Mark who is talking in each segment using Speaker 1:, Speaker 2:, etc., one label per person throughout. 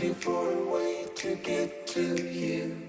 Speaker 1: looking for a way to get to you.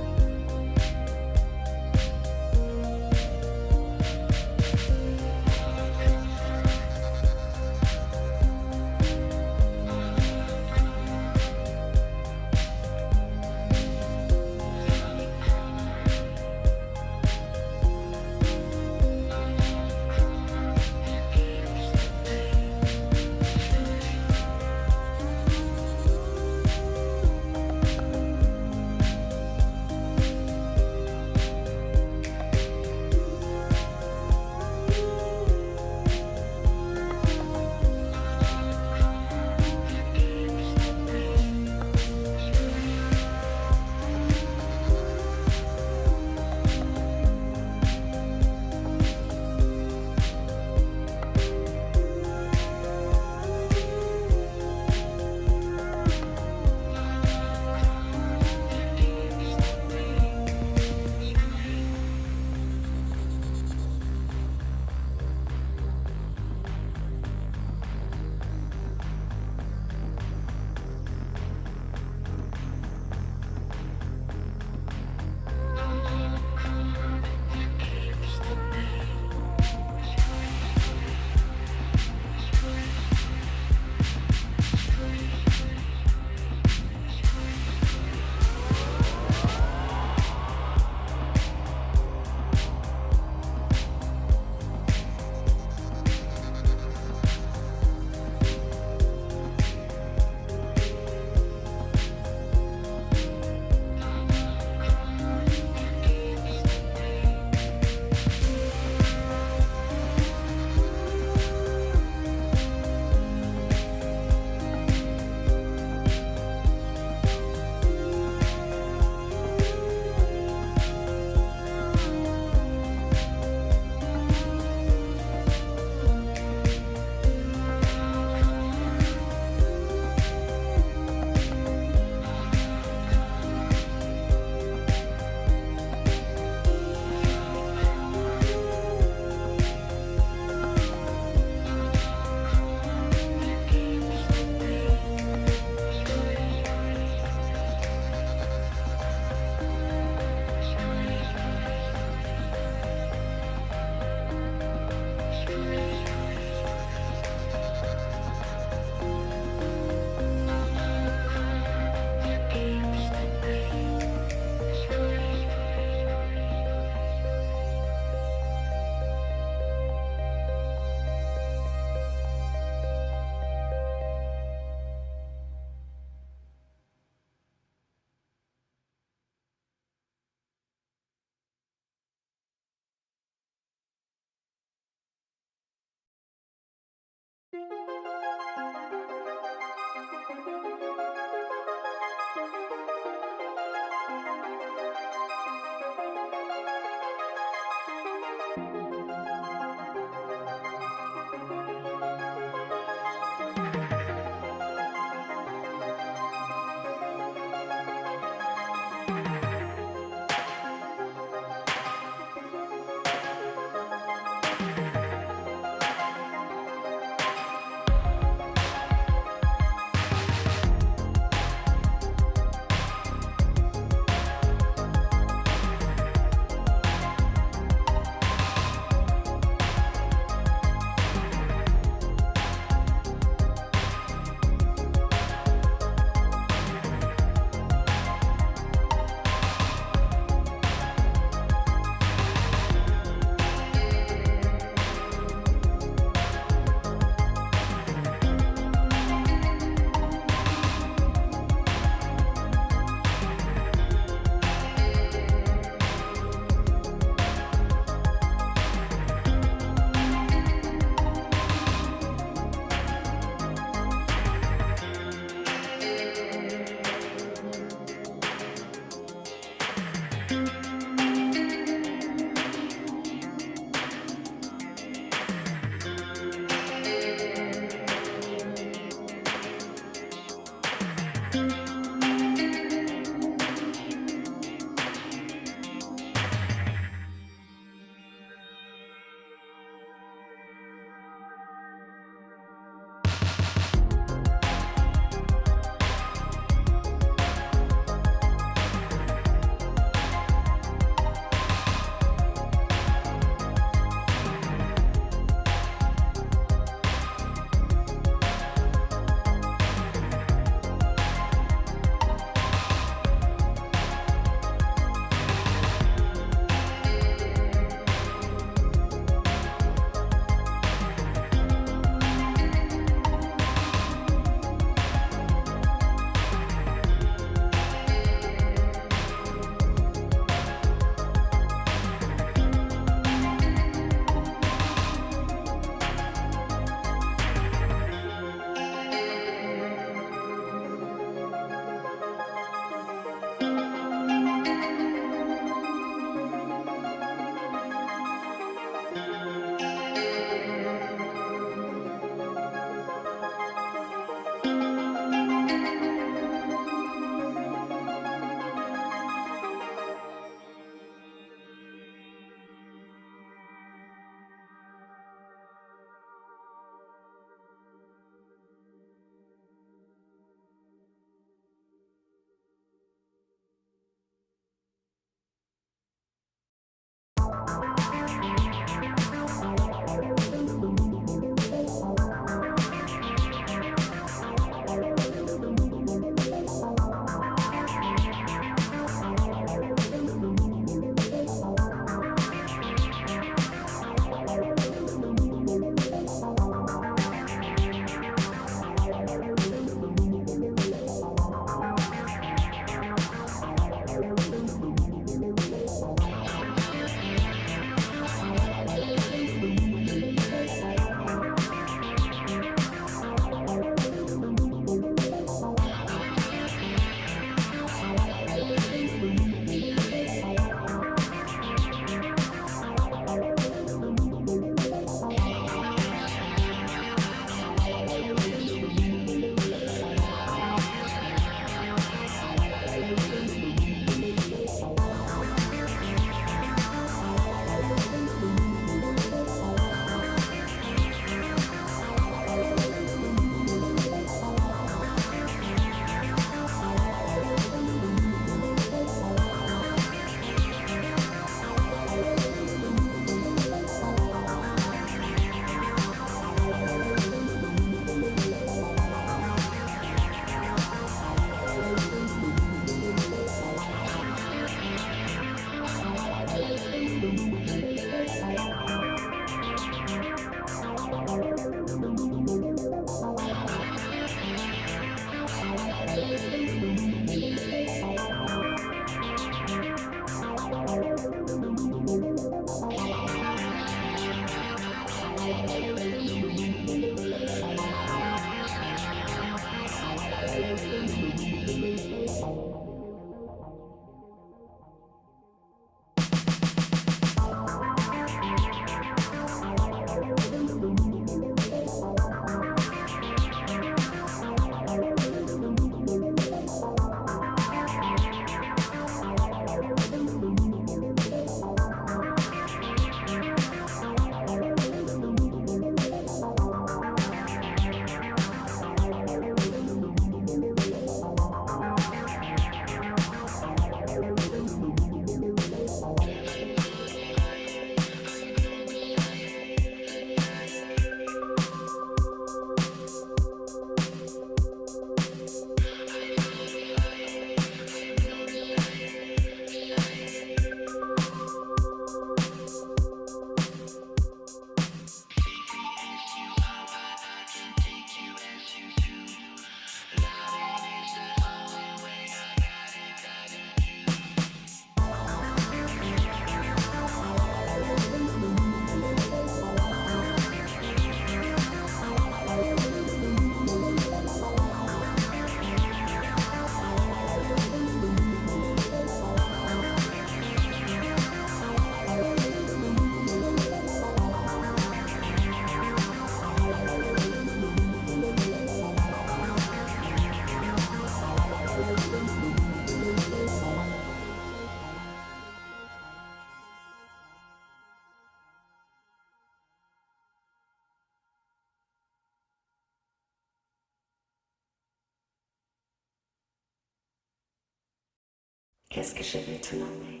Speaker 1: Qu'est-ce que je vais te nommer?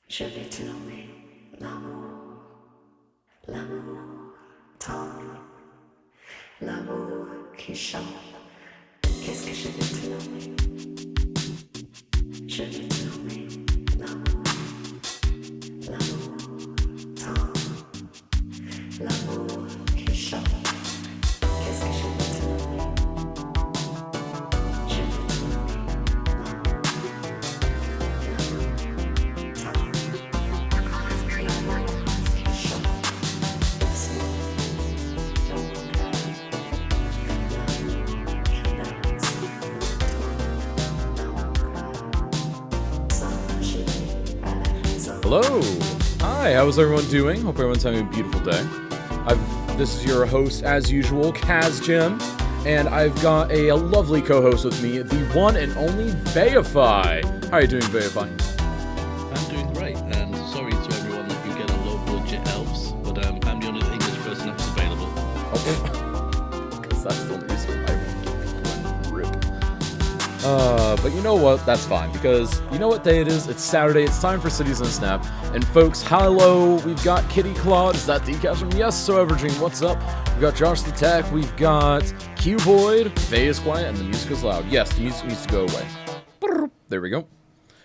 Speaker 1: Je vais te nommer l'amour, l'amour tendre, l'amour qui chante. Qu'est-ce que je vais te nommer? Je vais te nommer l'amour, l'amour tendre, l'amour qui chante. Qu'est-ce que je vais te nommer? Je vais te nommer l'amour, l'amour tendre, l'amour qui chante. Doucement dans mon cœur, l'amour qui danse. Toi dans mon cœur, sans gêner à la raison.
Speaker 2: Hello! Hi, how's everyone doing? Hope everyone's having a beautiful day. This is your host, as usual, Kaz Jim, and I've got a lovely co-host with me, the one and only Veify. How are you doing, Veify?
Speaker 3: I'm doing great, and sorry to everyone that you get a low-budget elves, but I'm the only English person that's available.
Speaker 2: Okay. Because that's the only reason why I rip. But you know what? That's fine, because you know what day it is? It's Saturday, it's time for Cities in a Snap. And folks, hello, we've got Kitty Claude, is that Decastron? Yes, so Evergreen, what's up? We've got Josh the Tech, we've got Cuboid, Faye is quiet, and the music is loud. Yes, the music needs to go away. There we go.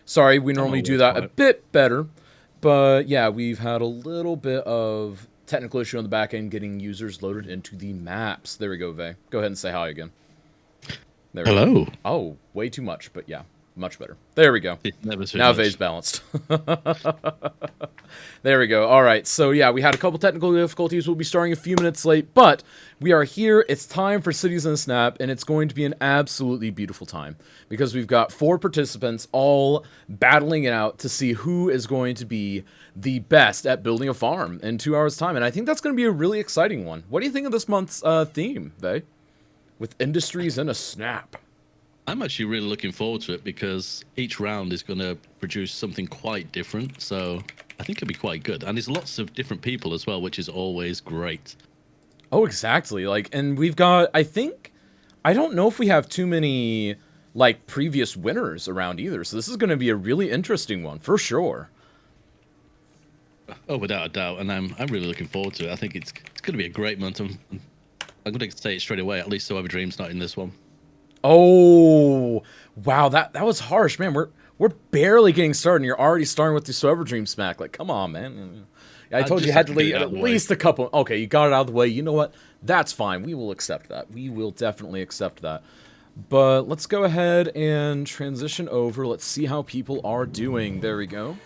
Speaker 2: Sorry, we normally do that a bit better, but yeah, we've had a little bit of technical issue on the back end getting users loaded into the maps. There we go, Vay. Go ahead and say hi again. There we
Speaker 3: Hello.
Speaker 2: go. Oh, way too much, but yeah, much better. There we go. Now Vay's balanced. There we go. All right, so yeah, we had a couple technical difficulties. We'll be starting a few minutes late, but we are here. It's time for Cities in a Snap, and it's going to be an absolutely beautiful time because we've got 4 participants all battling it out to see who is going to be the best at building a farm in 2 hours' time, and I think that's going to be a really exciting one. What do you think of this month's theme, Vay? With Industries in a Snap.
Speaker 3: I'm actually really looking forward to it because each round is going to produce something quite different, so I think it'll be quite good. And there's lots of different people as well, which is always great.
Speaker 2: Oh, exactly. Like, and we've got, I don't know if we have too many, like, previous winners around either, so this is going to be a really interesting one, for sure.
Speaker 3: Oh, without a doubt, and I'm really looking forward to it. I think it's going to be a great month. I'm going to say it straight away, at least So Ever Dream's not in this one.
Speaker 2: Oh, wow, that was harsh, man. We're barely getting started, and you're already starting with the So Ever Dream smack. Like, come on, man. I told you had to leave at least a couple. Okay, you got it out of the way. You know what? That's fine. We will accept that. We will definitely accept that. But let's go ahead and transition over. Let's see how people are doing. There we go.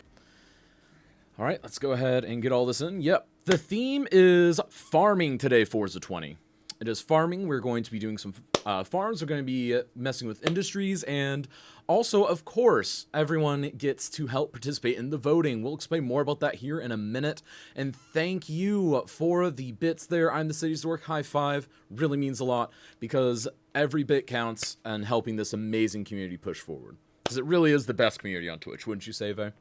Speaker 2: All right, let's go ahead and get all this in. Yep, the theme is farming today, Forza 20. It is farming. We're going to be doing some farms. We're going to be messing with industries. And also, of course, everyone gets to help participate in the voting. We'll explain more about that here in a minute. And thank you for the bits there. I'm the Cities to Work. High five. Really means a lot because every bit counts and helping this amazing community push forward. Because it really is the best community on Twitch, wouldn't you say, Vay?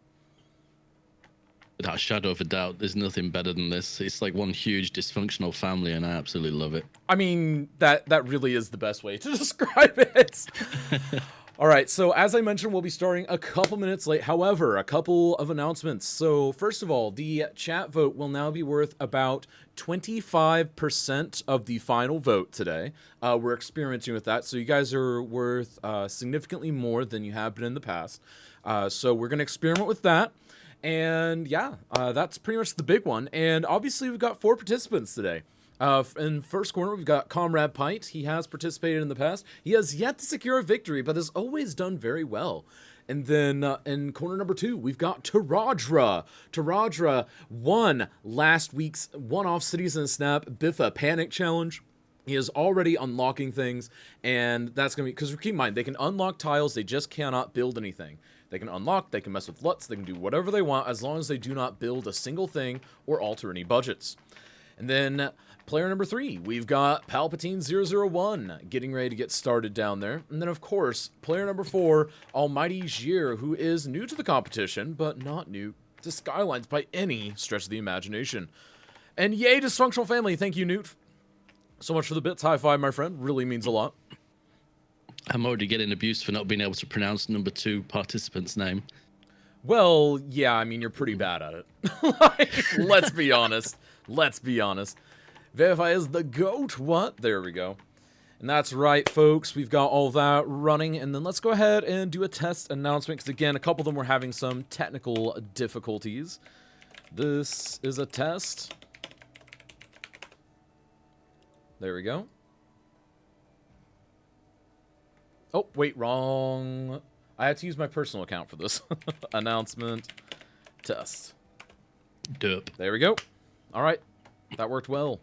Speaker 3: Without a shadow of a doubt, there's nothing better than this. It's like one huge dysfunctional family, and I absolutely love it.
Speaker 2: I mean, that really is the best way to describe it. All right, so as I mentioned, we'll be starting a couple minutes late. However, a couple of announcements. So first of all, the chat vote will now be worth about 25% of the final vote today. We're experimenting with that, so you guys are worth significantly more than you have been in the past. So we're going to experiment with that. And yeah, that's pretty much the big one. And obviously, we've got 4 participants today. In first corner, we've got Comrade Pint. He has participated in the past. He has yet to secure a victory, but has always done very well. And then in corner number 2, we've got Taradra. Taradra won last week's one-off Cities in a Snap Biffa Panic Challenge. He is already unlocking things, and that's going to be... Because keep in mind, they can unlock tiles, they just cannot build anything. They can unlock, they can mess with LUTs, they can do whatever they want, as long as they do not build a single thing or alter any budgets. And then... Player number 3, we've got Palpatine001 getting ready to get started down there. And then, of course, player number 4, Almighty Jir, who is new to the competition, but not new to Skylines by any stretch of the imagination. And yay, Dysfunctional Family. Thank you, Newt, so much for the bits. High five, my friend. Really means a lot.
Speaker 3: I'm already getting abused for not being able to pronounce number 2 participant's name.
Speaker 2: Well, yeah, I mean, you're pretty bad at it. Like, let's be honest. Let's be honest. Verify is the GOAT. What? There we go. And that's right, folks. We've got all that running. And then let's go ahead and do a test announcement. Because, again, a couple of them were having some technical difficulties. This is a test. There we go. Oh, wait, wrong. I had to use my personal account for this. Announcement. Test.
Speaker 3: Derp.
Speaker 2: There we go. All right. That worked well.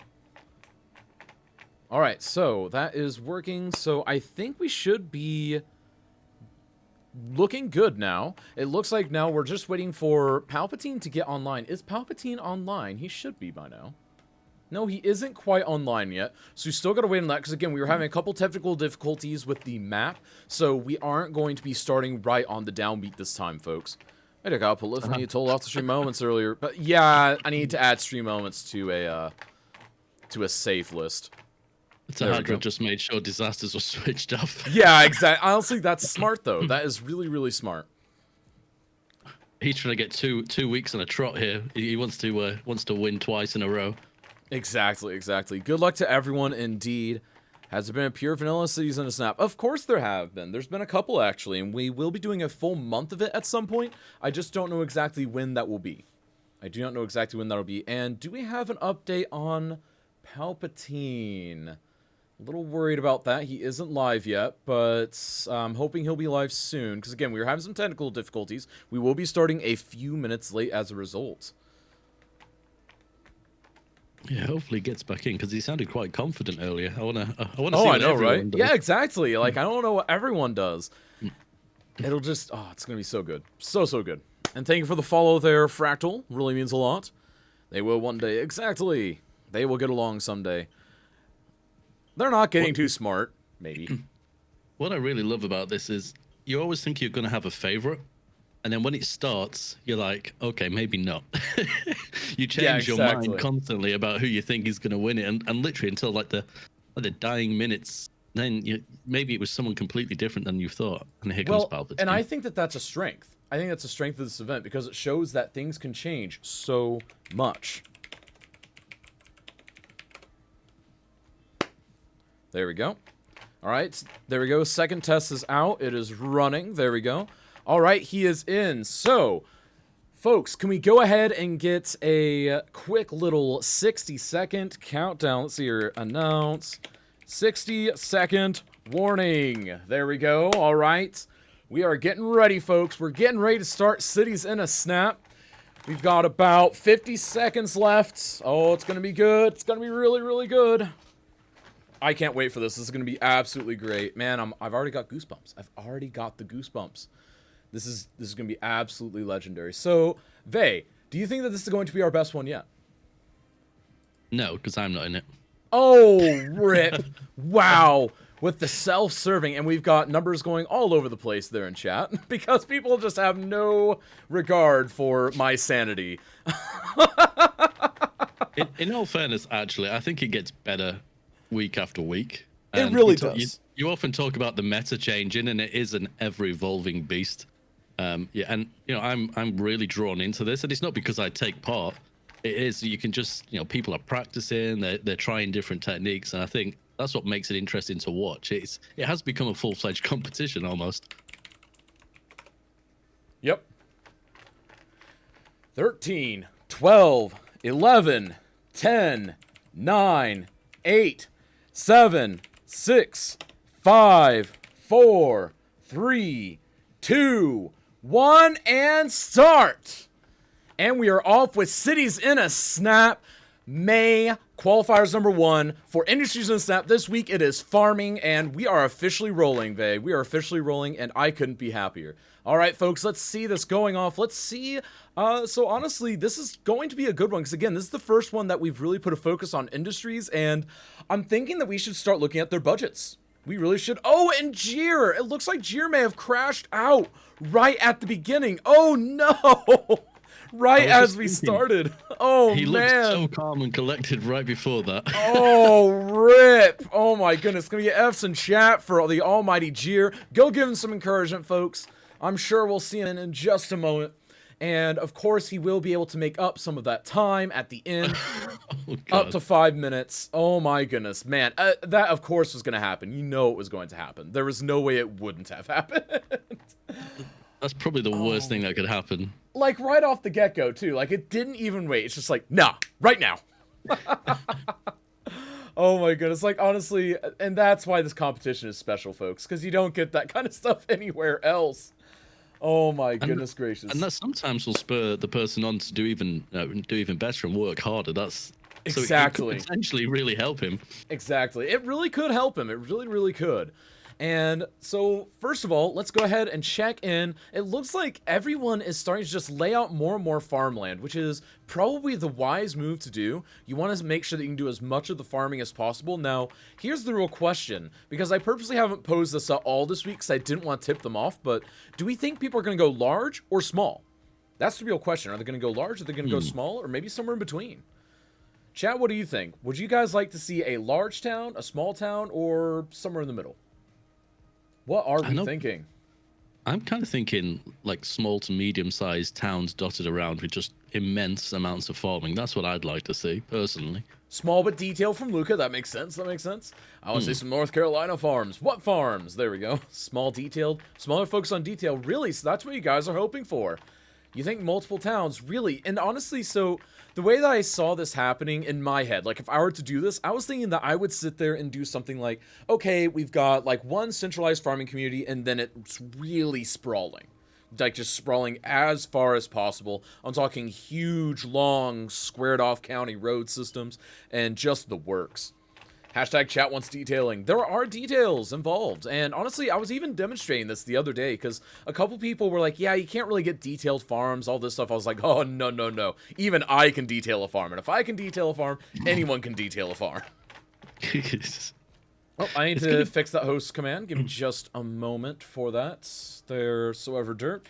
Speaker 2: All right, so that is working. So I think we should be looking good now. It looks like now we're just waiting for Palpatine to get online. Is Palpatine online? He should be by now. No, he isn't quite online yet. So we still got to wait on that because, again, we were having a couple technical difficulties with the map. So we aren't going to be starting right on the downbeat this time, folks. I got Polyphony told off the stream moments earlier. But, yeah, I need to add stream moments to a safe list.
Speaker 3: Tahadra just made sure disasters were switched off.
Speaker 2: Yeah, exactly. Honestly, that's smart, though. That is really, really smart.
Speaker 3: He's trying to get two weeks on a trot here. He wants to win twice in a row.
Speaker 2: Exactly, exactly. Good luck to everyone, indeed. Has there been a pure vanilla season of Snap? Of course there have been. There's been a couple, actually, and we will be doing a full month of it at some point. I just don't know exactly when that will be. I do not know exactly when that will be. And do we have an update on Palpatine? A little worried about that. He isn't live yet, but I'm hoping he'll be live soon. Because, again, we were having some technical difficulties. We will be starting a few minutes late as a result.
Speaker 3: Yeah, hopefully he gets back in because he sounded quite confident earlier. I wanna see
Speaker 2: Oh,
Speaker 3: what
Speaker 2: I know,
Speaker 3: everyone
Speaker 2: right?
Speaker 3: does.
Speaker 2: Yeah, exactly. Like, I don't know what everyone does. It'll just, oh, it's gonna be so good. So good. And thank you for the follow there, Fractal. Really means a lot. They will one day. Exactly. They will get along someday. They're not getting too smart, maybe.
Speaker 3: What I really love about this is you always think you're going to have a favorite, and then when it starts, you're like, okay, maybe not. You change your mind constantly about who you think is going to win it, and literally until like the dying minutes, then maybe it was someone completely different than you thought, and here comes Palpatine.
Speaker 2: And I think that that's a strength. I think that's a strength of this event because it shows that things can change so much. There we go. All right, there we go. Second test is out. It is running. There we go. All right, he is in. So, folks, can we go ahead and get a quick little 60-second countdown? Let's see here. Announce. 60-second warning. There we go. All right. We are getting ready, folks. We're getting ready to start Cities in a Snap. We've got about 50 seconds left. Oh, it's going to be good. It's going to be really, really good. I can't wait for this. This is going to be absolutely great. Man, I've already got goosebumps. I've already got the goosebumps. This is going to be absolutely legendary. So, Vey, do you think that this is going to be our best one yet?
Speaker 3: No, because I'm not in it.
Speaker 2: Oh, rip. Wow. With the self-serving, and we've got numbers going all over the place there in chat, because people just have no regard for my sanity.
Speaker 3: In all fairness, actually, I think it gets better week after week.
Speaker 2: It really does.
Speaker 3: You often talk about the meta changing, and it is an ever-evolving beast. Yeah, and I'm really drawn into this, and it's not because I take part. It is you can just people are practicing, they're trying different techniques, and I think that's what makes it interesting to watch. It has become a full-fledged competition almost.
Speaker 2: Yep. 13, 12, 11, 10, 9, 8, 7, 6, 5, 4, 3, 2, 1, and start! And we are off with Cities in a Snap. May qualifiers number 1 for Industries in a Snap. This week it is farming, and we are officially rolling, Vey. We are officially rolling, and I couldn't be happier. All right, folks, let's see this going off. Let's see. So honestly, this is going to be a good one because, again, this is the first one that we've really put a focus on Industries, and I'm thinking that we should start looking at their budgets. We really should. Oh, and Jeer. It looks like Jeer may have crashed out right at the beginning. Oh, no. right as we started. Oh,
Speaker 3: he
Speaker 2: man.
Speaker 3: looked so calm and collected right before that.
Speaker 2: Oh, rip. Oh, my goodness. Gonna get F's in chat for the almighty Jeer. Go give him some encouragement, folks. I'm sure we'll see him in just a moment. And, of course, he will be able to make up some of that time at the end. Up to 5 minutes. Oh, my goodness. Man, that, of course, was going to happen. You know it was going to happen. There was no way it wouldn't have happened.
Speaker 3: That's probably the worst thing that could happen.
Speaker 2: Like, right off the get-go, too. Like, it didn't even wait. It's just like, nah, right now. Oh, my goodness. Like, honestly, and that's why this competition is special, folks. Because you don't get that kind of stuff anywhere else. Oh my goodness gracious!
Speaker 3: And that sometimes will spur the person on to do even better and work harder. That's exactly so it could potentially really help him.
Speaker 2: Exactly, it really could help him. It really could. And so, first of all, let's go ahead and check in. It looks like everyone is starting to just lay out more and more farmland, which is probably the wise move to do. You want to make sure that you can do as much of the farming as possible. Now, here's the real question, because I purposely haven't posed this at all this week because I didn't want to tip them off, but do we think people are going to go large or small? That's the real question. Are they going to go large? Are they going to go small? Or maybe somewhere in between? Chat, what do you think? Would you guys like to see a large town, a small town, or somewhere in the middle? What are we thinking?
Speaker 3: I'm kind of thinking like small to medium-sized towns dotted around with just immense amounts of farming. That's what I'd like to see, personally.
Speaker 2: Small but detailed from Luca. That makes sense. That makes sense. I want to see some North Carolina farms. What farms? There we go. Small, detailed. Smaller focus on detail. Really? So that's what you guys are hoping for. You think multiple towns? Really? And honestly, so the way that I saw this happening in my head, like if I were to do this, I was thinking that I would sit there and do something like, okay, we've got like one centralized farming community and then it's really sprawling. Like just sprawling as far as possible. I'm talking huge, long, squared off county road systems and just the works. Hashtag chat wants detailing. There are details involved. And honestly, I was even demonstrating this the other day because a couple people were like, yeah, you can't really get detailed farms, all this stuff. I was like, oh, no. Even I can detail a farm. And if I can detail a farm, anyone can detail a farm. Oh, I need to fix that host command. Give me just a moment for that. There, so ever derp.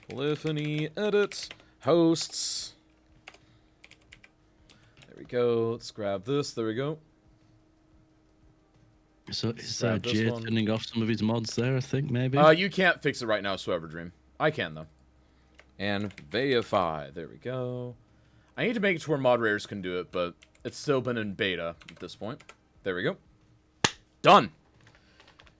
Speaker 2: Polyphony, edit, hosts. There we go. Let's grab this. There we go.
Speaker 3: So is Jay turning off some of his mods there, I think, maybe?
Speaker 2: You can't fix it right now, so ever dream. I can, though. And Veify. There we go. I need to make it to where moderators can do it, but it's still been in beta at this point. There we go. Done.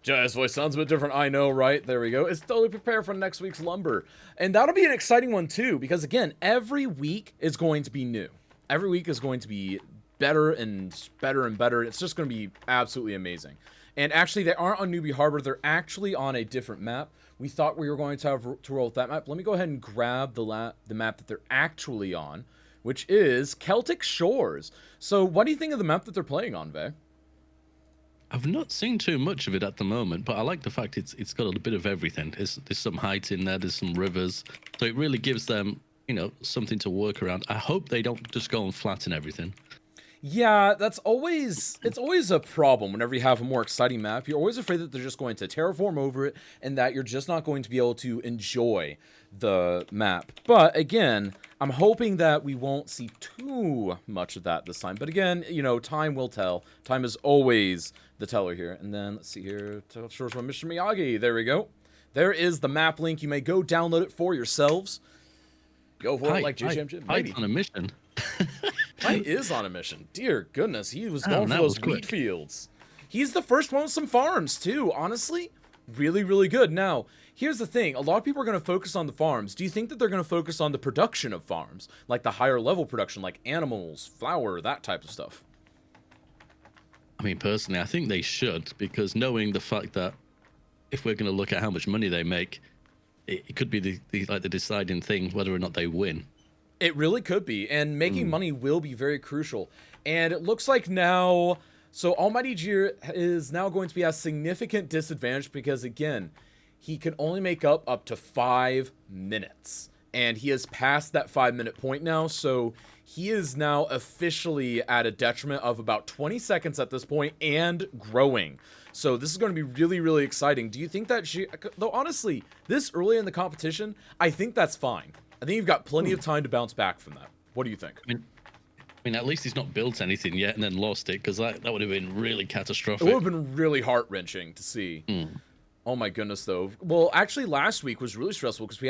Speaker 2: Jay's voice sounds a bit different, I know, right? There we go. It's totally prepared for next week's lumber. And that'll be an exciting one, too, because, again, every week is going to be new. Every week is going to be better and better and better. It's just going to be absolutely amazing. And actually, they aren't on Newbie Harbor. They're actually on a different map. We thought we were going to have to roll with that map. Let me go ahead and grab the map that they're actually on, which is Celtic Shores. So what do you think of the map that they're playing on, Vey?
Speaker 3: I've not seen too much of it at the moment, but I like the fact it's got a bit of everything. There's some height in there, there's some rivers. So it really gives them, you know, something to work around. I hope they don't just go and flatten everything.
Speaker 2: Yeah, it's always a problem whenever you have a more exciting map. You're always afraid that they're just going to terraform over it and that you're just not going to be able to enjoy the map. But again, I'm hoping that we won't see too much of that this time. But again, you know, time will tell. Time is always the teller here. And then let's see here. Shores by Mr. Miyagi. There we go. There is the map link. You may go download it for yourselves. Go for it like JJM.
Speaker 3: Maybe on a mission.
Speaker 2: He is on a mission. Dear goodness, he was going for those wheat fields. He's the first one with some farms, too. Honestly, really, really good. Now, here's the thing. A lot of people are going to focus on the farms. Do you think that they're going to focus on the production of farms? Like the higher level production, like animals, flour, that type of stuff?
Speaker 3: I mean, personally, I think they should, because knowing the fact that if we're going to look at how much money they make, it could be the deciding thing whether or not they win.
Speaker 2: It really could be, and making money will be very crucial. And it looks like now, so Almighty Jir is now going to be at a significant disadvantage because, again, he can only make up to 5 minutes. And he has passed that 5-minute point now, so he is now officially at a detriment of about 20 seconds at this point and growing. So this is going to be really, really exciting. Do you think that though honestly, this early in the competition, I think that's fine. I think you've got plenty of time to bounce back from that. What do you think?
Speaker 3: I mean, at least he's not built anything yet and then lost it, because that would have been really catastrophic.
Speaker 2: It would have been really heart-wrenching to see. Oh my goodness, though. Well, actually, last week was really stressful because we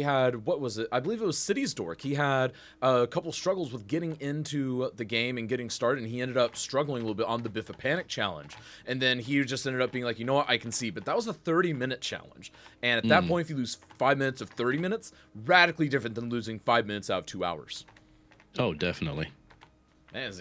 Speaker 2: had what was it? I believe it was City's Dork. He had a couple struggles with getting into the game and getting started, and he ended up struggling a little bit on the Biffa Panic challenge. And then he just ended up being like, you know what, I can see. But that was a 30-minute challenge, and at that point, if you lose 5 minutes of 30 minutes, radically different than losing 5 minutes out of 2 hours.
Speaker 3: Oh, definitely.
Speaker 2: Man,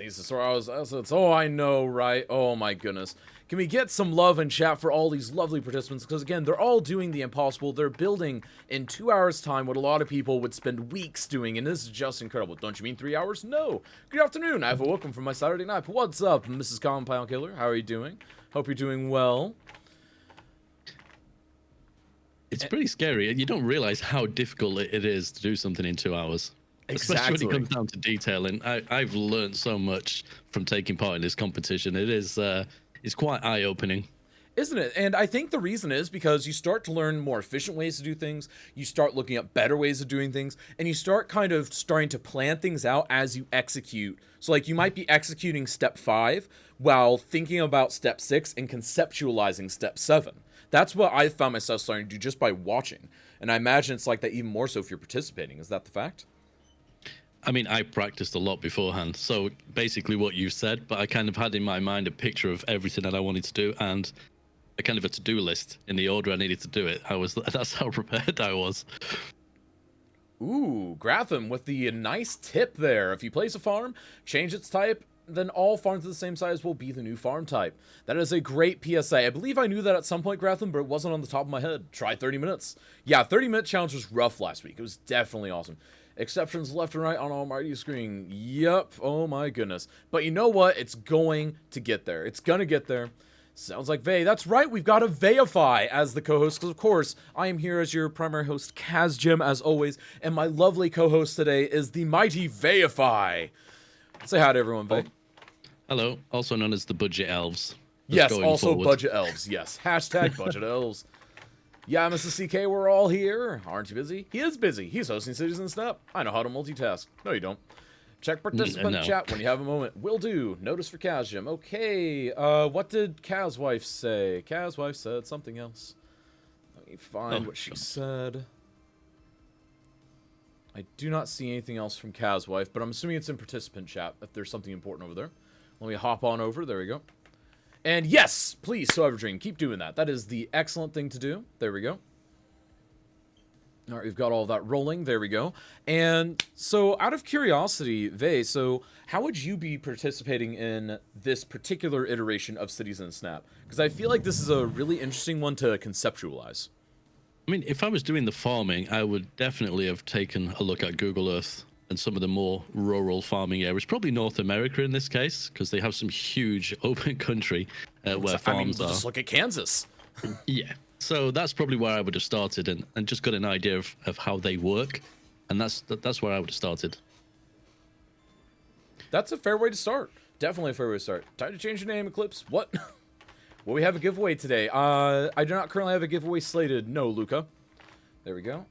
Speaker 2: oh, I know, right? Oh my goodness. Can we get some love in chat for all these lovely participants? Because again, they're all doing the impossible. They're building in 2 hours time what a lot of people would spend weeks doing, and this is just incredible. Don't you mean 3 hours? No. Good afternoon. I have a welcome from my Saturday night. What's up, Mrs. Compound Killer? How are you doing? Hope you're doing well.
Speaker 3: It's pretty scary, and you don't realize how difficult it is to do something in 2 hours. Especially when it comes down to detailing. I've learned so much from taking part in this competition. It is it's quite eye-opening.
Speaker 2: Isn't it? And I think the reason is because you start to learn more efficient ways to do things, you start looking at better ways of doing things, and you start kind of starting to plan things out as you execute. So like you might be executing step 5 while thinking about step 6 and conceptualizing step 7. That's what I found myself starting to do just by watching. And I imagine it's like that even more so if you're participating. Is that the fact?
Speaker 3: I mean, I practiced a lot beforehand, so basically what you said, but I kind of had in my mind a picture of everything that I wanted to do and a kind of a to-do list in the order I needed to do it. That's how prepared I was.
Speaker 2: Ooh, Gratham with the nice tip there. If you place a farm, change its type, then all farms of the same size will be the new farm type. That is a great PSA. I believe I knew that at some point, Gratham, but it wasn't on the top of my head. Try 30 minutes. Yeah, 30-minute challenge was rough last week. It was definitely awesome. Exceptions left and right on almighty screen. Yep. Oh my goodness. But you know what? It's going to get there. It's going to get there. Sounds like Vey. That's right. We've got a Veyify as the co-host. Because, of course, I am here as your primary host, Kazjim, as always. And my lovely co-host today is the mighty Veyify. Say hi to everyone, Vey.
Speaker 3: Hello. Also known as the Budget Elves.
Speaker 2: Yes, also forward. Budget Elves. Yes. Hashtag Budget Elves. Yeah, Mrs. CK, we're all here. Aren't you busy? He is busy. He's hosting Cities in Snap. I know how to multitask. No, you don't. Check participant chat when you have a moment. Will do. Notice for Kazjim. Okay, what did Kaz wife say? Kaz wife said something else. Let me find what she said. I do not see anything else from Kaz wife, but I'm assuming it's in participant chat if there's something important over there. Let me hop on over. There we go. And yes, please, So Everdream, keep doing that. That is the excellent thing to do. There we go. All right, we've got all that rolling. There we go. And so out of curiosity, Vey, so how would you be participating in this particular iteration of Cities in Snap? Because I feel like this is a really interesting one to conceptualize.
Speaker 3: I mean, if I was doing the farming, I would definitely have taken a look at Google Earth and some of the more rural farming areas, probably North America in this case, because they have some huge open country where farms are.
Speaker 2: Just look at Kansas.
Speaker 3: Yeah. So that's probably where I would have started and just got an idea of how they work. And that's where I would have started.
Speaker 2: That's a fair way to start. Definitely a fair way to start. Time to change your name, Eclipse. What? Well, we have a giveaway today. I do not currently have a giveaway slated. No, Luca. There we go.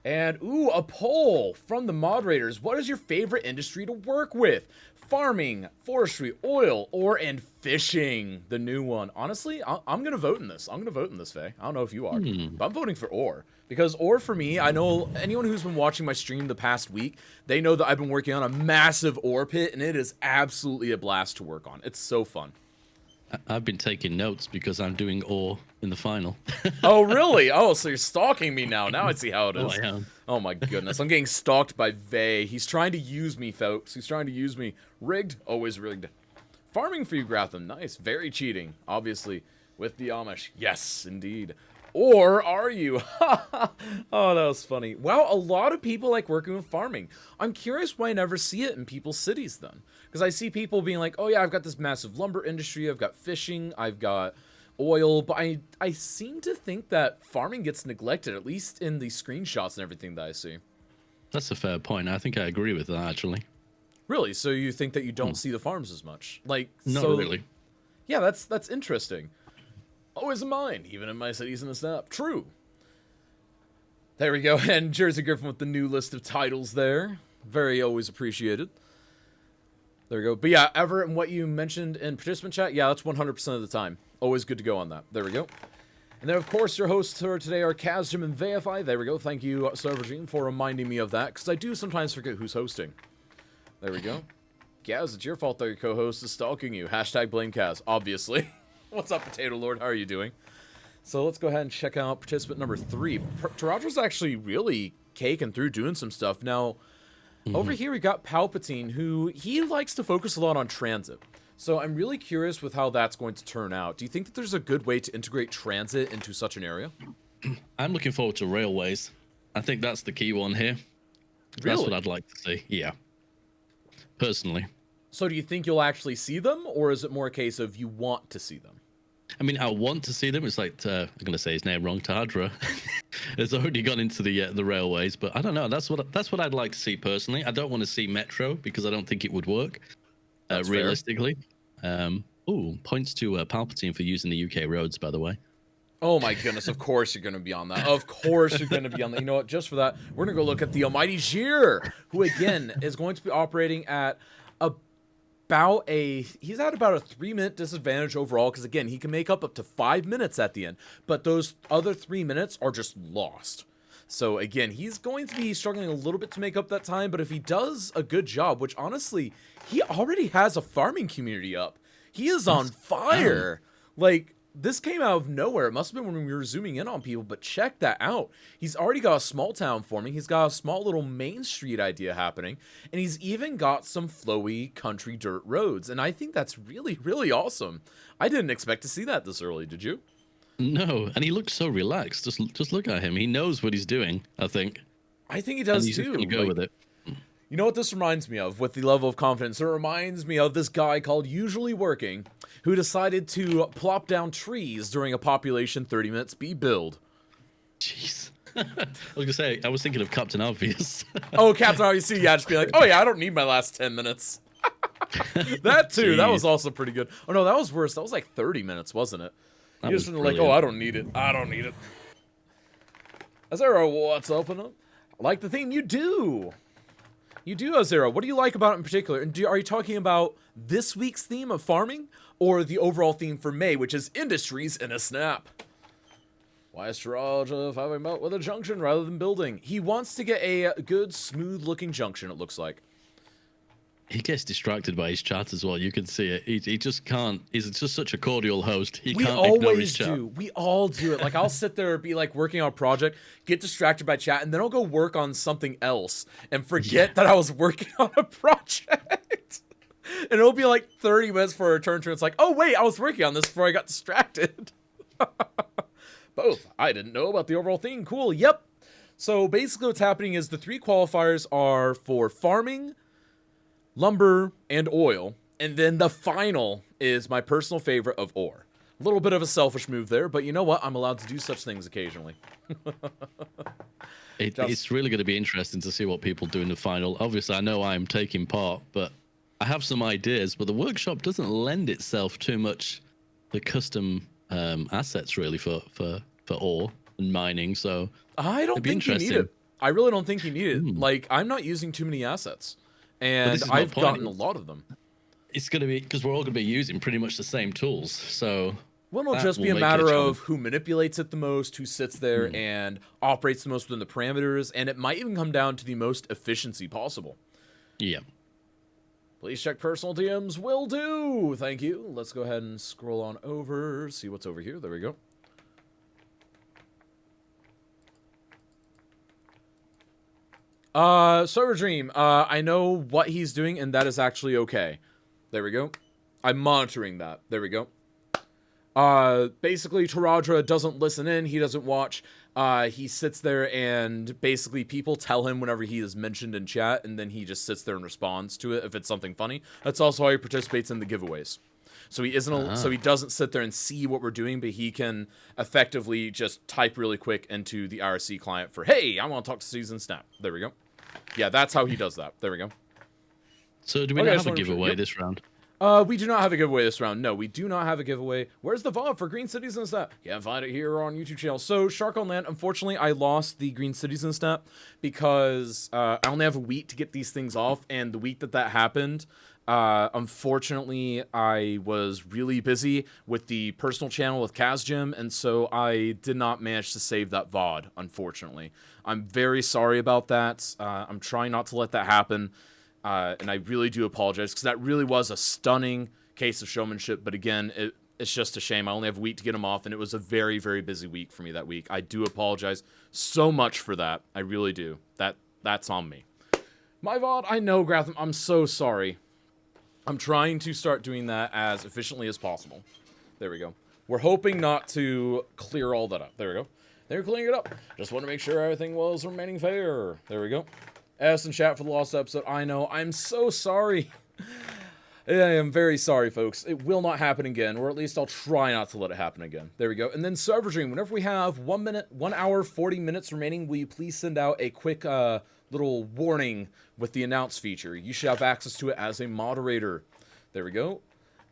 Speaker 2: And, ooh, a poll from the moderators. What is your favorite industry to work with? Farming, forestry, oil, ore, and fishing. The new one. Honestly, I'm going to vote in this. I'm going to vote in this, Faye. I don't know if you are. But I'm voting for ore. Because ore, for me, I know anyone who's been watching my stream the past week, they know that I've been working on a massive ore pit, and it is absolutely a blast to work on. It's so fun.
Speaker 3: I've been taking notes because I'm doing ore in the final.
Speaker 2: Oh, really? Oh, so you're stalking me now. Now I see how it is.
Speaker 3: Oh, I am.
Speaker 2: Oh, my goodness. I'm getting stalked by Vey. He's trying to use me, folks. He's trying to use me. Rigged? Always rigged. Farming for you, Gratham. Nice. Very cheating, obviously, with the Amish. Yes, indeed. Or are you? Oh, that was funny. Wow, a lot of people like working with farming. I'm curious why I never see it in people's cities then. Because I see people being like, oh yeah, I've got this massive lumber industry, I've got fishing, I've got oil, but I seem to think that farming gets neglected, at least in the screenshots and everything that I see.
Speaker 3: That's a fair point. I think I agree with that, actually.
Speaker 2: Really? So you think that you don't see the farms as much? Like,
Speaker 3: Not
Speaker 2: so,
Speaker 3: really.
Speaker 2: Yeah, that's interesting. Always in mind, even in my Cities in the Snap. True. There we go. And Jersey Griffin with the new list of titles there. Very always appreciated. There we go. But yeah, Everett, and what you mentioned in participant chat, yeah, that's 100% of the time. Always good to go on that. There we go. And then, of course, your hosts for today are Kaz, Jim, and Veify. There we go. Thank you, Servergene, for reminding me of that, because I do sometimes forget who's hosting. There we go. Kaz, it's your fault that your co-host is stalking you. Hashtag blame Kaz, obviously. What's up, Potato Lord? How are you doing? So let's go ahead and check out participant number 3. Taradra's actually really caking through doing some stuff. Now, over here we got Palpatine, who he likes to focus a lot on transit. So I'm really curious with how that's going to turn out. Do you think that there's a good way to integrate transit into such an area?
Speaker 3: I'm looking forward to railways. I think that's the key one here.
Speaker 2: Really?
Speaker 3: That's what I'd like to see. Yeah. Personally.
Speaker 2: So do you think you'll actually see them, or is it more a case of you want to see them?
Speaker 3: I mean, I want to see them. It's like I'm going to say his name wrong. Tadra has already gone into the railways, but I don't know. That's what I'd like to see personally. I don't want to see Metro because I don't think it would work realistically. Points to Palpatine for using the UK roads, by the way.
Speaker 2: Oh my goodness! Of course you're going to be on that. Of course you're going to be on that. You know what? Just for that, we're going to go look at the Almighty Jir, who again is going to be operating at he's at about a 3-minute disadvantage overall, because again, he can make up to 5 minutes at the end, but those other 3 minutes are just lost. So again, he's going to be struggling a little bit to make up that time, but if he does a good job, which honestly, he already has a farming community up. He is on fire. Like, this came out of nowhere. It must have been when we were zooming in on people, but check that out. He's already got a small town forming. He's got a small little main street idea happening, and he's even got some flowy country dirt roads, and I think that's really, really awesome. I didn't expect to see that this early, did you?
Speaker 3: No, and he looks so relaxed. Just look at him. He knows what he's doing, I think.
Speaker 2: I think he does
Speaker 3: and he's
Speaker 2: too.
Speaker 3: Just gonna go with it.
Speaker 2: You know what this reminds me of with the level of confidence? It reminds me of this guy called Usually Working, who decided to plop down trees during a population 30-minute speed build.
Speaker 3: Jeez. I was gonna say, I was thinking of Captain Obvious.
Speaker 2: Oh, Captain Obvious, yeah, just be like, oh yeah, I don't need my last 10 minutes. That too,
Speaker 3: Jeez.
Speaker 2: that was also pretty good. Oh no, that was worse. That was like 30 minutes, wasn't it? You just were like, oh, I don't need it. I don't need it. Azera, what's up? Like the theme, you do. You do, Azera. What do you like about it in particular? And are you talking about this week's theme of farming, or the overall theme for May, which is industries in a snap? Why is Taraja having about with a junction rather than building? He wants to get a good, smooth-looking junction, it looks like.
Speaker 3: He gets distracted by his chat as well. You can see it. He just can't. He's just such a cordial host. He can't ignore his chat.
Speaker 2: We always do. We all do it. Like, I'll sit there and be like working on a project, get distracted by chat, and then I'll go work on something else and forget that I was working on a project. And it'll be like 30 minutes for a return to it. It's like, oh wait, I was working on this before I got distracted. Both. I didn't know about the overall theme. Cool. Yep. So basically what's happening is the 3 qualifiers are for farming, lumber, and oil. And then the final is my personal favorite of ore. A little bit of a selfish move there, but you know what? I'm allowed to do such things occasionally.
Speaker 3: It's really going to be interesting to see what people do in the final. Obviously, I know I'm taking part, but I have some ideas, but the workshop doesn't lend itself too much to custom assets, really, for ore and mining. So
Speaker 2: I don't think you need it. I really don't think you need it. Like, I'm not using too many assets. And I've gotten a lot of them.
Speaker 3: It's going to be, because we're all going to be using pretty much the same tools, so...
Speaker 2: Well, it'll just be a matter of who manipulates it the most, who sits there and operates the most within the parameters, and it might even come down to the most efficiency possible.
Speaker 3: Yeah.
Speaker 2: Please check personal DMs. Will do. Thank you. Let's go ahead and scroll on over, see what's over here. There we go. Server Dream, I know what he's doing, and that is actually okay. There we go. I'm monitoring that. There we go. Basically, Taradra doesn't listen in. He doesn't watch. He sits there, and basically people tell him whenever he is mentioned in chat, and then he just sits there and responds to it if it's something funny. That's also how he participates in the giveaways. So he isn't. So he doesn't sit there and see what we're doing, but he can effectively just type really quick into the IRC client for, hey, I want to talk to Season Snap. There we go. Yeah, that's how he does that. There we go.
Speaker 3: So do we not have a giveaway this round?
Speaker 2: We do not have a giveaway this round. No, we do not have a giveaway. Where's the VOD for Green Cities and Snap? Can't find it here on YouTube channel. So, Shark on Land, unfortunately, I lost the Green Cities and Snap because I only have a week to get these things off, and the week that happened, unfortunately, I was really busy with the personal channel with KazJim, and so I did not manage to save that VOD, unfortunately. I'm very sorry about that. I'm trying not to let that happen. And I really do apologize, because that really was a stunning case of showmanship. But again, it's just a shame. I only have a week to get them off, and it was a very, very busy week for me that week. I do apologize so much for that. I really do. That's on me. My VOD, I know, Gratham, I'm so sorry. I'm trying to start doing that as efficiently as possible. There we go. We're hoping not to clear all that up. There we go. They're clearing it up. Just want to make sure everything was remaining fair. There we go. S in chat for the lost episode. I know. I'm so sorry. I am very sorry, folks. It will not happen again, or at least I'll try not to let it happen again. There we go. And then Server Dream, whenever we have 1 hour, 40 minutes remaining, will you please send out a quick little warning with the announce feature? You should have access to it as a moderator. There we go.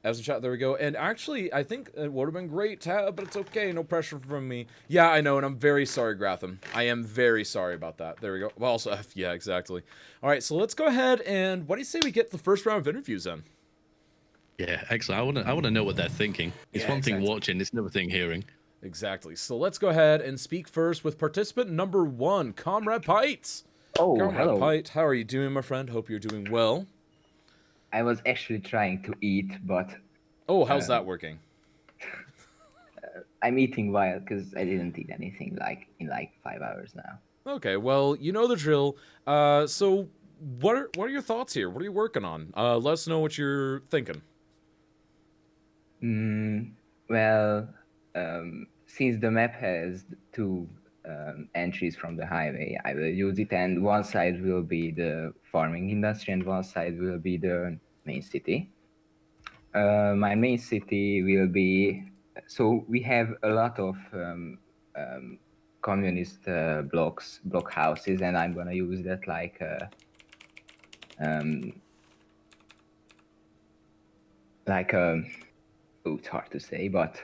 Speaker 2: As a chat, there we go. And actually, I think it would have been great to have, but it's okay. No pressure from me. Yeah, I know, and I'm very sorry, Gratham. I am very sorry about that. There we go. Well, also, yeah, exactly. All right, so let's go ahead and what do you say we get the first round of interviews in?
Speaker 3: Yeah, excellent. I want to know what they're thinking. It's one thing watching, it's another thing hearing.
Speaker 2: Exactly. So let's go ahead and speak first with participant number 1, Comrade Pite.
Speaker 4: Oh,
Speaker 2: Comrade
Speaker 4: hello.
Speaker 2: Pite, how are you doing, my friend? Hope you're doing well.
Speaker 4: I was actually trying to eat, but...
Speaker 2: Oh, how's that working?
Speaker 4: I'm eating while, because I didn't eat anything in 5 hours now.
Speaker 2: Okay, well, you know the drill. So what are your thoughts here? What are you working on? Let us know what you're thinking.
Speaker 4: Well, since the map has 2 entries from the highway, I will use it, and one side will be the farming industry, and one side will be the main city. My main city will be... So we have a lot of communist block houses, and I'm gonna use that like oh, it's hard to say, but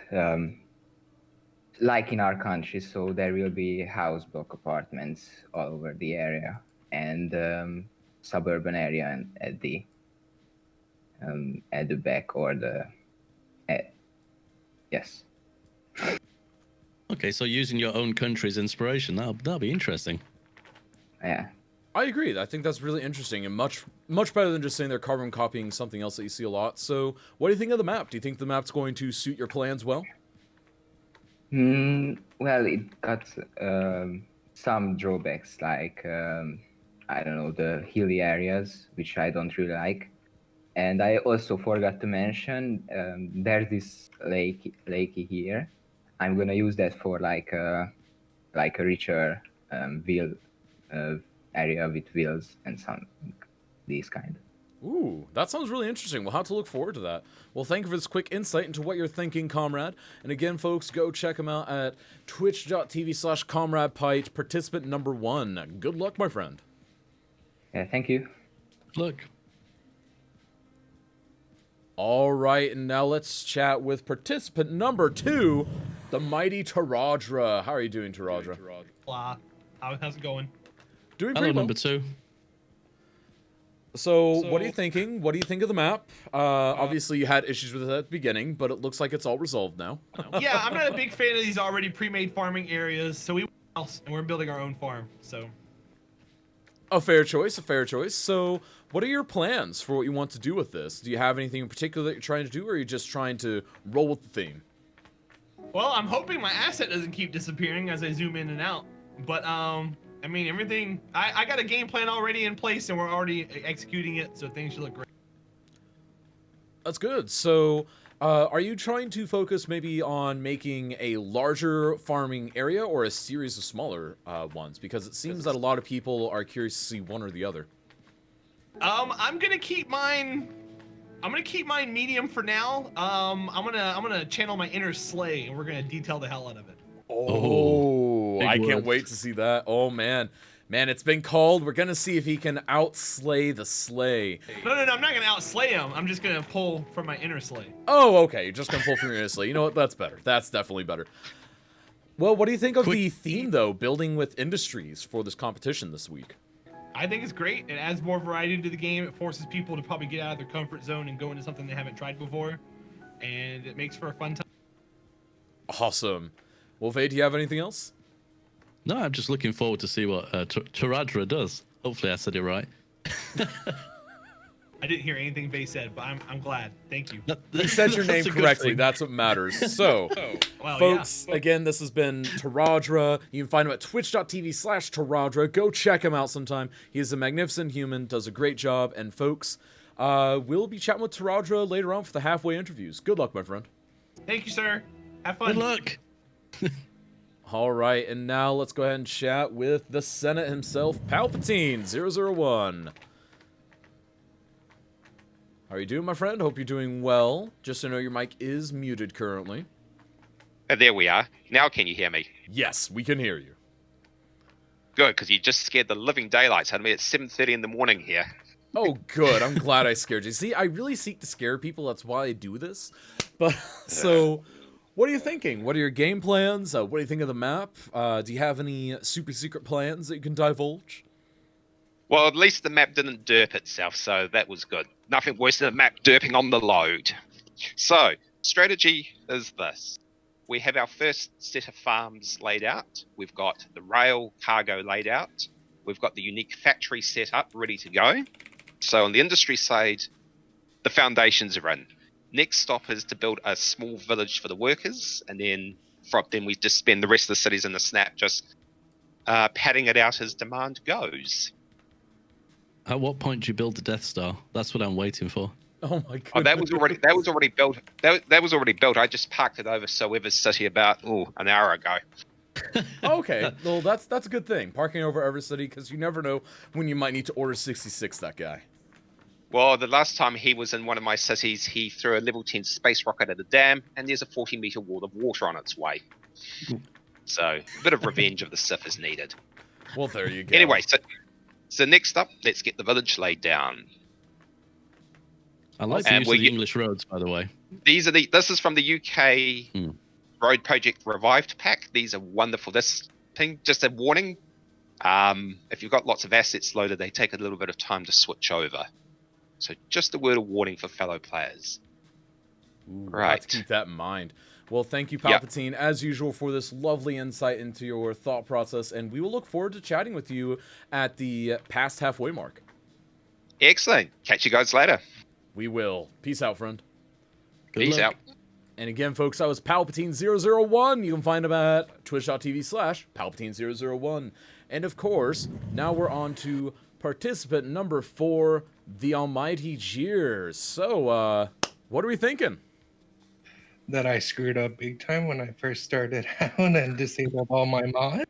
Speaker 4: like in our country, so there will be house block apartments all over the area, and suburban area and at the back or the yes.
Speaker 3: Okay, so using your own country's inspiration, that'll be interesting.
Speaker 4: Yeah.
Speaker 2: I agree. I think that's really interesting and much better than just saying they're carbon copying something else that you see a lot. So, what do you think of the map? Do you think the map's going to suit your plans well?
Speaker 4: Well, it got some drawbacks, like I don't know, the hilly areas, which I don't really like. And I also forgot to mention there's this lakey here. I'm gonna use that for like a richer wheel area with wheels and some these kind.
Speaker 2: Ooh, that sounds really interesting. We'll have to look forward to that. Well, thank you for this quick insight into what you're thinking, Comrade. And again, folks, go check him out at twitch.tv/ComradePite, participant number 1. Good luck, my friend.
Speaker 4: Yeah, thank you.
Speaker 3: Look.
Speaker 2: All right, and now let's chat with participant number 2, the mighty Taradra. How are you doing, Taradra?
Speaker 5: Blah. How's it going?
Speaker 2: Doing
Speaker 3: Hello,
Speaker 2: pretty well.
Speaker 3: number 2.
Speaker 2: So, what are you thinking? What do you think of the map? Obviously, you had issues with it at the beginning, but it looks like it's all resolved now.
Speaker 5: Yeah, I'm not a big fan of these already pre-made farming areas, so we and we're building our own farm. So,
Speaker 2: a fair choice, a fair choice. So, what are your plans for what you want to do with this? Do you have anything in particular that you're trying to do, or are you just trying to roll with the theme?
Speaker 5: well, I'm hoping my asset doesn't keep disappearing as I zoom in and out. But I mean, everything. I got a game plan already in place, and we're already executing it, so things should look great.
Speaker 2: That's good. So, are you trying to focus maybe on making a larger farming area or a series of smaller ones? Because it seems that a lot of people are curious to see one or the other.
Speaker 5: I'm gonna keep mine. I'm gonna keep mine medium for now. I'm gonna channel my inner Slay, and we're gonna detail the hell out of it.
Speaker 2: Oh, I can't
Speaker 3: words.
Speaker 2: wait to see that. Oh man, Man, it's been called. We're gonna see if he can outslay the slay.
Speaker 5: No, I'm not gonna outslay him. I'm just gonna pull from my inner slay.
Speaker 2: Oh, okay. You're just gonna pull from your inner slay. You know what? That's better. That's definitely better. Well, what do you think of the theme, though, building with industries for this competition this week?
Speaker 5: I think it's great. It adds more variety to the game. It forces people to probably get out of their comfort zone and go into something they haven't tried before. And it makes for a fun time.
Speaker 2: Awesome. Well, Faye, do you have anything else?
Speaker 3: No, I'm just looking forward to see what Taradra does. Hopefully I said it right.
Speaker 5: I didn't hear anything Faye said, but I'm glad. Thank you.
Speaker 2: You said your name correctly. That's what matters. So,
Speaker 5: Well,
Speaker 2: folks,
Speaker 5: yeah.
Speaker 2: again, this has been Taradra. You can find him at twitch.tv/Taradra. Go check him out sometime. He is a magnificent human, does a great job. And, folks, we'll be chatting with Taradra later on for the halfway interviews. Good luck, my friend.
Speaker 5: Thank you, sir. Have fun.
Speaker 3: Good luck.
Speaker 2: All right, and now let's go ahead and chat with the Senate himself, Palpatine 001. How are you doing, my friend? Hope you're doing well. Just so you know, your mic is muted currently.
Speaker 6: There we are. Now can you hear me?
Speaker 2: Yes, we can hear you.
Speaker 6: Good, because you just scared the living daylights out of me at 7:30 in the morning here.
Speaker 2: Oh, good. I'm glad I scared you. See, I really seek to scare people. That's why I do this. But, so, what are you thinking? What are your game plans? What do you think of the map? Do you have any super secret plans that you can divulge?
Speaker 6: Well, at least the map didn't derp itself, so that was good. Nothing worse than a map derping on the load. So, strategy is this. We have our first set of farms laid out. We've got the rail cargo laid out. We've got the unique factory set up, ready to go. So on the industry side, the foundations are in. Next stop is to build a small village for the workers, and then we just spend the rest of the cities in the snap just padding it out as demand goes.
Speaker 3: At what point do you build the Death Star? That's what I'm waiting for.
Speaker 2: Oh my god.
Speaker 6: Oh, that was already built. That was already built. I just parked it over Soever's City about an hour ago.
Speaker 2: Okay, well that's a good thing. Parking over every city, because you never know when you might need to order 66 that guy.
Speaker 6: Well, the last time he was in one of my cities, he threw a level 10 space rocket at a dam, and there's a 40-meter wall of water on its way. So, a bit of revenge of the Sith is needed.
Speaker 2: Well, there you go.
Speaker 6: Anyway, so next up, let's get the village laid down.
Speaker 3: I like the use of the English roads, by the way.
Speaker 6: This is from the UK Road Project Revived pack. These are wonderful. This thing, just a warning, if you've got lots of assets loaded, they take a little bit of time to switch over. So just a word of warning for fellow players.
Speaker 2: Ooh,
Speaker 6: right.
Speaker 2: Let's keep that in mind. Well, thank you, Palpatine, as usual, for this lovely insight into your thought process, and we will look forward to chatting with you at the past halfway mark.
Speaker 6: Excellent. Catch you guys later.
Speaker 2: We will. Peace out, friend.
Speaker 6: Peace out.
Speaker 2: And again, folks, that was Palpatine001. You can find him at twitch.tv/Palpatine001. And of course, now we're on to participant number 4, the Almighty Jeers. So, what are we thinking?
Speaker 7: That I screwed up big time when I first started out and disabled all my mods.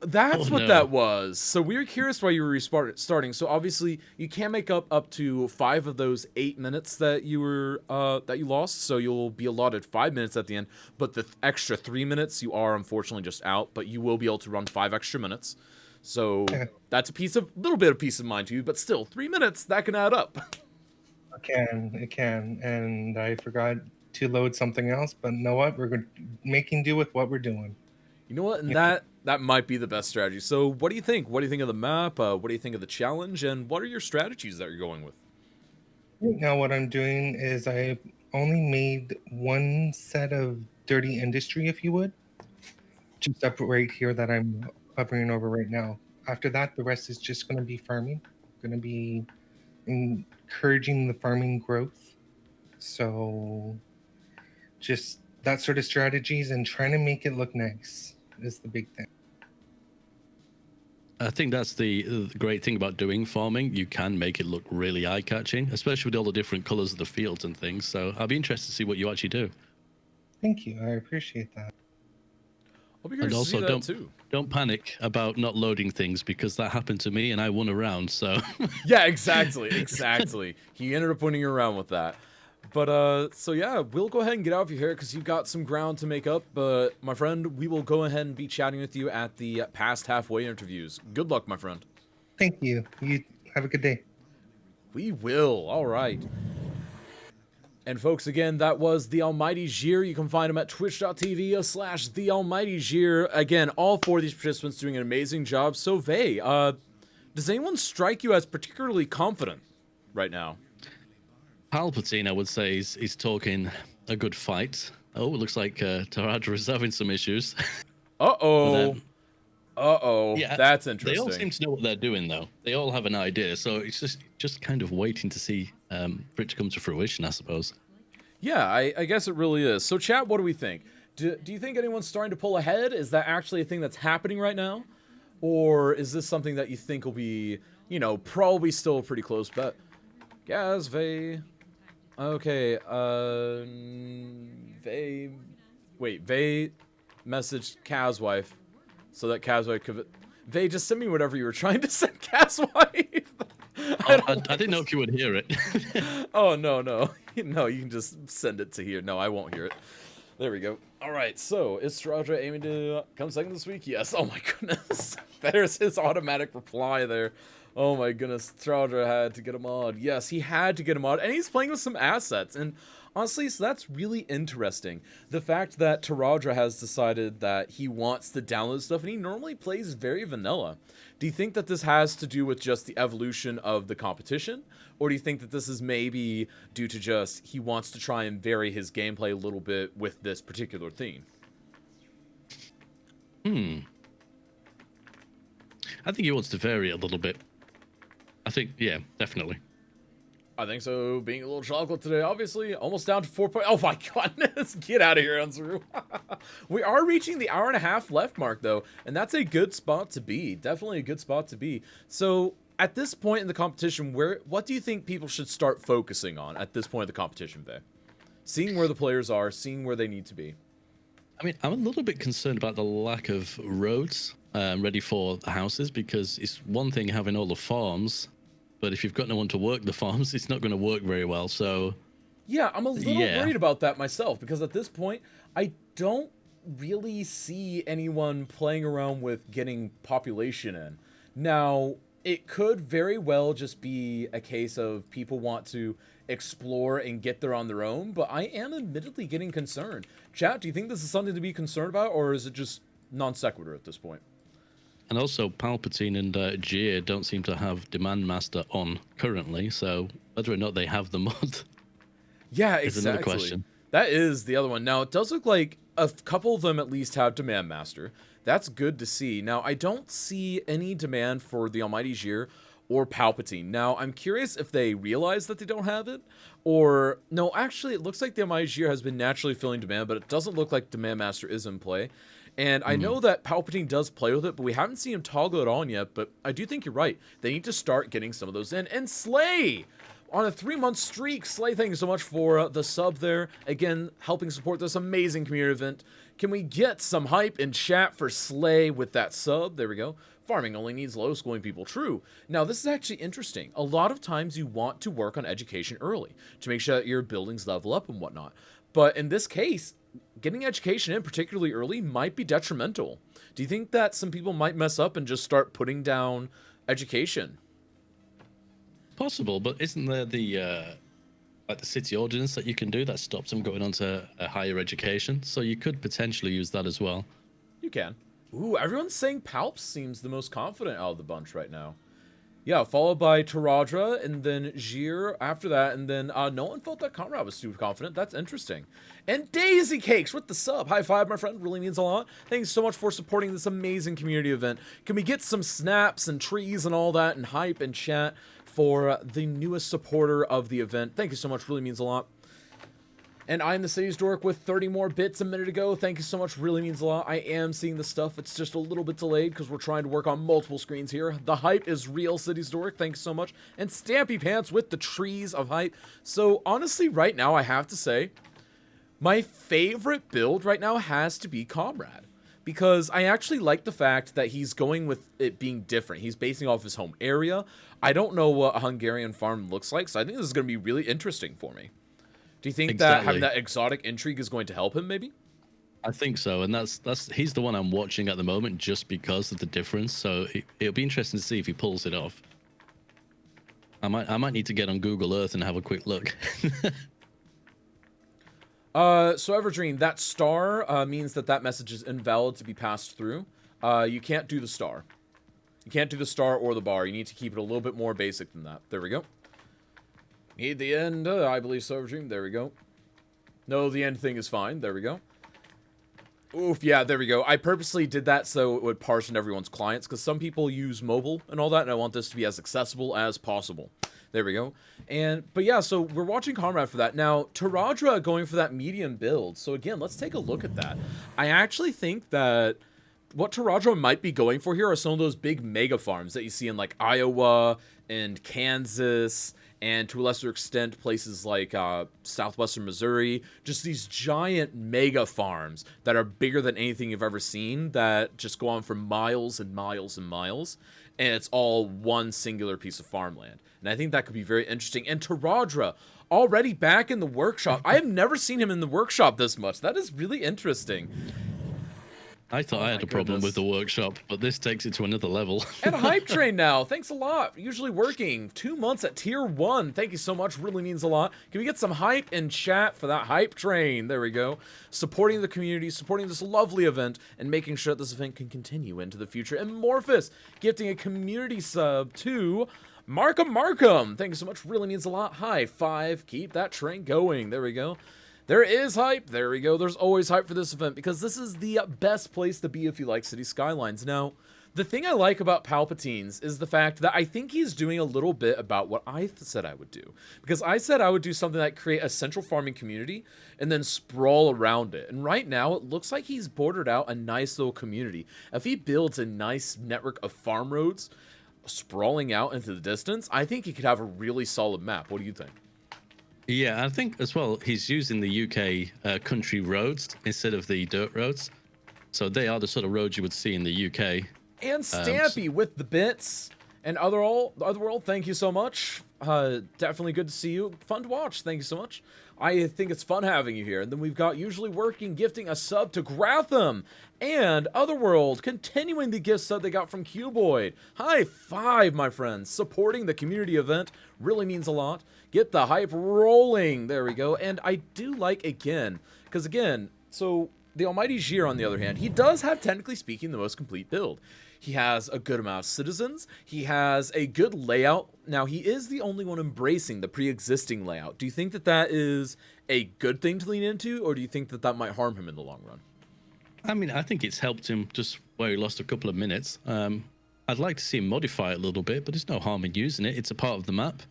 Speaker 2: That's what that was. So we were curious why you were starting. So obviously you can't make up to 5 of those 8 minutes that you were that you lost. So you'll be allotted 5 minutes at the end. But the extra 3 minutes you are unfortunately just out. But you will be able to run 5 extra minutes. So that's a little bit of peace of mind to you. But still, 3 minutes that can add up.
Speaker 7: It can, and I forgot to load something else. But you know what? We're making do with what we're doing.
Speaker 2: You know what? And that might be the best strategy. So what do you think? What do you think of the map? What do you think of the challenge? And what are your strategies that you're going with?
Speaker 7: Right now what I'm doing is I've only made 1 set of dirty industry, if you would. Just up right here that I'm hovering over right now. After that, the rest is just going to be farming. Going to be encouraging the farming growth. So just that sort of strategies and trying to make it look nice is the big thing.
Speaker 3: I think that's the great thing about doing farming. You can make it look really eye-catching, especially with all the different colors of the fields and things. So I'll be interested to see what you actually do.
Speaker 7: Thank you. I appreciate that.
Speaker 2: I'll be curious to see that too.
Speaker 3: Don't panic about not loading things, because that happened to me and I won a round. So
Speaker 2: yeah, exactly. He ended up winning a round with that. But, so yeah, we'll go ahead and get out of your hair because you've got some ground to make up. But, my friend, we will go ahead and be chatting with you at the past halfway interviews. Good luck, my friend.
Speaker 7: Thank you. You have a good day.
Speaker 2: We will. All right. And folks, again, that was The Almighty Jir. You can find him at twitch.tv/The Almighty Jir. Again, all four of these participants doing an amazing job. So, Vey, does anyone strike you as particularly confident right now?
Speaker 3: Palpatine, I would say, is talking a good fight. Oh, it looks like Taradra is having some issues.
Speaker 2: Uh-oh. Uh-oh.
Speaker 3: Yeah,
Speaker 2: that's interesting.
Speaker 3: They all seem to know what they're doing, though. They all have an idea, so it's just kind of waiting to see for it to come to fruition, I suppose.
Speaker 2: Yeah, I guess it really is. So, chat, what do we think? Do you think anyone's starting to pull ahead? Is that actually a thing that's happening right now? Or is this something that you think will be, probably still a pretty close bet? Gaz, Vey... Okay, Vey messaged Kaz's wife so that Kaz's wife could... Vey, just send me whatever you were trying to send Kaz's wife.
Speaker 3: I didn't know if you would hear it.
Speaker 2: Oh, no. No, you can just send it to here. No, I won't hear it. There we go. All right, so is Taradra aiming to come second this week? Yes. Oh, my goodness. There's his automatic reply there. Oh my goodness, Taradra had to get a mod. Yes, he had to get a mod, and he's playing with some assets. And honestly, so that's really interesting. The fact that Taradra has decided that he wants to download stuff, and he normally plays very vanilla. Do you think that this has to do with just the evolution of the competition? Or do you think that this is maybe due to just he wants to try and vary his gameplay a little bit with this particular theme?
Speaker 3: I think he wants to vary it a little bit. I think, yeah, definitely.
Speaker 2: I think so. Being a little chocolate today, obviously. Almost down to 4 points. Oh my goodness. Get out of here, Unzuru. We are reaching the hour-and-a-half left mark, though. And that's a good spot to be. Definitely a good spot to be. So, at this point in the competition, what do you think people should start focusing on at this point in the competition, Vey? Seeing where the players are, seeing where they need to be.
Speaker 3: I mean, I'm a little bit concerned about the lack of roads ready for the houses, because it's one thing having all the farms, but if you've got no one to work the farms, it's not going to work very well. So
Speaker 2: yeah, I'm a little worried about that myself, because at this point I don't really see anyone playing around with getting population in. Now, it could very well just be a case of people want to explore and get there on their own, but I am admittedly getting concerned. Chat, do you think this is something to be concerned about, or is it just non sequitur at this point?
Speaker 3: And also, Palpatine and Jir don't seem to have Demand Master on currently, so whether or not they have the mod is another question.
Speaker 2: That is the other one. Now, it does look like a couple of them at least have Demand Master. That's good to see. Now, I don't see any demand for the Almighty Jir or Palpatine. Now, I'm curious if they realize that they don't have it, or... No, actually, it looks like the Almighty Jir has been naturally filling demand, but it doesn't look like Demand Master is in play. And I know that Palpatine does play with it, but we haven't seen him toggle it on yet. But I do think you're right. They need to start getting some of those in. And Slay! On a 3-month streak. Slay, thank you so much for the sub there. Again, helping support this amazing community event. Can we get some hype in chat for Slay with that sub? There we go. Farming only needs low-schooling people. True. Now, this is actually interesting. A lot of times you want to work on education early to make sure that your buildings level up and whatnot. But in this case, getting education in particularly early might be detrimental. Do you think that some people might mess up and just start putting down education?
Speaker 3: Possible, but isn't there the city ordinance that you can do that stops them going on to a higher education? So you could potentially use that as well.
Speaker 2: You can. Ooh, everyone's saying Palps seems the most confident out of the bunch right now. Yeah, followed by Taradra, and then Jir after that, and then no one felt that Conrad was super confident. That's interesting. And Daisy Cakes with the sub. High five, my friend. Really means a lot. Thanks so much for supporting this amazing community event. Can we get some snaps and trees and all that and hype and chat for the newest supporter of the event? Thank you so much. Really means a lot. And I'm the City's Dork with 30 more bits a minute ago. Thank you so much. Really means a lot. I am seeing the stuff. It's just a little bit delayed because we're trying to work on multiple screens here. The hype is real, City's Dork. Thanks so much. And Stampy Pants with the trees of hype. So honestly, right now, I have to say, my favorite build right now has to be Comrade. Because I actually like the fact that he's going with it being different. He's basing off his home area. I don't know what a Hungarian farm looks like, so I think this is going to be really interesting for me. Do you think that having that exotic intrigue is going to help him, maybe?
Speaker 3: I think so, and he's the one I'm watching at the moment just because of the difference. So it'll be interesting to see if he pulls it off. I might need to get on Google Earth and have a quick look.
Speaker 2: So Everdream, that star means that message is invalid to be passed through. You can't do the star. You can't do the star or the bar. You need to keep it a little bit more basic than that. There we go. Need the end, I believe so, Everdream. There we go. No, the end thing is fine. There we go. Oof, yeah, there we go. I purposely did that so it would parse in everyone's clients, because some people use mobile and all that, and I want this to be as accessible as possible. There we go. But yeah, so we're watching Comrade for that. Now, Taradra going for that medium build. So again, let's take a look at that. I actually think that what Taradra might be going for here are some of those big mega farms that you see in like Iowa and Kansas, and to a lesser extent, places like southwestern Missouri. Just these giant mega farms that are bigger than anything you've ever seen, that just go on for miles and miles and miles, and it's all one singular piece of farmland. And I think that could be very interesting. And Taradra, already back in the workshop. I have never seen him in the workshop this much. That is really interesting.
Speaker 3: I thought I had a problem with the workshop, but this takes it to another level.
Speaker 2: And a hype train now. Thanks a lot. Usually working. 2 months at tier 1. Thank you so much. Really means a lot. Can we get some hype in chat for that hype train? There we go. Supporting the community, supporting this lovely event, and making sure that this event can continue into the future. And Morphus gifting a community sub to Markham. Thank you so much. Really means a lot. High five. Keep that train going. There we go. There is hype. There we go. There's always hype for this event because this is the best place to be if you like City Skylines. Now, the thing I like about Palpatines is the fact that I think he's doing a little bit about what I said I would do. Because I said I would do something like create a central farming community and then sprawl around it. And right now, it looks like he's bordered out a nice little community. If he builds a nice network of farm roads sprawling out into the distance, I think he could have a really solid map. What do you think?
Speaker 3: Yeah, I think as well, he's using the UK country roads instead of the dirt roads. So they are the sort of roads you would see in the UK.
Speaker 2: And Stampy with the bits. And Otherworld, thank you so much. Definitely good to see you. Fun to watch. Thank you so much. I think it's fun having you here. And then we've got Usually Working gifting a sub to Gratham. And Otherworld continuing the gift sub they got from Cuboid. High five, my friends. Supporting the community event really means a lot. Get the hype rolling. There we go. And I do like, because so the Almighty Jir, on the other hand, he does have, technically speaking, the most complete build. He has a good amount of citizens. He has a good layout. Now, he is the only one embracing the pre-existing layout. Do you think that is a good thing to lean into, or do you think that might harm him in the long run?
Speaker 3: I mean, I think it's helped him just where he lost a couple of minutes. I'd like to see him modify it a little bit, but there's no harm in using it. It's a part of the map.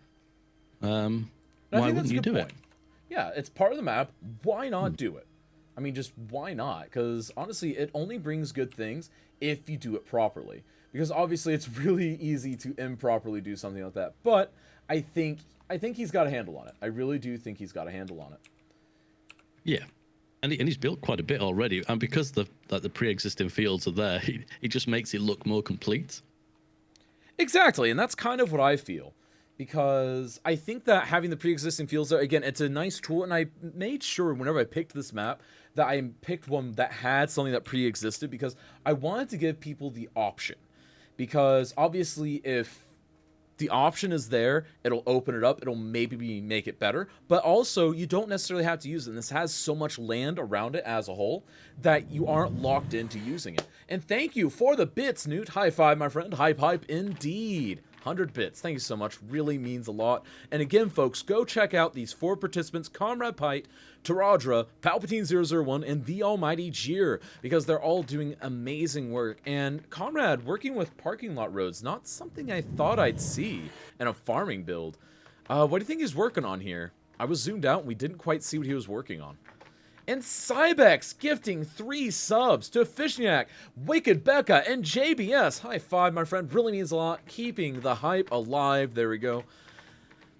Speaker 3: Why wouldn't you do it?
Speaker 2: Yeah, it's part of the map. Why not do it? I mean, just why not? Because honestly, it only brings good things if you do it properly. Because obviously, it's really easy to improperly do something like that. But I think he's got a handle on it. I really do think he's got a handle on it.
Speaker 3: Yeah, and he's built quite a bit already, and because the pre-existing fields are there, he just makes it look more complete.
Speaker 2: Exactly, and that's kind of what I feel. Because I think that having the pre-existing fields there, again, it's a nice tool, and I made sure whenever I picked this map that I picked one that had something that pre-existed, because I wanted to give people the option. Because obviously, if the option is there, it'll open it up, it'll maybe make it better, but also you don't necessarily have to use it. And this has so much land around it as a whole that you aren't locked into using it. And thank you for the bits, Newt. High five, my friend. Hype indeed. 100 bits. Thank you so much. Really means a lot. And again, folks, go check out these 4 participants, Comrade Pite, Taradra, Palpatine001, and the Almighty Jir, because they're all doing amazing work. And Comrade working with parking lot roads, not something I thought I'd see in a farming build. What do you think he's working on here? I was zoomed out and we didn't quite see what he was working on. And Cybex gifting 3 subs to Fishniak, Wicked Becca, and JBS. High five, my friend. Really means a lot. Keeping the hype alive. There we go.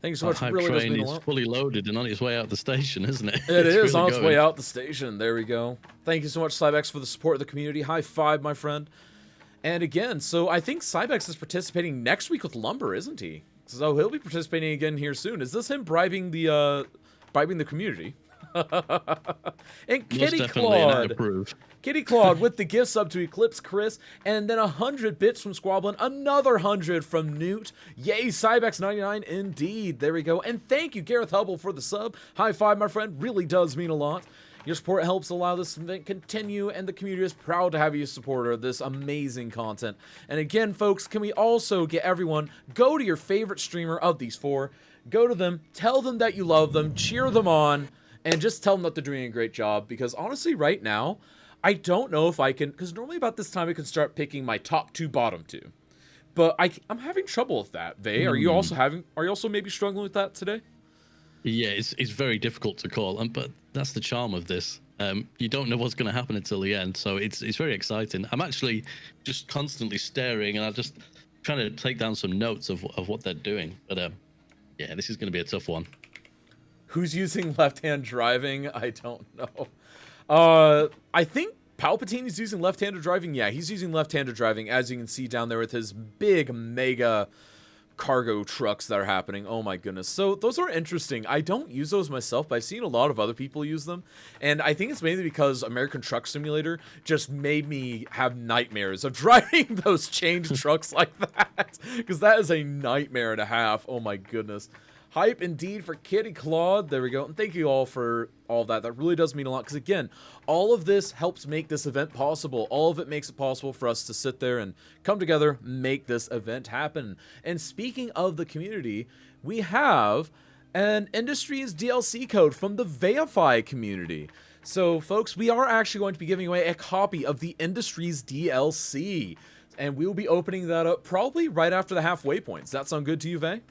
Speaker 2: Thank you so much.
Speaker 3: The hype
Speaker 2: really
Speaker 3: train is fully loaded and on its way out the station, isn't it?
Speaker 2: It is on its way out the station. There we go. Thank you so much, Cybex, for the support of the community. High five, my friend. And again, so I think Cybex is participating next week with Lumber, isn't he? So he'll be participating again here soon. Is this him bribing the bribing the community. And
Speaker 3: Most
Speaker 2: Kitty
Speaker 3: definitely, and I
Speaker 2: Claude.
Speaker 3: approve.
Speaker 2: Kitty Claude with the gift sub to Eclipse Chris, and then 100 bits from Squablin, another 100 from Newt. Yay, Cybex99 indeed. There we go. And thank you, Gareth Hubble, for the sub. High five, my friend. Really does mean a lot. Your support helps allow this event continue, and the community is proud to have you a supporter of this amazing content. And again, folks, can we also get everyone, go to your favorite streamer of these four, go to them, tell them that you love them, cheer them on, and just tell them that they're doing a great job, because honestly, right now, I don't know if I can, because normally about this time I can start picking my top 2, bottom 2. But I'm having trouble with that. Vey, are you also maybe struggling with that today?
Speaker 3: Yeah, it's very difficult to call, but that's the charm of this. You don't know what's going to happen until the end, so it's very exciting. I'm actually just constantly staring, and I'm just trying to take down some notes of what they're doing. But yeah, this is going to be a tough one.
Speaker 2: Who's using left-hand driving? I don't know. I think Palpatine is using left-handed driving. Yeah, he's using left-handed driving, as you can see down there with his big mega cargo trucks that are happening. Oh my goodness. So those are interesting. I don't use those myself, but I've seen a lot of other people use them. And I think it's mainly because American Truck Simulator just made me have nightmares of driving those chained trucks like that. Because that is a nightmare and a half. Oh my goodness. Hype indeed for Kitty Claude. There we go. And thank you all for all of that. That really does mean a lot. Because again, all of this helps make this event possible. All of it makes it possible for us to sit there and come together, make this event happen. And speaking of the community, we have an Industries DLC code from the Veify community. So folks, we are actually going to be giving away a copy of the Industries DLC. And we will be opening that up probably right after the halfway point. Does that sound good to you, Vey?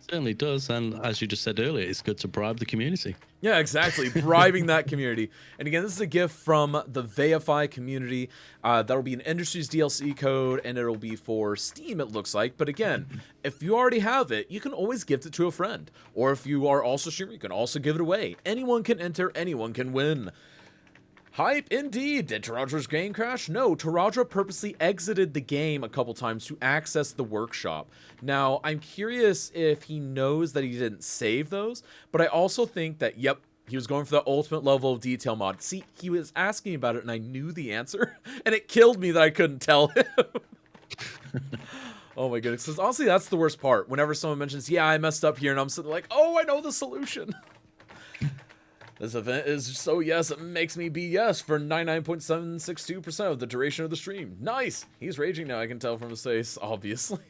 Speaker 3: Certainly does, and as you just said earlier, it's good to bribe the community.
Speaker 2: Yeah, exactly. Bribing that community. And again, this is a gift from the Veify community. That'll be an Industries DLC code, and it'll be for Steam, it looks like. But again, if you already have it, you can always gift it to a friend. Or if you are also streaming, you can also give it away. Anyone can enter, anyone can win. Hype indeed. Did Taradra's game crash? No, Taradra purposely exited the game a couple times to access the workshop. Now, I'm curious if he knows that he didn't save those, but I also think that, yep, he was going for the ultimate level of detail mod. See, he was asking about it and I knew the answer, and it killed me that I couldn't tell him. Oh my goodness. Because honestly, that's the worst part. Whenever someone mentions, yeah, I messed up here, and I'm sitting like, oh, I know the solution. This event is so yes, it makes me be yes for 99.762% of the duration of the stream. Nice! He's raging now, I can tell from his face, obviously.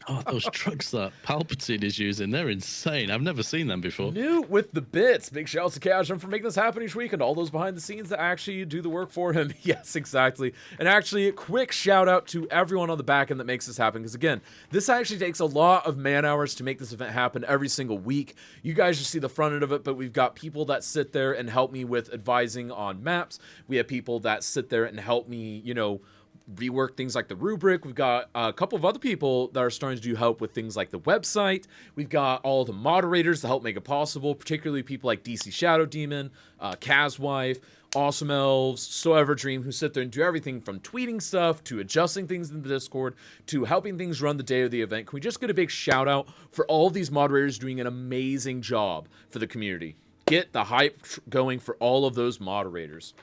Speaker 3: Oh, those trucks that Palpatine is using, they're insane. I've never seen them before.
Speaker 2: Newt with the bits. Big shout out to Cashman for making this happen each week and all those behind the scenes that actually do the work for him. Yes, exactly. And actually, a quick shout out to everyone on the back end that makes this happen. Because again, this actually takes a lot of man hours to make this event happen every single week. You guys just see the front end of it, but we've got people that sit there and help me with advising on maps. We have people that sit there and help me, you know, rework things like the rubric. We've got a couple of other people that are starting to do help with things like the website. We've got all the moderators to help make it possible, particularly people like DC Shadow Demon, Kazwife, Awesome Elves, So Everdream, who sit there and do everything from tweeting stuff to adjusting things in the Discord to helping things run the day of the event. Can we just get a big shout out for all of these moderators doing an amazing job for the community? Get the hype going for all of those moderators.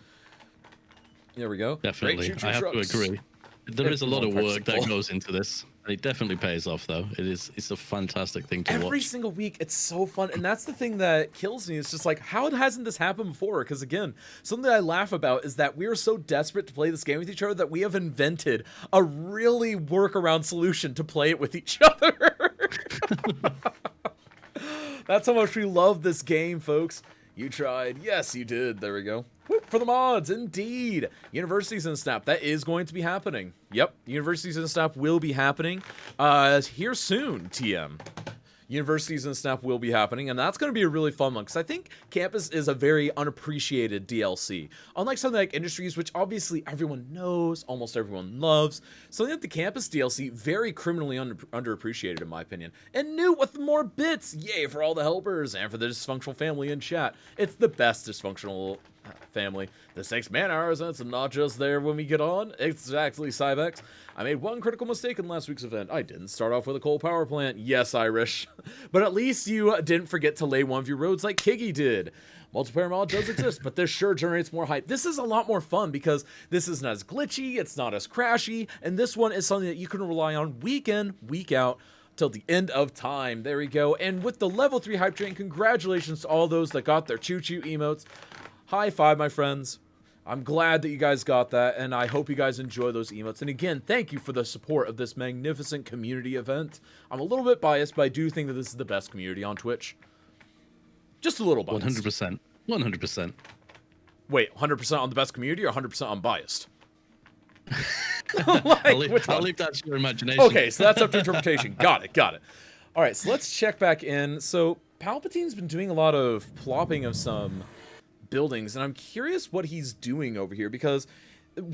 Speaker 2: There we go.
Speaker 3: Definitely. I have to agree. There is a lot of work that goes into this. It definitely pays off, though. It's a fantastic thing to watch.
Speaker 2: Every single week, it's so fun. And that's the thing that kills me. It's just like, how hasn't this happened before? Because again, something I laugh about is that we are so desperate to play this game with each other that we have invented a really workaround solution to play it with each other. That's how much we love this game, folks. You tried. Yes, you did. There we go. Whoop, for the mods, indeed. Universities in Snap, that is going to be happening. Yep, Universities in Snap will be happening here soon, TM. Universities in Snap will be happening, and that's going to be a really fun one, because I think Campus is a very unappreciated DLC. Unlike something like Industries, which obviously everyone knows, almost everyone loves, something like the Campus DLC, very criminally underappreciated in my opinion. And Newt with more bits! Yay for all the helpers, and for the dysfunctional family in chat. It's the best dysfunctional family. This takes man hours, and it's not just there when we get on. Exactly, Cybex. I made one critical mistake in last week's event. I didn't start off with a coal power plant. Yes, Irish. But at least you didn't forget to lay one of your roads like Kiggy did. Multiplayer mod does exist, but this sure generates more hype. This is a lot more fun because this isn't as glitchy, it's not as crashy, and this one is something that you can rely on week in, week out, till the end of time. There we go. And with the level 3 hype train, congratulations to all those that got their choo-choo emotes. High five, my friends. I'm glad that you guys got that, and I hope you guys enjoy those emotes. And again, thank you for the support of this magnificent community event. I'm a little bit biased, but I do think that this is the best community on Twitch. Just a little biased.
Speaker 3: 100%. 100%.
Speaker 2: Wait, 100% on the best community or 100% unbiased?
Speaker 3: I'll leave that to your imagination.
Speaker 2: Okay, so that's up to interpretation. Got it. All right, so let's check back in. So Palpatine's been doing a lot of plopping of some buildings, and I'm curious what he's doing over here because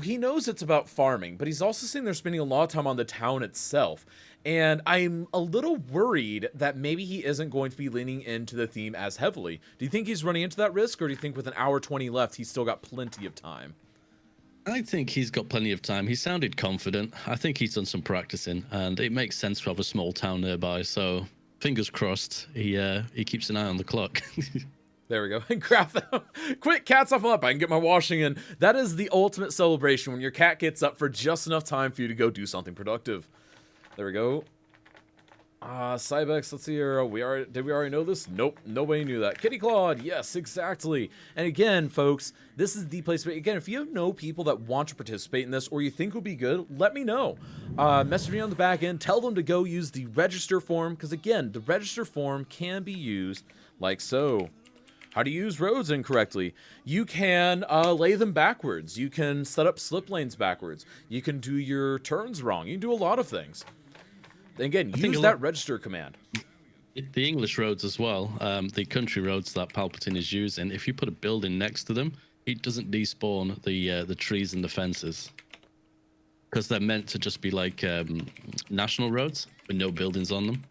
Speaker 2: he knows it's about farming, but he's also saying they're spending a lot of time on the town itself. And I'm a little worried that maybe he isn't going to be leaning into the theme as heavily. Do you think he's running into that risk, or do you think with an hour 20 left, he's still got plenty of time?
Speaker 3: I think he's got plenty of time. He sounded confident. I think he's done some practicing, and it makes sense to have a small town nearby. So fingers crossed, he keeps an eye on the clock.
Speaker 2: There we go. And grab them. Quick, cats off up. I can get my washing in. That is the ultimate celebration when your cat gets up for just enough time for you to go do something productive. There we go. Cybex, let's see here. Did we already know this? Nope, nobody knew that. Kitty Claude, yes, exactly. And again, folks, this is the place. Again, if you know people that want to participate in this or you think would be good, let me know. Message me on the back end. Tell them to go use the register form because, again, the register form can be used like so. How to use roads incorrectly. You can lay them backwards. You can set up slip lanes backwards. You can do your turns wrong. You can do a lot of things. Again, use that register command.
Speaker 3: The English roads as well, the country roads that Palpatine is using, if you put a building next to them, it doesn't despawn the trees and the fences. Because they're meant to just be like national roads with no buildings on them.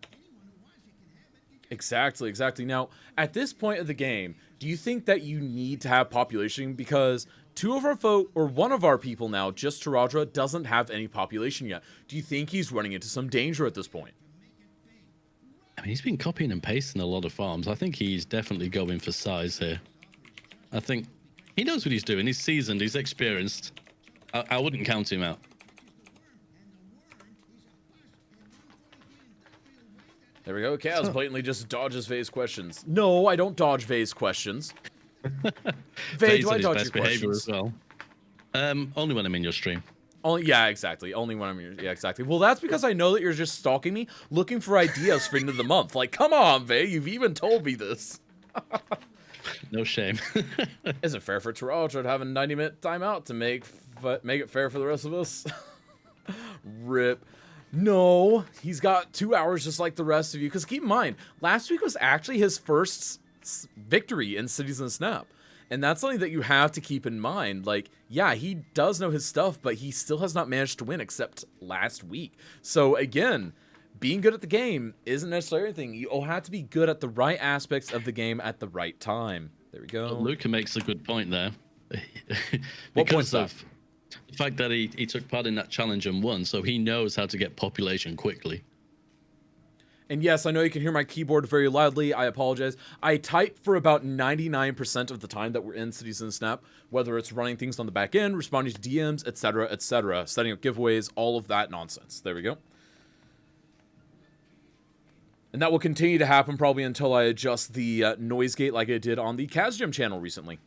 Speaker 2: Exactly. Now, at this point of the game, do you think that you need to have population? Because one of our people now, just Taradra, doesn't have any population yet. Do you think he's running into some danger at this point?
Speaker 3: I mean, he's been copying and pasting a lot of farms. I think he's definitely going for size here. I think he knows what he's doing. He's seasoned. He's experienced. I wouldn't count him out.
Speaker 2: There we go. Chaos blatantly just dodges Vay's questions. No, I don't dodge Vay's questions. Vay, do I dodge your questions?
Speaker 3: As well. Only when I'm in your stream.
Speaker 2: Yeah, exactly. Only when I'm in your... Yeah, exactly. Well, that's because I know that you're just stalking me, looking for ideas for end of the month. Like, come on, Vay, you've even told me this.
Speaker 3: No shame.
Speaker 2: Isn't fair for Taradra to have a 90-minute timeout to make it fair for the rest of us. Rip. No, he's got 2 hours just like the rest of you. Because keep in mind, last week was actually his first victory in Cities and Snap. And that's something that you have to keep in mind. Like, yeah, he does know his stuff, but he still has not managed to win except last week. So again, being good at the game isn't necessarily anything. You all have to be good at the right aspects of the game at the right time. There we go.
Speaker 3: Well, Luca makes a good point there.
Speaker 2: What point's that?
Speaker 3: The fact that he took part in that challenge and won, so he knows how to get population quickly.
Speaker 2: And yes, I know you can hear my keyboard very loudly. I apologize. I type for about 99% of the time that we're in Cities and Snap, whether it's running things on the back end, responding to DMs, etc., setting up giveaways, all of that nonsense. There we go. And that will continue to happen probably until I adjust the noise gate like I did on the Kazjam channel recently.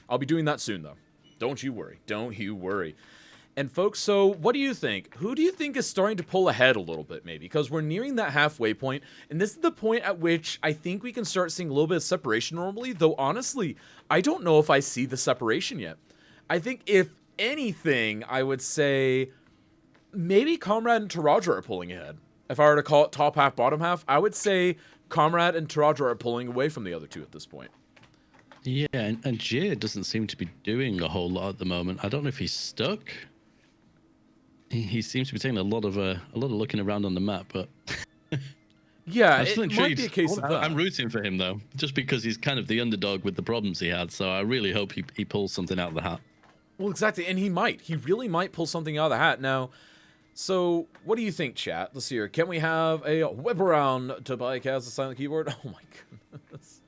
Speaker 2: I'll be doing that soon, though. Don't you worry. Don't you worry. And folks, so what do you think? Who do you think is starting to pull ahead a little bit, maybe? Because we're nearing that halfway point, and this is the point at which I think we can start seeing a little bit of separation normally, though honestly, I don't know if I see the separation yet. I think if anything, I would say maybe Comrade and Taradra are pulling ahead. If I were to call it top half, bottom half, I would say Comrade and Taradra are pulling away from the other two at this point.
Speaker 3: Yeah, and Jay doesn't seem to be doing a whole lot at the moment. I don't know if he's stuck. He seems to be taking a lot of looking around on the map, but
Speaker 2: Yeah,
Speaker 3: I'm still
Speaker 2: it might be a
Speaker 3: intrigued.
Speaker 2: case of that.
Speaker 3: I'm rooting for him though, just because he's kind of the underdog with the problems he had. So I really hope he pulls something out of the hat.
Speaker 2: Well, exactly, and he might. He really might pull something out of the hat. Now, so what do you think, chat? Let's see here. Can we have a whip around to bike has a silent keyboard? Oh my goodness.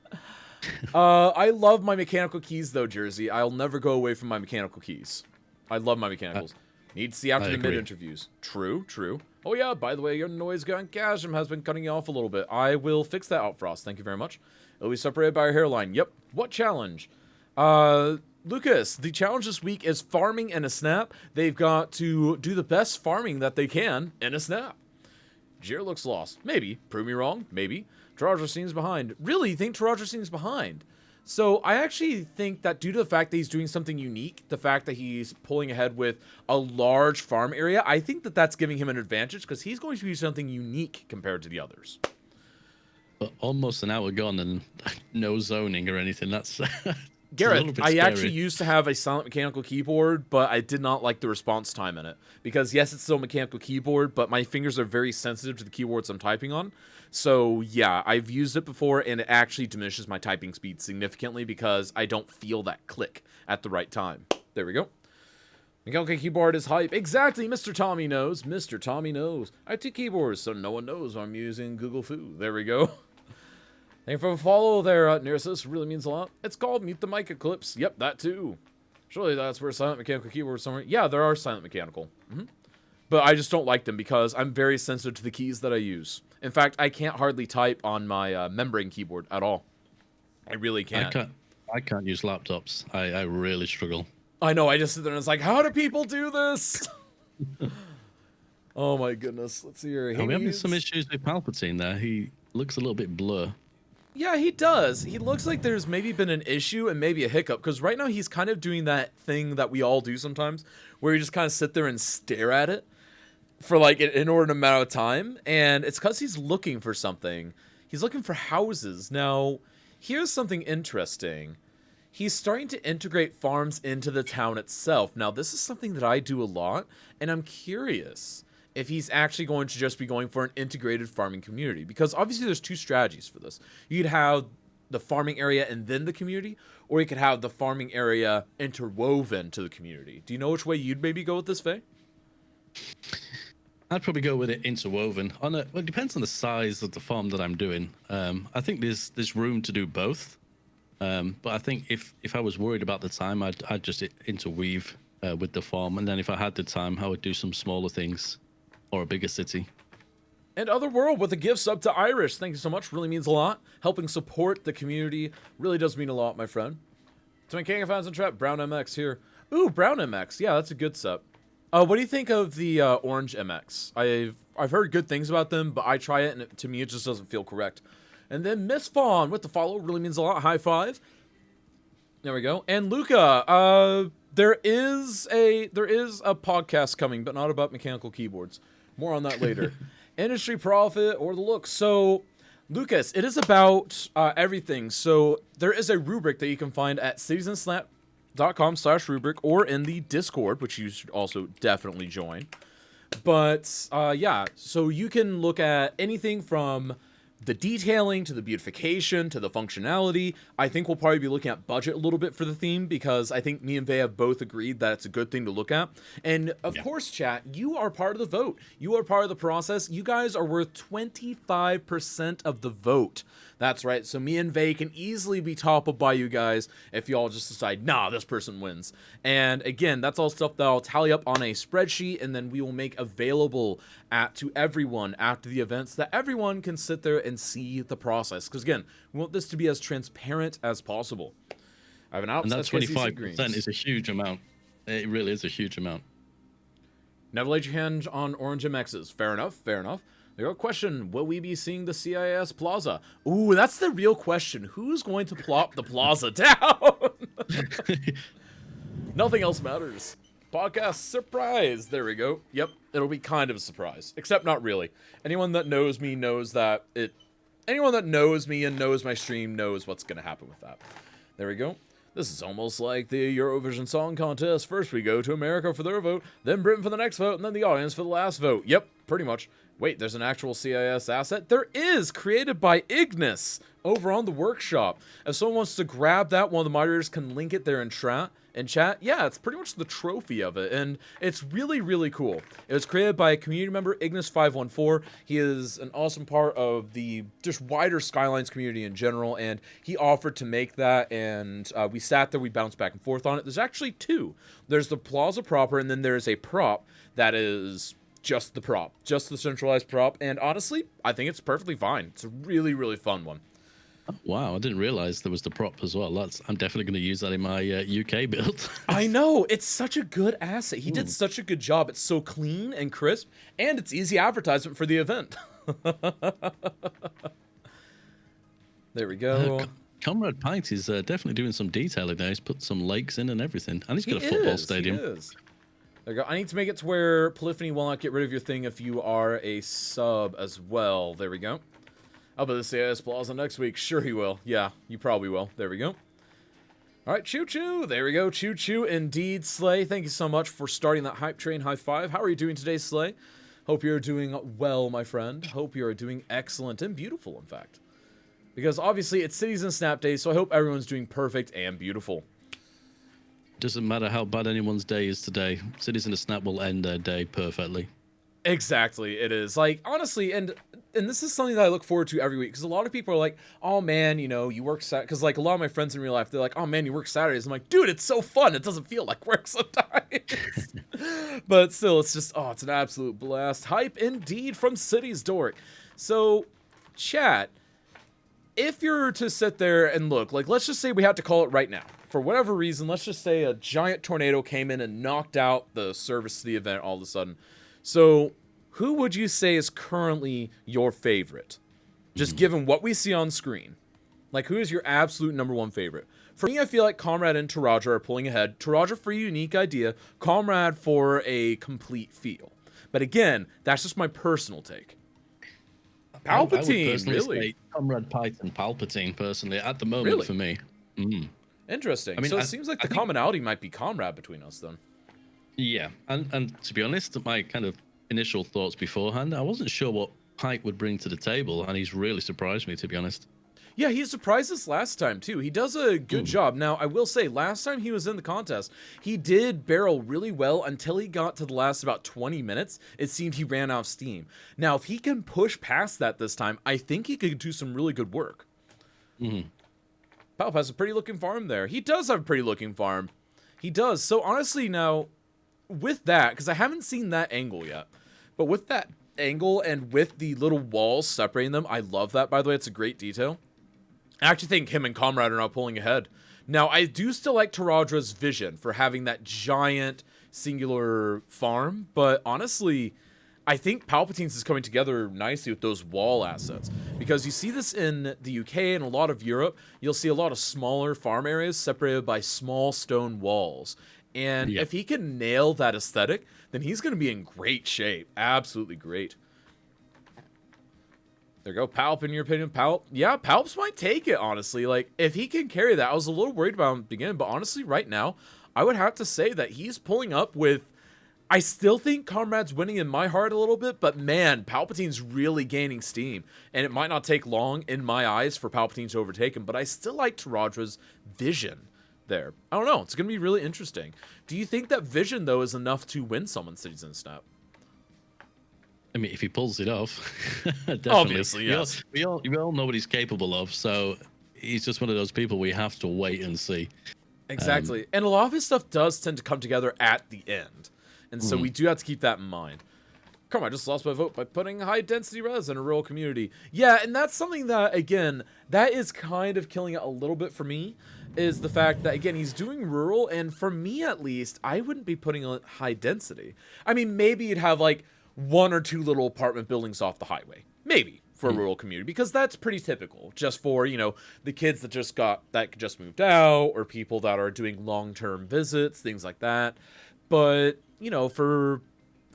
Speaker 2: I love my mechanical keys though, Jersey. I'll never go away from my mechanical keys. I love my mechanicals. Need to see after the mid-interviews. True, true. Oh yeah, by the way, your noise gun chasm has been cutting you off a little bit. I will fix that out, Frost. Thank you very much. It'll be separated by your hairline. Yep. What challenge? Lucas, the challenge this week is farming in a snap. They've got to do the best farming that they can in a snap. Jir looks lost. Maybe. Prove me wrong. Maybe. Taraja seems behind. Really? You think Taraja seems behind? So I actually think that due to the fact that he's doing something unique, the fact that he's pulling ahead with a large farm area, I think that that's giving him an advantage because he's going to do something unique compared to the others.
Speaker 3: But almost an hour gone and no zoning or anything. That's
Speaker 2: Garrett, I actually used to have a silent mechanical keyboard, but I did not like the response time in it. Because yes, it's still a mechanical keyboard, but my fingers are very sensitive to the keyboards I'm typing on. So yeah, I've used it before, and it actually diminishes my typing speed significantly because I don't feel that click at the right time. There we go. Mechanical keyboard is hype. Exactly, Mr. Tommy knows. Mr. Tommy knows. I have two keyboards, so no one knows I'm using Google Foo. There we go. Thank you for the follow there, Neresis. Really means a lot. It's called Mute the Mic Eclipse. Yep, that too. Surely that's where silent mechanical keyboards somewhere. Yeah, there are silent mechanical. But I just don't like them because I'm very sensitive to the keys that I use. In fact, I can't hardly type on my membrane keyboard at all. I really can't.
Speaker 3: I can't use laptops. I really struggle.
Speaker 2: I know. I just sit there and it's like, how do people do this? Oh my goodness. Let's see here.
Speaker 3: Are we having some issues with Palpatine there? He looks a little bit blur.
Speaker 2: Yeah, he does. He looks like there's maybe been an issue and maybe a hiccup because right now he's kind of doing that thing that we all do sometimes where you just kind of sit there and stare at it for like an inordinate amount of time, and it's because he's looking for something. He's looking for houses. Now, here's something interesting. He's starting to integrate farms into the town itself. Now, this is something that I do a lot, and I'm curious if he's actually going to just be going for an integrated farming community. Because obviously there's two strategies for this. You could have the farming area and then the community, or you could have the farming area interwoven to the community. Do you know which way you'd maybe go with this, Faye?
Speaker 3: I'd probably go with it interwoven. Well, it depends on the size of the farm that I'm doing. I think there's room to do both. But I think if I was worried about the time, I'd just interweave with the farm. And then if I had the time, I would do some smaller things or a bigger city.
Speaker 2: And Otherworld with a gift sub to Irish. Thank you so much. Really means a lot. Helping support the community really does mean a lot, my friend. To my King of Fans and Trap, Brown MX here. Ooh, Brown MX. Yeah, that's a good sub. What do you think of the Orange MX? I've heard good things about them, but I try it, and to me, it just doesn't feel correct. And then Miss Fawn with the follow really means a lot. High five. There we go. And Luca, there is a podcast coming, but not about mechanical keyboards. More on that later. Industry profit or the look. So, Lucas, it is about everything. So there is a rubric that you can find at citizenslap.com/rubric or in the Discord, which you should also definitely join. But yeah, so you can look at anything from the detailing to the beautification to the functionality. I think we'll probably be looking at budget a little bit for the theme because I think me and Vay have both agreed that it's a good thing to look at. And of course, chat, you are part of the vote. You are part of the process. You guys are worth 25% of the vote. That's right. So me and Vay can easily be toppled by you guys if y'all just decide, nah, this person wins. And again, that's all stuff that I'll tally up on a spreadsheet, and then we will make available to everyone after the event so that everyone can sit there and see the process. Because again, we want this to be as transparent as possible. I have an out.
Speaker 3: And that 25% is a huge amount. It really is a huge amount.
Speaker 2: Never laid your hand on Orange MXs. Fair enough. Fair enough. The real question, will we be seeing the CIS Plaza? Ooh, that's the real question. Who's going to plop the plaza down? Nothing else matters. Podcast surprise. There we go. Yep, it'll be kind of a surprise. Except not really. Anyone that knows me knows that it... Anyone that knows me and knows my stream knows what's going to happen with that. There we go. This is almost like the Eurovision Song Contest. First we go to America for their vote, then Britain for the next vote, and then the audience for the last vote. Yep, pretty much. Wait, there's an actual CIS asset? There is, created by Ignis over on the workshop. If someone wants to grab that, one of the moderators can link it there in chat. Yeah, it's pretty much the trophy of it, and it's really, really cool. It was created by a community member, Ignis514. He is an awesome part of the just wider Skylines community in general, and he offered to make that, and we sat there, we bounced back and forth on it. There's actually two. There's the plaza proper, and then there's a prop that is just the prop, just the centralized prop, and honestly, I think it's perfectly fine. It's a really, really fun one.
Speaker 3: Wow, I didn't realize there was the prop as well. I'm definitely going to use that in my UK build.
Speaker 2: I know, it's such a good asset. He did such a good job. It's so clean and crisp, and it's easy advertisement for the event. There we go.
Speaker 3: Comrade Pint is definitely doing some detailing there. He's put some lakes in and everything, and he's got a football stadium.
Speaker 2: He is. There you go. I need to make it to where Polyphony will not get rid of your thing if you are a sub as well. There we go. I'll bet the CIS Plaza next week. Sure he will. Yeah, you probably will. There we go. All right, choo-choo. There we go. Choo-choo indeed, Slay. Thank you so much for starting that hype train. High five. How are you doing today, Slay? Hope you're doing well, my friend. Hope you're doing excellent and beautiful, in fact. Because obviously it's Cities and Snap Days, so I hope everyone's doing perfect and beautiful.
Speaker 3: Doesn't matter how bad anyone's day is today. Cities in the Snap will end their day perfectly.
Speaker 2: Exactly, it is. Like, honestly, and this is something that I look forward to every week, because a lot of people are like, oh man, you know, you work Saturday, because like a lot of my friends in real life, they're like, oh man, you work Saturdays. I'm like, dude, it's so fun. It doesn't feel like work sometimes. But still, it's just, oh, it's an absolute blast. Hype indeed from Cities Dork. So, chat, if you're to sit there and look, like, let's just say we had to call it right now. For whatever reason, let's just say a giant tornado came in and knocked out the service to the event all of a sudden. So, who would you say is currently your favorite? Just given what we see on screen. Like, who is your absolute number one favorite? For me, I feel like Comrade and Taraja are pulling ahead. Taraja for a unique idea, Comrade for a complete feel. But again, that's just my personal take. Palpatine, really?
Speaker 3: Say Comrade Python, Palpatine, personally, at the moment for me.
Speaker 2: Interesting. I mean, so it seems like the commonality might be Comrade between us, then. Yeah,
Speaker 3: and to be honest, my kind of initial thoughts beforehand, I wasn't sure what Pike would bring to the table, and he's really surprised me, to be honest.
Speaker 2: Yeah, he surprised us last time, too. He does a good job. Now, I will say, last time he was in the contest, he did barrel really well until he got to the last about 20 minutes. It seemed he ran out of steam. Now, if he can push past that this time, I think he could do some really good work. Palp has a pretty looking farm there. He does have a pretty looking farm. He does. So, honestly, now, with that, because I haven't seen that angle yet, but with that angle and with the little walls separating them, I love that, by the way. It's a great detail. I actually think him and Comrade are now pulling ahead. Now, I do still like Taradra's vision for having that giant singular farm, but honestly, I think Palpatine's is coming together nicely with those wall assets. Because you see this in the UK and a lot of Europe, you'll see a lot of smaller farm areas separated by small stone walls. And if he can nail that aesthetic, then he's going to be in great shape. Absolutely great. There you go. Palp, in your opinion? Palp? Yeah, Palps might take it, honestly. Like, if he can carry that, I was a little worried about him at the beginning, but honestly, right now, I would have to say that he's pulling up with... I still think Comrade's winning in my heart a little bit, but man, Palpatine's really gaining steam. And it might not take long, in my eyes, for Palpatine to overtake him, but I still like Taradra's vision there. I don't know. It's going to be really interesting. Do you think that vision, though, is enough to win someone Cities in Snap?
Speaker 3: I mean, if he pulls it off, definitely.
Speaker 2: Obviously, yes.
Speaker 3: We all know what he's capable of, so he's just one of those people we have to wait and see.
Speaker 2: Exactly. And a lot of his stuff does tend to come together at the end. And so we do have to keep that in mind. Come on, I just lost my vote by putting high-density res in a rural community. Yeah, and that's something that, again, that is kind of killing it a little bit for me, is the fact that, again, he's doing rural, and for me, at least, I wouldn't be putting on high density. I mean, maybe you'd have, like, 1 or 2 little apartment buildings off the highway. Maybe, for a rural community, because that's pretty typical, just for, you know, the kids that just moved out, or people that are doing long-term visits, things like that. But, you know, for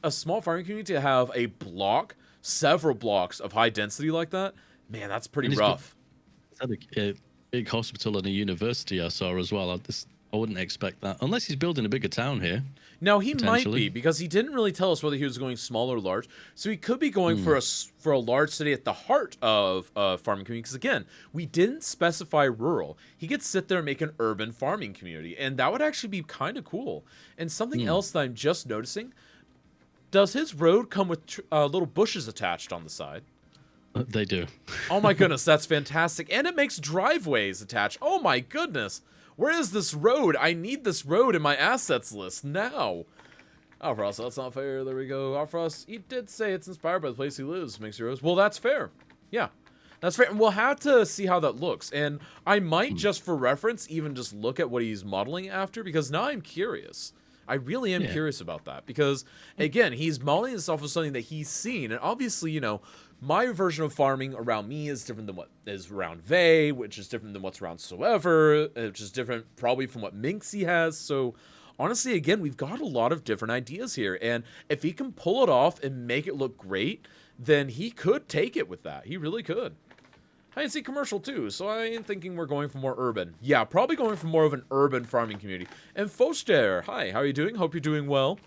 Speaker 2: a small farming community to have a block, several blocks of high density like that, man, that's pretty rough.
Speaker 3: It's at a big hospital and a university I saw as well. I wouldn't expect that unless he's building a bigger town here.
Speaker 2: Now he might be, because he didn't really tell us whether he was going small or large. So he could be going for a large city at the heart of farming community. Because again, we didn't specify rural. He could sit there and make an urban farming community, and that would actually be kind of cool. And something else that I'm just noticing: does his road come with little bushes attached on the side?
Speaker 3: They do.
Speaker 2: Oh my goodness, that's fantastic. And it makes driveways attached. Oh my goodness. Where is this road? I need this road in my assets list now. Oh, Frost, that's not fair. There we go. Oh, Frost, he did say it's inspired by the place he lives. Makes heroes. Well, that's fair. Yeah, that's fair. And we'll have to see how that looks. And I might, just for reference, even just look at what he's modeling after, because now I'm curious. I really am curious about that. Because, again, he's modeling himself as something that he's seen. And obviously, you know, my version of farming around me is different than what is around Vey, which is different than what's around Soever, which is different probably from what Minxie has. So, honestly, again, we've got a lot of different ideas here. And if he can pull it off and make it look great, then he could take it with that. He really could. I see commercial too, so I am thinking we're going for more urban. Yeah, probably going for more of an urban farming community. And Foster, hi, how are you doing? Hope you're doing well.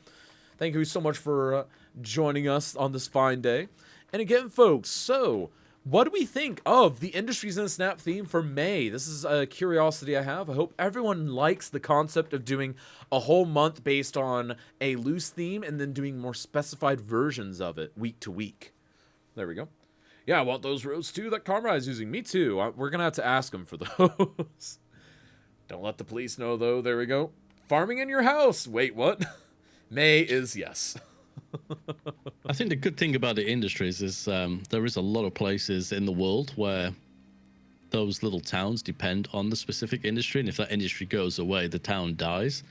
Speaker 2: Thank you so much for joining us on this fine day. And again, folks, so what do we think of the Industries in a Snap theme for May? This is a curiosity I have. I hope everyone likes the concept of doing a whole month based on a loose theme and then doing more specified versions of it week to week. There we go. Yeah, I want those roads too that Comrade is using. Me too. We're going to have to ask him for those. Don't let the police know, though. There we go. Farming in your house. Wait, what? May is yes.
Speaker 3: I think the good thing about the Industries is there is a lot of places in the world where those little towns depend on the specific industry. And if that industry goes away, the town dies.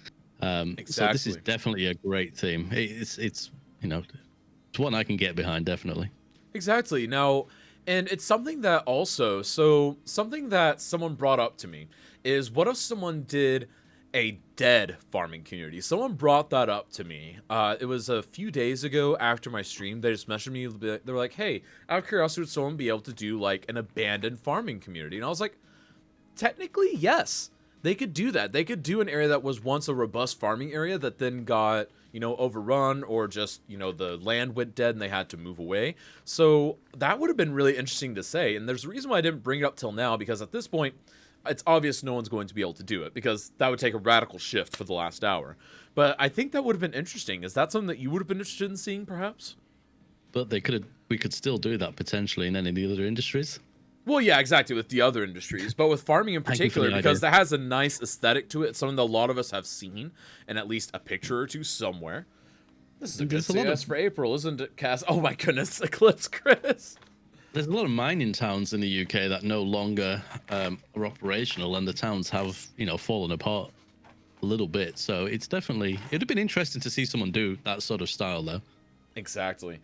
Speaker 2: Exactly.
Speaker 3: So this is definitely a great theme. It's you know, it's one I can get behind, definitely.
Speaker 2: Exactly. Now, and it's something that also, so something that someone brought up to me is, what if someone did a dead farming community? Someone brought that up to me. It was a few days ago after my stream. They just messaged me. They were like, hey, out of curiosity, would someone be able to do like an abandoned farming community? And I was like, technically, yes. They could do that. They could do an area that was once a robust farming area that then got, you know, overrun, or just, you know, the land went dead and they had to move away. So that would have been really interesting to say. And there's a reason why I didn't bring it up till now, because at this point, it's obvious no one's going to be able to do it, because that would take a radical shift for the last hour. But I think that would have been interesting. Is that something that you would have been interested in seeing, perhaps?
Speaker 3: But we could still do that potentially in any of the other industries.
Speaker 2: Well, yeah, exactly, with the other industries, but with farming in particular, because that has a nice aesthetic to it. It's something that a lot of us have seen, and at least a picture or two somewhere. This is a good CS for April, isn't it, Cass? Oh my goodness, Eclipse Chris.
Speaker 3: There's a lot of mining towns in the UK that no longer are operational, and the towns have, you know, fallen apart a little bit. So it's definitely, it'd have been interesting to see someone do that sort of style, though.
Speaker 2: Exactly.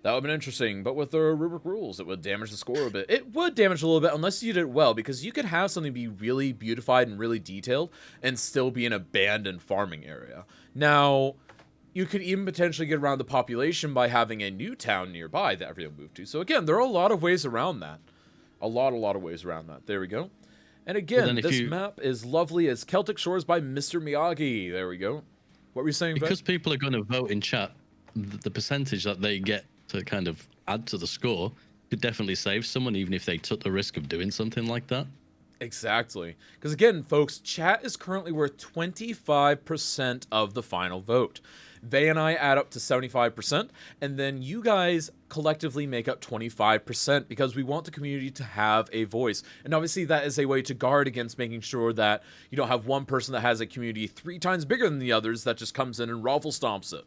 Speaker 2: That would have been interesting, but with the rubric rules, it would damage the score a bit. It would damage a little bit unless you did it well, because you could have something be really beautified and really detailed and still be an abandoned farming area. Now, you could even potentially get around the population by having a new town nearby that everyone moved to. So again, there are a lot of ways around that. A lot of ways around that. There we go. And again, this map is lovely as Celtic Shores by Mr. Miyagi. There we go. What were you saying,
Speaker 3: Because people are going to vote in chat, the percentage that they get to kind of add to the score could definitely save someone, even if they took the risk of doing something like that.
Speaker 2: Exactly. Because again, folks, chat is currently worth 25% of the final vote. Vey and I add up to 75%, and then you guys collectively make up 25%, because we want the community to have a voice. And obviously that is a way to guard against making sure that you don't have one person that has a community 3 times bigger than the others that just comes in and raffle stomps it.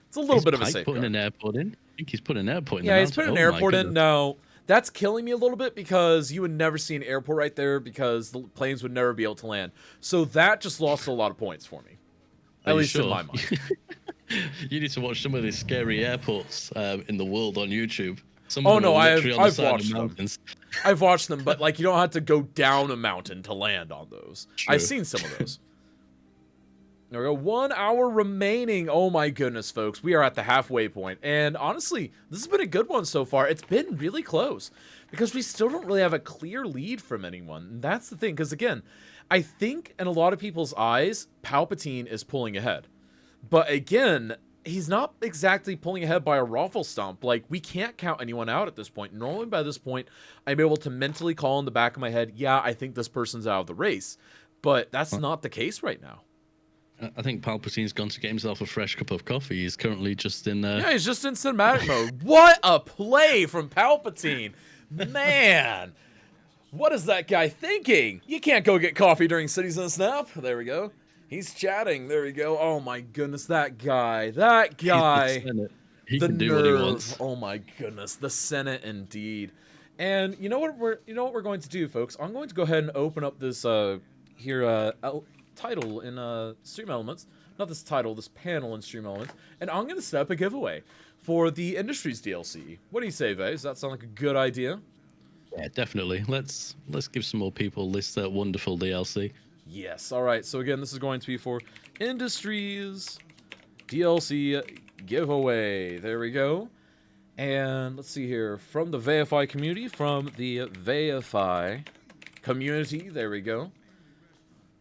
Speaker 2: It's a little bit of a safeguard.
Speaker 3: Putting an airport in? I think he's put an airport in.
Speaker 2: Yeah, he's put an airport in. No, that's killing me a little bit, because you would never see an airport right there, because the planes would never be able to land. So that just lost a lot of points for me. At least in my mind.
Speaker 3: You need to watch some of these scary airports in the world on YouTube.
Speaker 2: Oh no, I've watched them. I've watched them, but like, you don't have to go down a mountain to land on those. True. I've seen some of those. There we go. 1 hour remaining. Oh my goodness, folks. We are at the halfway point. And honestly, this has been a good one so far. It's been really close, because we still don't really have a clear lead from anyone. And that's the thing. Because again, I think in a lot of people's eyes, Palpatine is pulling ahead. But again, he's not exactly pulling ahead by a raffle stomp. Like, we can't count anyone out at this point. Normally by this point, I'm able to mentally call in the back of my head, yeah, I think this person's out of the race. But that's not the case right now.
Speaker 3: I think Palpatine's gone to get himself a fresh cup of coffee. He's currently just in
Speaker 2: Yeah, he's just in cinematic mode. What a play from Palpatine. Man, what is that guy thinking? You can't go get coffee during Cities in a Snap. There we go. He's chatting. There we go. Oh my goodness, that guy. That guy.
Speaker 3: He
Speaker 2: the
Speaker 3: can do
Speaker 2: nerve.
Speaker 3: what he wants.
Speaker 2: Oh my goodness, the Senate indeed. And you know what we're going to do, folks? I'm going to go ahead and open up this title in Stream Elements. Not this title, this panel in Stream Elements. And I'm going to set up a giveaway for the Industries DLC. What do you say, Vay? Does that sound like a good idea?
Speaker 3: Yeah, definitely. Let's give some more people this wonderful DLC.
Speaker 2: Yes. All right. So again, this is going to be for Industries DLC giveaway. There we go. And let's see here. From the Vayify community. There we go.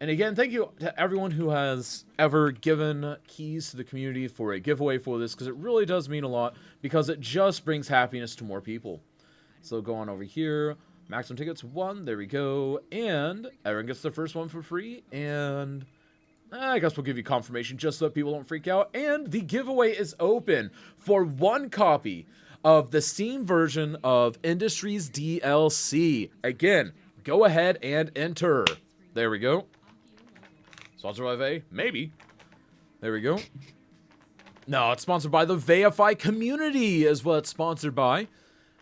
Speaker 2: And again, thank you to everyone who has ever given keys to the community for a giveaway for this, because it really does mean a lot, because it just brings happiness to more people. So go on over here. Maximum tickets 1. There we go. And everyone gets the first one for free. And I guess we'll give you confirmation just so that people don't freak out. And the giveaway is open for 1 copy of the Steam version of Industries DLC. Again, go ahead and enter. There we go. Sponsored by Vay? Maybe. There we go. No, it's sponsored by the Vayify community is what it's sponsored by.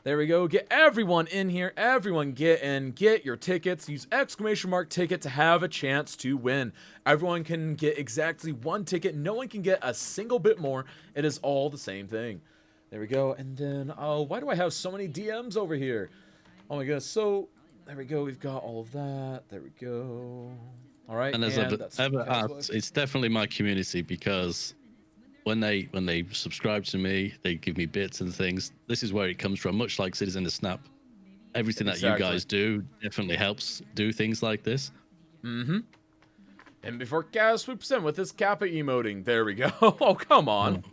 Speaker 2: There we go. Get everyone in here. Everyone get in. Get your tickets. Use !ticket to have a chance to win. Everyone can get exactly 1 ticket. No one can get a single bit more. It is all the same thing. There we go. And then, oh, why do I have so many DMs over here? Oh my goodness. So, there we go. We've got all of that. There we go. All right.
Speaker 3: And as I've ever asked, it's definitely my community, because when they subscribe to me, they give me bits and things. This is where it comes from, much like Cities in the Snap. Everything that you guys do definitely helps do things like this.
Speaker 2: Mm-hmm. And before Kaz swoops in with his Kappa emoting, there we go. Oh, come on.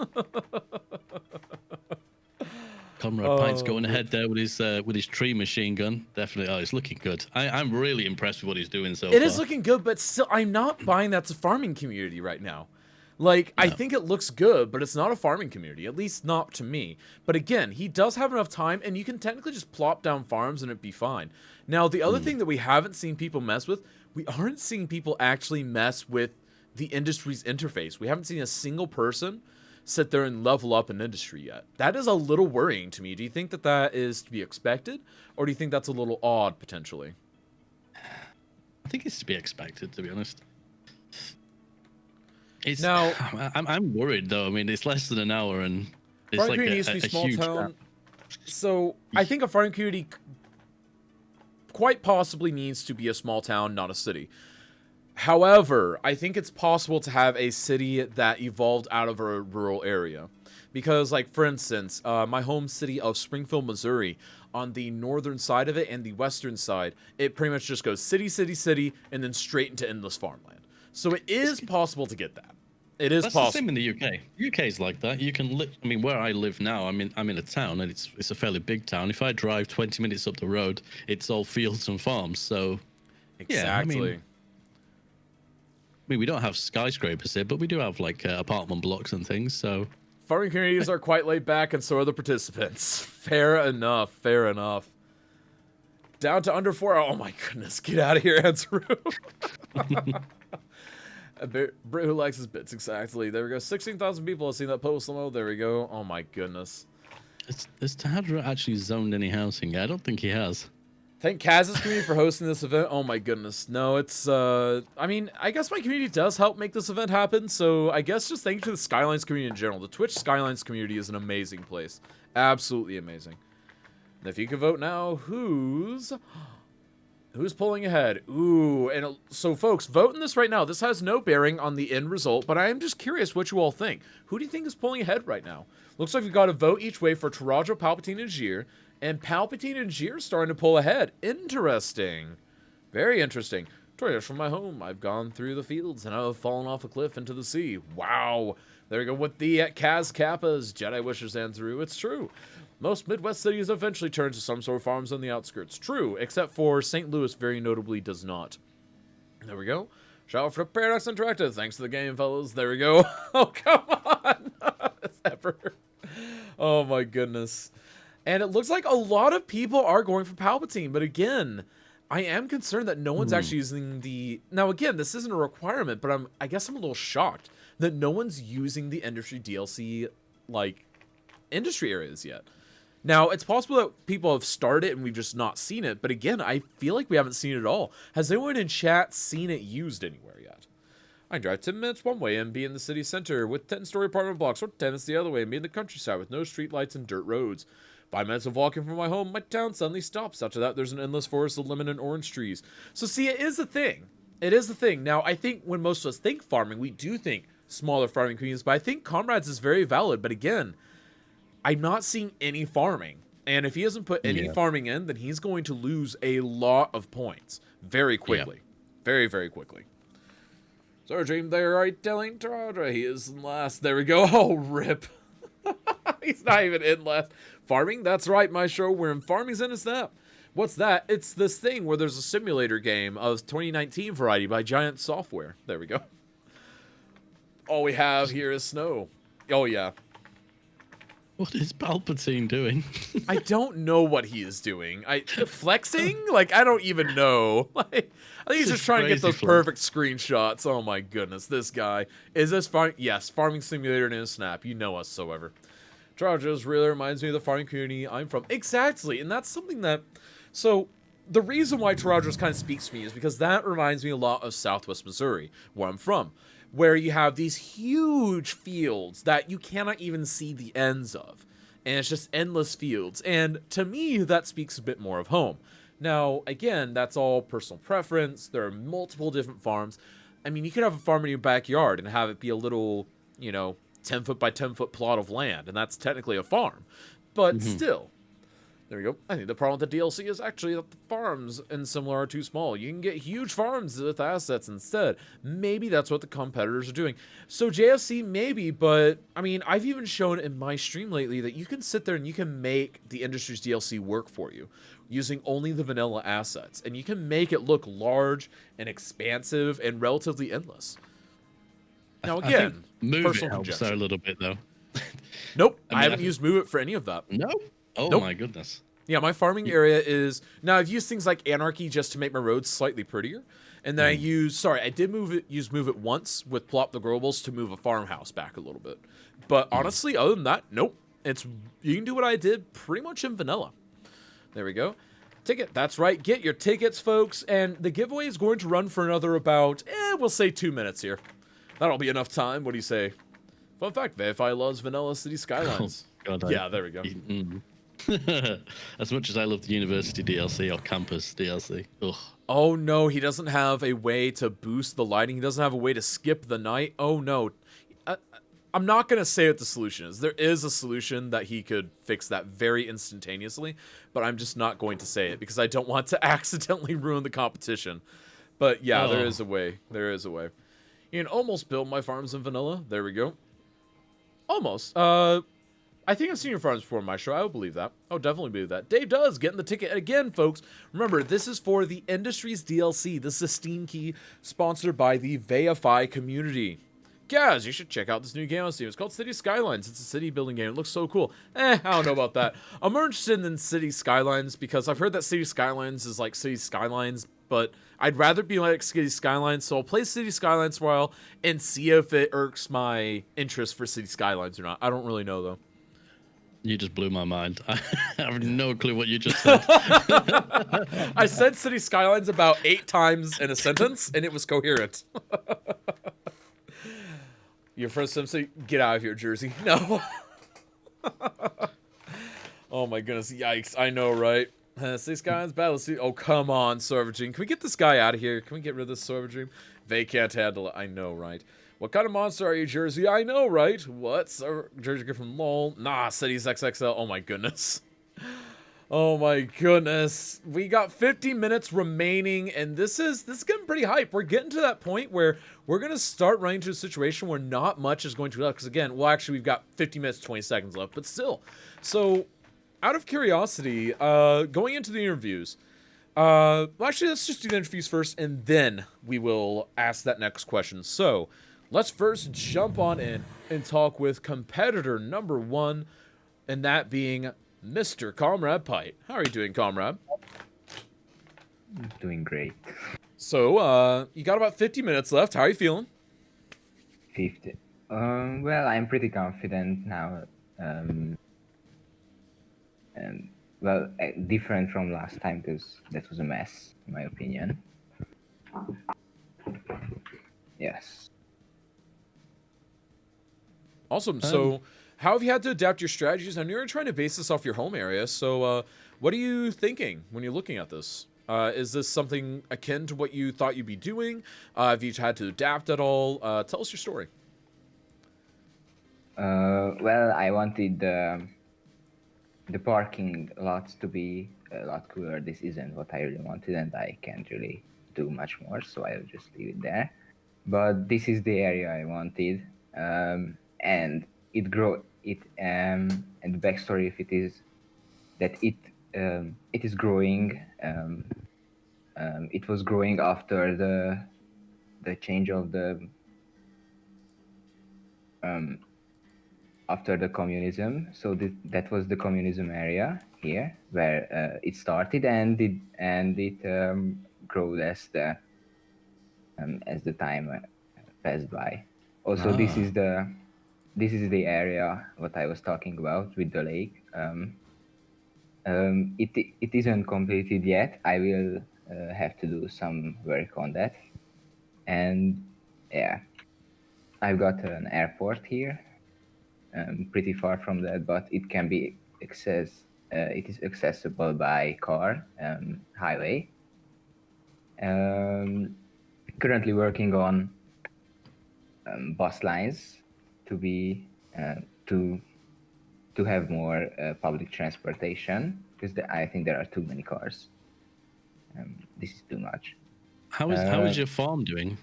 Speaker 3: Comrade Pint's going ahead there with his tree machine gun. Definitely. Oh, it's looking good. I'm really impressed with what he's doing so far.
Speaker 2: It is looking good, but still, I'm not buying that's a farming community right now. Like, no. I think it looks good, but it's not a farming community, at least not to me. But again, he does have enough time, and you can technically just plop down farms and it'd be fine. Now, the other thing that we haven't seen people mess with, we aren't seeing people actually mess with the Industries interface. We haven't seen a single person sit there and level up an industry yet. That is a little worrying to me. Do you think that that is to be expected, or do you think that's a little odd, potentially?
Speaker 3: I think it's to be expected, to be honest. It's,
Speaker 2: now,
Speaker 3: I'm worried though. I mean, it's less than an hour, and it's
Speaker 2: farming
Speaker 3: like
Speaker 2: community needs to be small town. So I think a farming community quite possibly needs to be a small town, not a city. However, I think it's possible to have a city that evolved out of a rural area. Because, like, for instance, my home city of Springfield, Missouri, on the northern side of it and the western side, it pretty much just goes city, city, city, and then straight into endless farmland. So it is possible to get that. It is possible.
Speaker 3: That's the same in the UK. UK is like that. You can live. I mean, where I live now, I'm in a town, and it's a fairly big town. If I drive 20 minutes up the road, it's all fields and farms. So,
Speaker 2: exactly.
Speaker 3: Yeah, I mean, we don't have skyscrapers here, but we do have like apartment blocks and things. So,
Speaker 2: farming communities are quite laid back, and so are the participants. Fair enough. Fair enough. Down to under 4. Oh my goodness! Get out of here, Ansru. A Brit who likes his bits, exactly. There we go. 16,000 people have seen that post. There we go. Oh my goodness.
Speaker 3: Has Tahadra actually zoned any housing? I don't think he has.
Speaker 2: Thank Kaz's community for hosting this event. Oh my goodness. No, it's, I mean, I guess my community does help make this event happen, so I guess just thank you to the Skylines community in general. The Twitch Skylines community is an amazing place. Absolutely amazing. And if you can vote now, who's pulling ahead? Ooh, and so folks, vote in this right now. This has no bearing on the end result, but I am just curious what you all think. Who do you think is pulling ahead right now? Looks like we've got a vote each way for Tarajo, Palpatine, and Jir. And Palpatine and Jir starting to pull ahead. Interesting. Very interesting. Toyota from my home. I've gone through the fields and I've fallen off a cliff into the sea. Wow. There we go with the Kaz Kappas. Jedi wishes and through. It's true. Most Midwest cities eventually turn to some sort of farms on the outskirts. True, except for St. Louis very notably does not. There we go. Shout out for Paradox Interactive. Thanks to the game, fellas. There we go. Oh, come on. Ever. Oh, my goodness. And it looks like a lot of people are going for Palpatine. But again, I am concerned that no one's actually using the... Now, again, this isn't a requirement, but I guess I'm a little shocked that no one's using the industry DLC, like, industry areas yet. Now, it's possible that people have started and we've just not seen it, but again, I feel like we haven't seen it at all. Has anyone in chat seen it used anywhere yet? I can drive 10 minutes one way and be in the city center with 10-story apartment blocks, or 10 minutes the other way and be in the countryside with no streetlights and dirt roads. 5 minutes of walking from my home, my town suddenly stops. After that, there's an endless forest of lemon and orange trees. So see, it is a thing. It is a thing. Now, I think when most of us think farming, we do think smaller farming communities, but I think Comrades is very valid. But again, I'm not seeing any farming. And if he hasn't put any farming in, then he's going to lose a lot of points very quickly. Very, very quickly. So, Dream, they're right telling Tradra he is in last. There we go. Oh, rip. He's not even in last. Farming? That's right, my show. We're in Farming's in a snap. What's that? It's this thing where there's a simulator game of 2019 variety by Giant Software. There we go. All we have here is snow. Oh, yeah.
Speaker 3: What is Palpatine doing?
Speaker 2: I don't know what he is doing. Flexing? Like, I don't even know. Like, I think he's just trying to get those perfect screenshots. Oh my goodness, this guy. Is this farming? Yes, farming simulator in a snap. You know us so ever. Trajo's really reminds me of the farming community I'm from. Exactly, and that's something that... So, the reason why Tarajas kind of speaks to me is because that reminds me a lot of Southwest Missouri, where I'm from, where you have these huge fields that you cannot even see the ends of. And it's just endless fields. And to me, that speaks a bit more of home. Now, again, that's all personal preference. There are multiple different farms. I mean, you could have a farm in your backyard and have it be a little, 10-foot by 10-foot plot of land. And that's technically a farm. But still... There we go. I think the problem with the DLC is actually that the farms in Similar are too small. You can get huge farms with assets instead. Maybe that's what the competitors are doing. So JFC, maybe, but I mean, I've even shown in my stream lately that you can sit there and you can make the industry's DLC work for you using only the vanilla assets. And you can make it look large and expansive and relatively endless. Now again,
Speaker 3: Move It helps there a little bit though.
Speaker 2: Nope, I haven't used Move It for any of that.
Speaker 3: No? Oh
Speaker 2: nope.
Speaker 3: My goodness.
Speaker 2: Yeah, my farming area is... Now, I've used things like Anarchy just to make my roads slightly prettier. And then I did use Move It once with Plop the Globals to move a farmhouse back a little bit. But honestly, other than that, nope. You can do what I did pretty much in vanilla. There we go. Ticket, that's right. Get your tickets, folks. And the giveaway is going to run for another about, we'll say 2 minutes here. That'll be enough time. What do you say? Fun fact, Verify loves Vanilla City Skylines.
Speaker 3: Oh, God,
Speaker 2: yeah, there we go.
Speaker 3: As much as I love the University DLC or Campus DLC. Ugh.
Speaker 2: Oh no, he doesn't have a way to boost the lighting. He doesn't have a way to skip the night. Oh no. I'm not going to say what the solution is. There is a solution that he could fix that very instantaneously, but I'm just not going to say it because I don't want to accidentally ruin the competition. But yeah, there is a way. There is a way. You can almost build my farms in vanilla. There we go. Almost. I think I've seen your farms before on my show. I would believe that. I would definitely believe that. Dave does getting the ticket again, folks. Remember, this is for the Industries DLC. This is a Steam key sponsored by the Verify community. Guys, you should check out this new game on Steam. It's called City Skylines. It's a city building game. It looks so cool. I don't know about that. I'm more interested in City Skylines because I've heard that City Skylines is like City Skylines, but I'd rather be like City Skylines. So I'll play City Skylines for a while and see if it irks my interest for City Skylines or not. I don't really know, though.
Speaker 3: You just blew my mind. I have no clue what you just said.
Speaker 2: I said City Skylines about 8 times in a sentence, and it was coherent. Your first Simpson, get out of here, Jersey. No. Oh my goodness, yikes! I know, right? City Skylines Battle. Oh come on, Server Dream. Can we get this guy out of here? Can we get rid of this Server Dream? They can't handle it. I know, right? What kind of monster are you, Jersey? I know, right? What? Jersey Griffin, lol. Nah, Cities XXL. Oh my goodness. Oh my goodness. We got 50 minutes remaining, and this is getting pretty hype. We're getting to that point where we're gonna start running into a situation where not much is going to be left. Because again, well actually we've got 50 minutes, 20 seconds left, but still. So out of curiosity, going into the interviews, well actually let's just do the interviews first and then we will ask that next question. So let's first jump on in and talk with competitor number 1, and that being Mr. Comrade Pite. How are you doing, Comrade?
Speaker 4: Doing great.
Speaker 2: So, you got about 50 minutes left. How are you feeling?
Speaker 4: 50. Well, I'm pretty confident now. And well, different from last time because that was a mess, in my opinion. Yes.
Speaker 2: Awesome. So, how have you had to adapt your strategies? I know you're trying to base this off your home area. So, what are you thinking when you're looking at this? Is this something akin to what you thought you'd be doing? Have you had to adapt at all? Tell us your story.
Speaker 4: Well, I wanted the parking lots to be a lot cooler. This isn't what I really wanted, and I can't really do much more, so I'll just leave it there. But this is the area I wanted, and and the backstory of it is that it is growing. It was growing after the change of the after the communism. So that was the communism area here where it started, and it grew as the time passed by. Also, this is the area what I was talking about with the lake. It isn't completed yet. I will have to do some work on that. And yeah, I've got an airport here, pretty far from that, but it can be it is accessible by car, highway. Currently working on bus lines to be to have more public transportation, because I think there are too many cars. This is too much.
Speaker 3: How is your farm doing?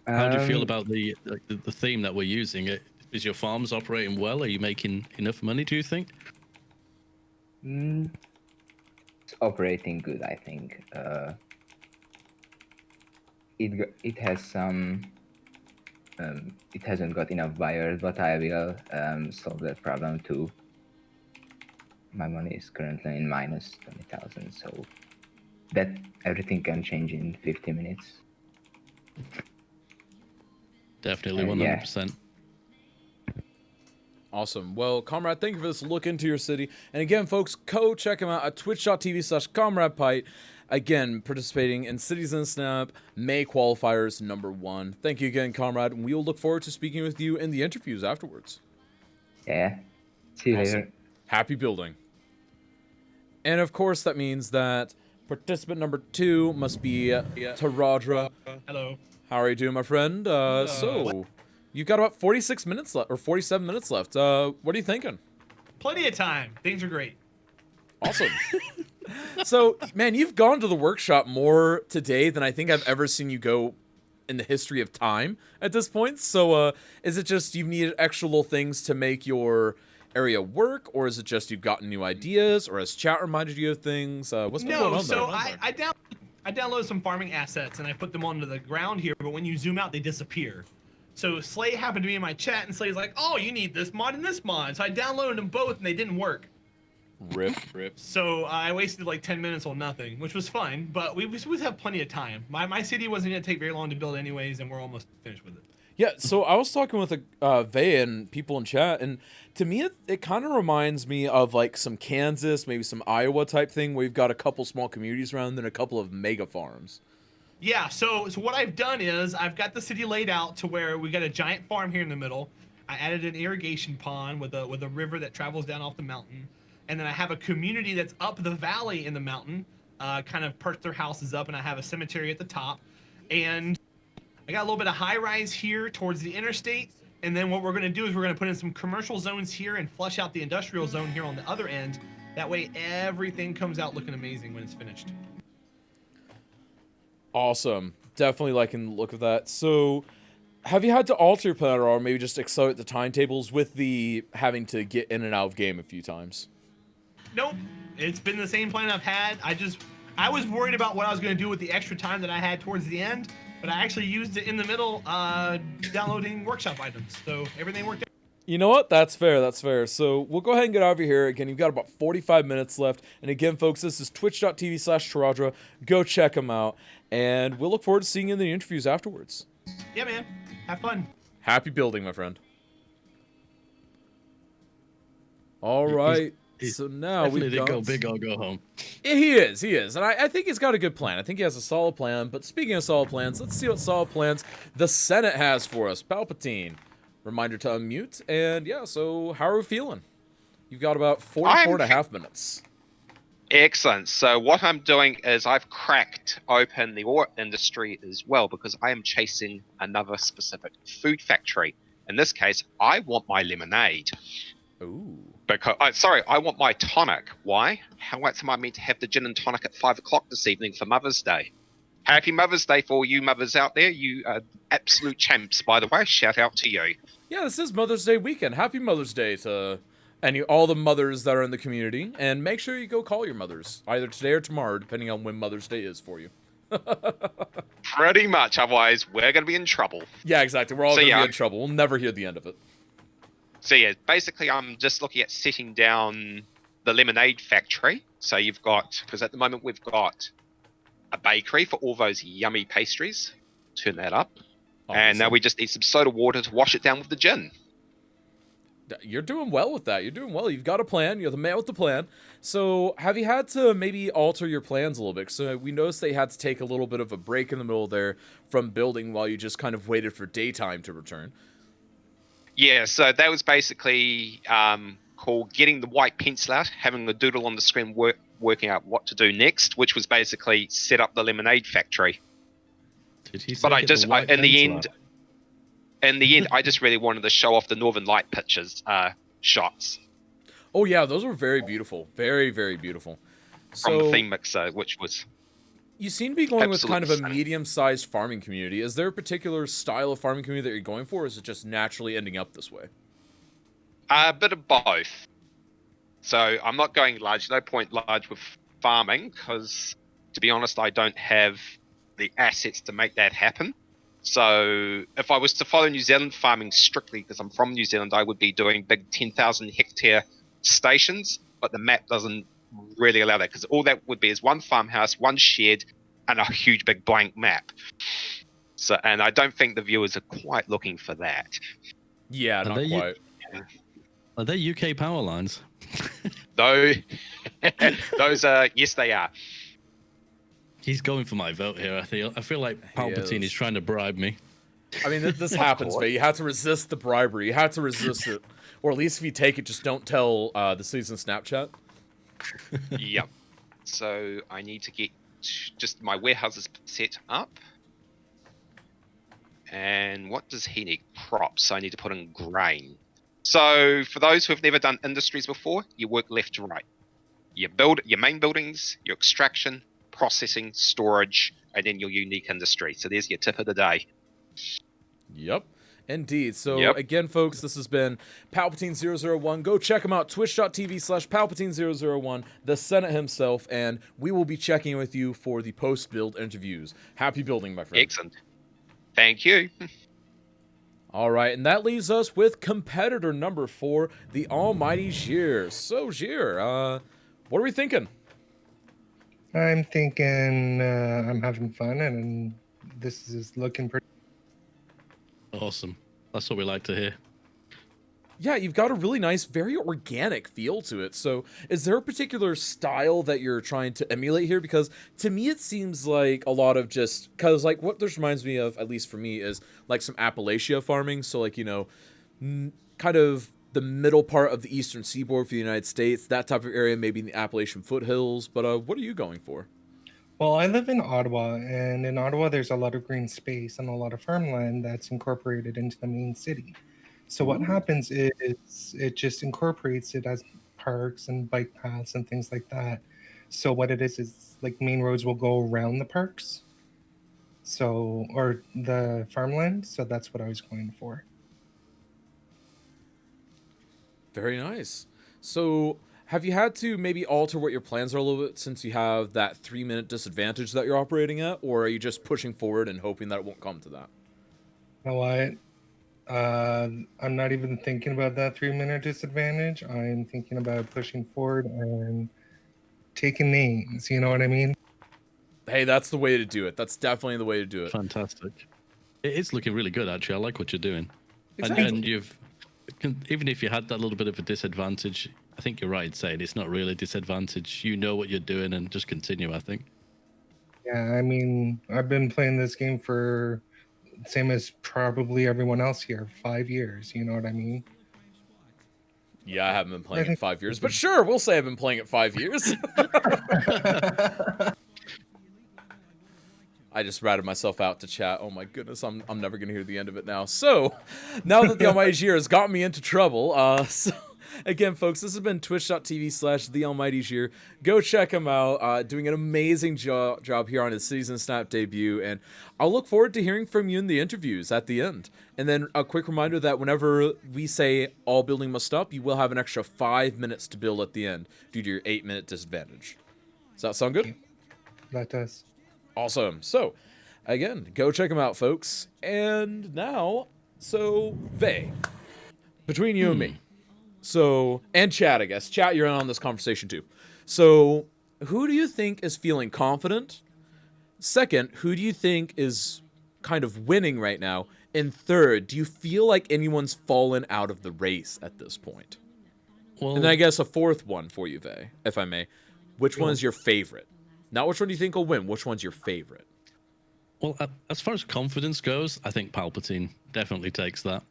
Speaker 3: How do you feel about the theme that we're using? Is your farms operating well? Are you making enough money, do you think?
Speaker 4: It's operating good, I think. It has some. It hasn't got enough buyers, but I will solve that problem too. My money is currently in minus 20,000, so that everything can change in 50 minutes.
Speaker 3: Definitely 100%.
Speaker 2: Awesome. Well, Comrade, thank you for this look into your city. And again, folks, go check him out at twitch.tv/ComradePite. Again, participating in Cities in Snap, May Qualifiers #1. Thank you again, Comrade, and we will look forward to speaking with you in the interviews afterwards.
Speaker 4: Yeah. See you later.
Speaker 2: Happy building. And of course, that means that participant number 2 must be Taradra.
Speaker 5: Hello.
Speaker 2: How are you doing, my friend? So, you've got about 46 minutes left, or 47 minutes left. What are you thinking?
Speaker 5: Plenty of time. Things are great.
Speaker 2: Awesome. So, man, you've gone to the workshop more today than I think I've ever seen you go in the history of time at this point. So, is it just you've needed extra little things to make your area work, or is it just you've gotten new ideas, or has chat reminded you of things? What's been going on there?
Speaker 5: So I downloaded some farming assets and I put them onto the ground here, but when you zoom out, they disappear. So Slay happened to be in my chat, and Slay's like, "Oh, you need this mod and this mod." So I downloaded them both, and they didn't work.
Speaker 2: Rip.
Speaker 5: So I wasted like 10 minutes on nothing, which was fine, but we would have plenty of time. My city wasn't going to take very long to build anyways, and we're almost finished with it.
Speaker 2: Yeah, so I was talking with Vey and people in chat, and to me, it kind of reminds me of like some Kansas, maybe some Iowa type thing, where you've got a couple small communities around and a couple of mega farms.
Speaker 5: Yeah, so what I've done is I've got the city laid out to where we got a giant farm here in the middle. I added an irrigation pond with a river that travels down off the mountain. And then I have a community that's up the valley in the mountain, kind of perched their houses up, and I have a cemetery at the top. And I got a little bit of high rise here towards the interstate. And then what we're going to do is we're going to put in some commercial zones here and flush out the industrial zone here on the other end. That way, everything comes out looking amazing when it's finished.
Speaker 2: Awesome. Definitely liking the look of that. So, have you had to alter your plan at all, or maybe just accelerate the timetables with the having to get in and out of game a few times?
Speaker 5: Nope, it's been the same plan I've had. I was worried about what I was going to do with the extra time that I had towards the end, but I actually used it in the middle, downloading workshop items. So everything worked out.
Speaker 2: You know what? That's fair. That's fair. So we'll go ahead and get over here. Again, you've got about 45 minutes left. And again, folks, this is twitch.tv/Taradra. Go check them out. And we'll look forward to seeing you in the interviews afterwards.
Speaker 5: Yeah, man. Have fun.
Speaker 2: Happy building, my friend. All right. So now we've got...
Speaker 3: go big or go home.
Speaker 2: He is. And I think he's got a good plan. I think he has a solid plan. But speaking of solid plans, let's see what solid plans the Senate has for us. Palpatine. Reminder to unmute. And yeah, so how are we feeling? You've got about 44 and a half minutes.
Speaker 6: Excellent. So what I'm doing is I've cracked open the ore industry as well because I am chasing another specific food factory. In this case, I want my lemonade.
Speaker 2: Ooh.
Speaker 6: Because I want my tonic. Why? How else am I meant to have the gin and tonic at 5 o'clock this evening for Mother's Day? Happy Mother's Day for all you mothers out there. You are absolute champs, by the way. Shout out to you.
Speaker 2: Yeah, this is Mother's Day weekend. Happy Mother's Day to all the mothers that are in the community. And make sure you go call your mothers, either today or tomorrow, depending on when Mother's Day is for you.
Speaker 6: Pretty much, otherwise we're going to be in trouble.
Speaker 2: Yeah, exactly. We're all going to be in trouble. We'll never hear the end of it.
Speaker 6: So yeah, basically I'm just looking at setting down the lemonade factory. So you've got, because at the moment we've got a bakery for all those yummy pastries. Turn that up. Awesome. And now we just need some soda water to wash it down with the gin.
Speaker 2: You're doing well with that. You're doing well. You've got a plan. You're the man with the plan. So have you had to maybe alter your plans a little bit? So we noticed they had to take a little bit of a break in the middle there from building while you just kind of waited for daytime to return.
Speaker 6: Yeah, so that was basically called getting the white pencil out, having the doodle on the screen working out what to do next, which was basically set up the lemonade factory.
Speaker 3: Did he say
Speaker 6: but in the end, I just really wanted to show off the Northern Light pictures shots.
Speaker 2: Oh yeah, those were very beautiful, very very beautiful.
Speaker 6: From the theme mixer, which was.
Speaker 2: You seem to be going with kind of a medium-sized farming community. Is there a particular style of farming community that you're going for, or is it just naturally ending up this way?
Speaker 6: A bit of both. So I'm not going large. No point large with farming, because to be honest, I don't have the assets to make that happen. So if I was to follow New Zealand farming strictly, because I'm from New Zealand, I would be doing big 10,000 hectare stations, but the map doesn't really allow that, because all that would be is one farmhouse, one shed, and a huge big blank map. So, and I don't think the viewers are quite looking for that.
Speaker 2: Yeah, not quite.
Speaker 3: Are they UK power lines?
Speaker 6: Though, those are, yes, they are.
Speaker 3: He's going for my vote here. I feel like Palpatine is trying to bribe me.
Speaker 2: I mean, this happens, Faye. You have to resist the bribery. You have to resist it. Or at least if you take it, just don't tell the season Snapchat.
Speaker 6: Yep. So I need to get just my warehouses set up. And what does he need? Crops. So I need to put in grain. So for those who have never done industries before, you work left to right. You build your main buildings, your extraction, processing, storage, and then your unique industry. So there's your tip of the day.
Speaker 2: Yep. Indeed. So again, folks, this has been Palpatine001. Go check him out, twitch.tv/Palpatine001, the Senate himself, and we will be checking with you for the post-build interviews. Happy building, my friend.
Speaker 6: Excellent. Thank you.
Speaker 2: All right, and that leaves us with competitor number 4, the almighty Jir. So, Jir, what are we thinking?
Speaker 7: I'm thinking I'm having fun, and this is looking pretty.
Speaker 3: Awesome. That's what we like to hear.
Speaker 2: Yeah, you've got a really nice, very organic feel to it. So is there a particular style that you're trying to emulate here? Because to me, it seems like a lot of just, because like what this reminds me of, at least for me, is like some Appalachia farming. So like, you know, kind of the middle part of the eastern seaboard for the United States, that type of area, maybe in the Appalachian foothills. But what are you going for?
Speaker 7: Well, I live in Ottawa, and in Ottawa, there's a lot of green space and a lot of farmland that's incorporated into the main city. So what happens is it just incorporates it as parks and bike paths and things like that. So what it is like main roads will go around the parks. So, or the farmland. So that's what I was going for.
Speaker 2: Very nice. So, have you had to maybe alter what your plans are a little bit since you have that 3-minute disadvantage that you're operating at, or are you just pushing forward and hoping that it won't come to that?
Speaker 7: You know what? I'm not even thinking about that 3-minute disadvantage. I'm thinking about pushing forward and taking names. You know what I mean?
Speaker 2: Hey, that's the way to do it. That's definitely the way to do it.
Speaker 3: Fantastic. It's looking really good, actually. I like what you're doing.
Speaker 2: Exactly.
Speaker 3: And even if you had that little bit of a disadvantage, I think you're right saying it's not really a disadvantage. You know what you're doing and just continue, I think.
Speaker 7: Yeah, I mean, I've been playing this game for same as probably everyone else here, 5 years. You know what I mean?
Speaker 2: Yeah, I haven't been playing it 5 years, but sure, we'll say I've been playing it 5 years. I just ratted myself out to chat. Oh my goodness, I'm never gonna hear the end of it now. So, now that the Almighty Year has got me into trouble, again, folks, this has been twitch.tv/The Almighty Year. Go check him out. Doing an amazing job here on his season snap debut, and I'll look forward to hearing from you in the interviews at the end. And then a quick reminder that whenever we say all building must stop, you will have an extra 5 minutes to build at the end due to your 8-minute disadvantage. Does that sound good?
Speaker 7: That does.
Speaker 2: Awesome. So, again, go check them out, folks. And now, so, Vey, between you and me, so, and Chad, I guess. Chat, you're in on this conversation too. So, who do you think is feeling confident? Second, who do you think is kind of winning right now? And third, do you feel like anyone's fallen out of the race at this point?
Speaker 3: Well,
Speaker 2: And then I guess a fourth one for you, Vey, if I may. Which one is your favorite? Not which one do you think will win, which one's your favorite?
Speaker 3: Well, as far as confidence goes, I think Palpatine definitely takes that.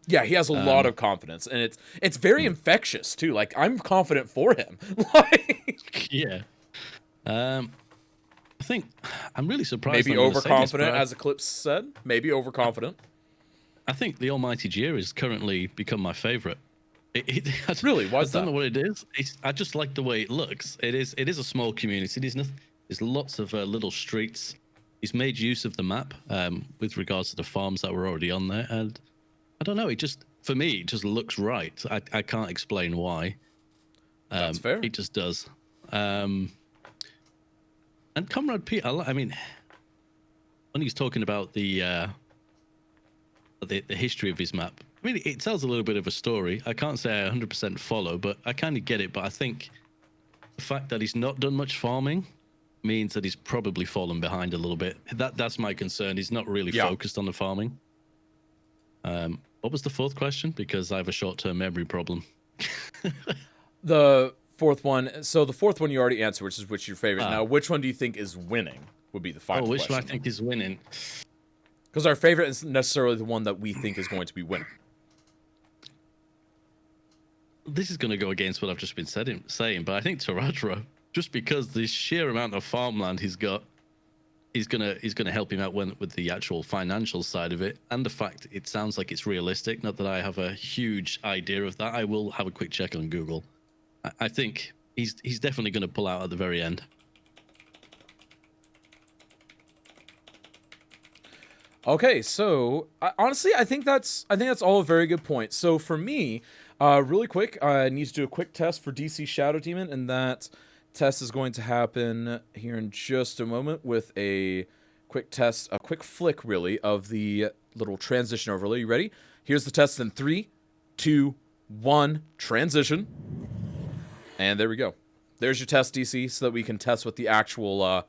Speaker 2: Yeah, he has a lot of confidence, and it's very infectious too. Like, I'm confident for him. Like,
Speaker 3: yeah. I think I'm really surprised.
Speaker 2: Maybe
Speaker 3: I'm gonna say this,
Speaker 2: overconfident,
Speaker 3: but
Speaker 2: as Eclipse said. Maybe overconfident.
Speaker 3: I think the Almighty Jir has currently become my favorite.
Speaker 2: Really? Why is
Speaker 3: I don't
Speaker 2: that?
Speaker 3: know what it is. I just like the way it looks. It is a small community. There's lots of little streets. He's made use of the map with regards to the farms that were already on there, and I don't know. For me, it just looks right. I can't explain why.
Speaker 2: That's fair.
Speaker 3: It just does. And Comrade Pete, I mean, when he's talking about the history of his map, I mean, it tells a little bit of a story. I can't say I 100% follow, but I kind of get it. But I think the fact that he's not done much farming means that he's probably fallen behind a little bit. That's my concern. He's not really focused on the farming. What was the fourth question? Because I have a short-term memory problem.
Speaker 2: The fourth one. So the fourth one you already answered, which is your favorite. Now, which one do you think is winning? Would be the final
Speaker 3: which
Speaker 2: question.
Speaker 3: one I think is winning?
Speaker 2: Because our favorite isn't necessarily the one that we think is going to be winning.
Speaker 3: This is going to go against what I've just been saying, but I think Taradra, just because the sheer amount of farmland he's got, is gonna help him out with the actual financial side of it, and the fact it sounds like it's realistic. Not that I have a huge idea of that. I will have a quick check on Google. I think he's definitely going to pull out at the very end.
Speaker 2: Okay, so honestly, I think that's all a very good point. So for me, really quick, I need to do a quick test for DC Shadow Demon, and that test is going to happen here in just a moment with a quick test, a quick flick, really, of the little transition overlay. You ready? Here's the test in 3, 2, 1, transition. And there we go. There's your test, DC, so that we can test what the actual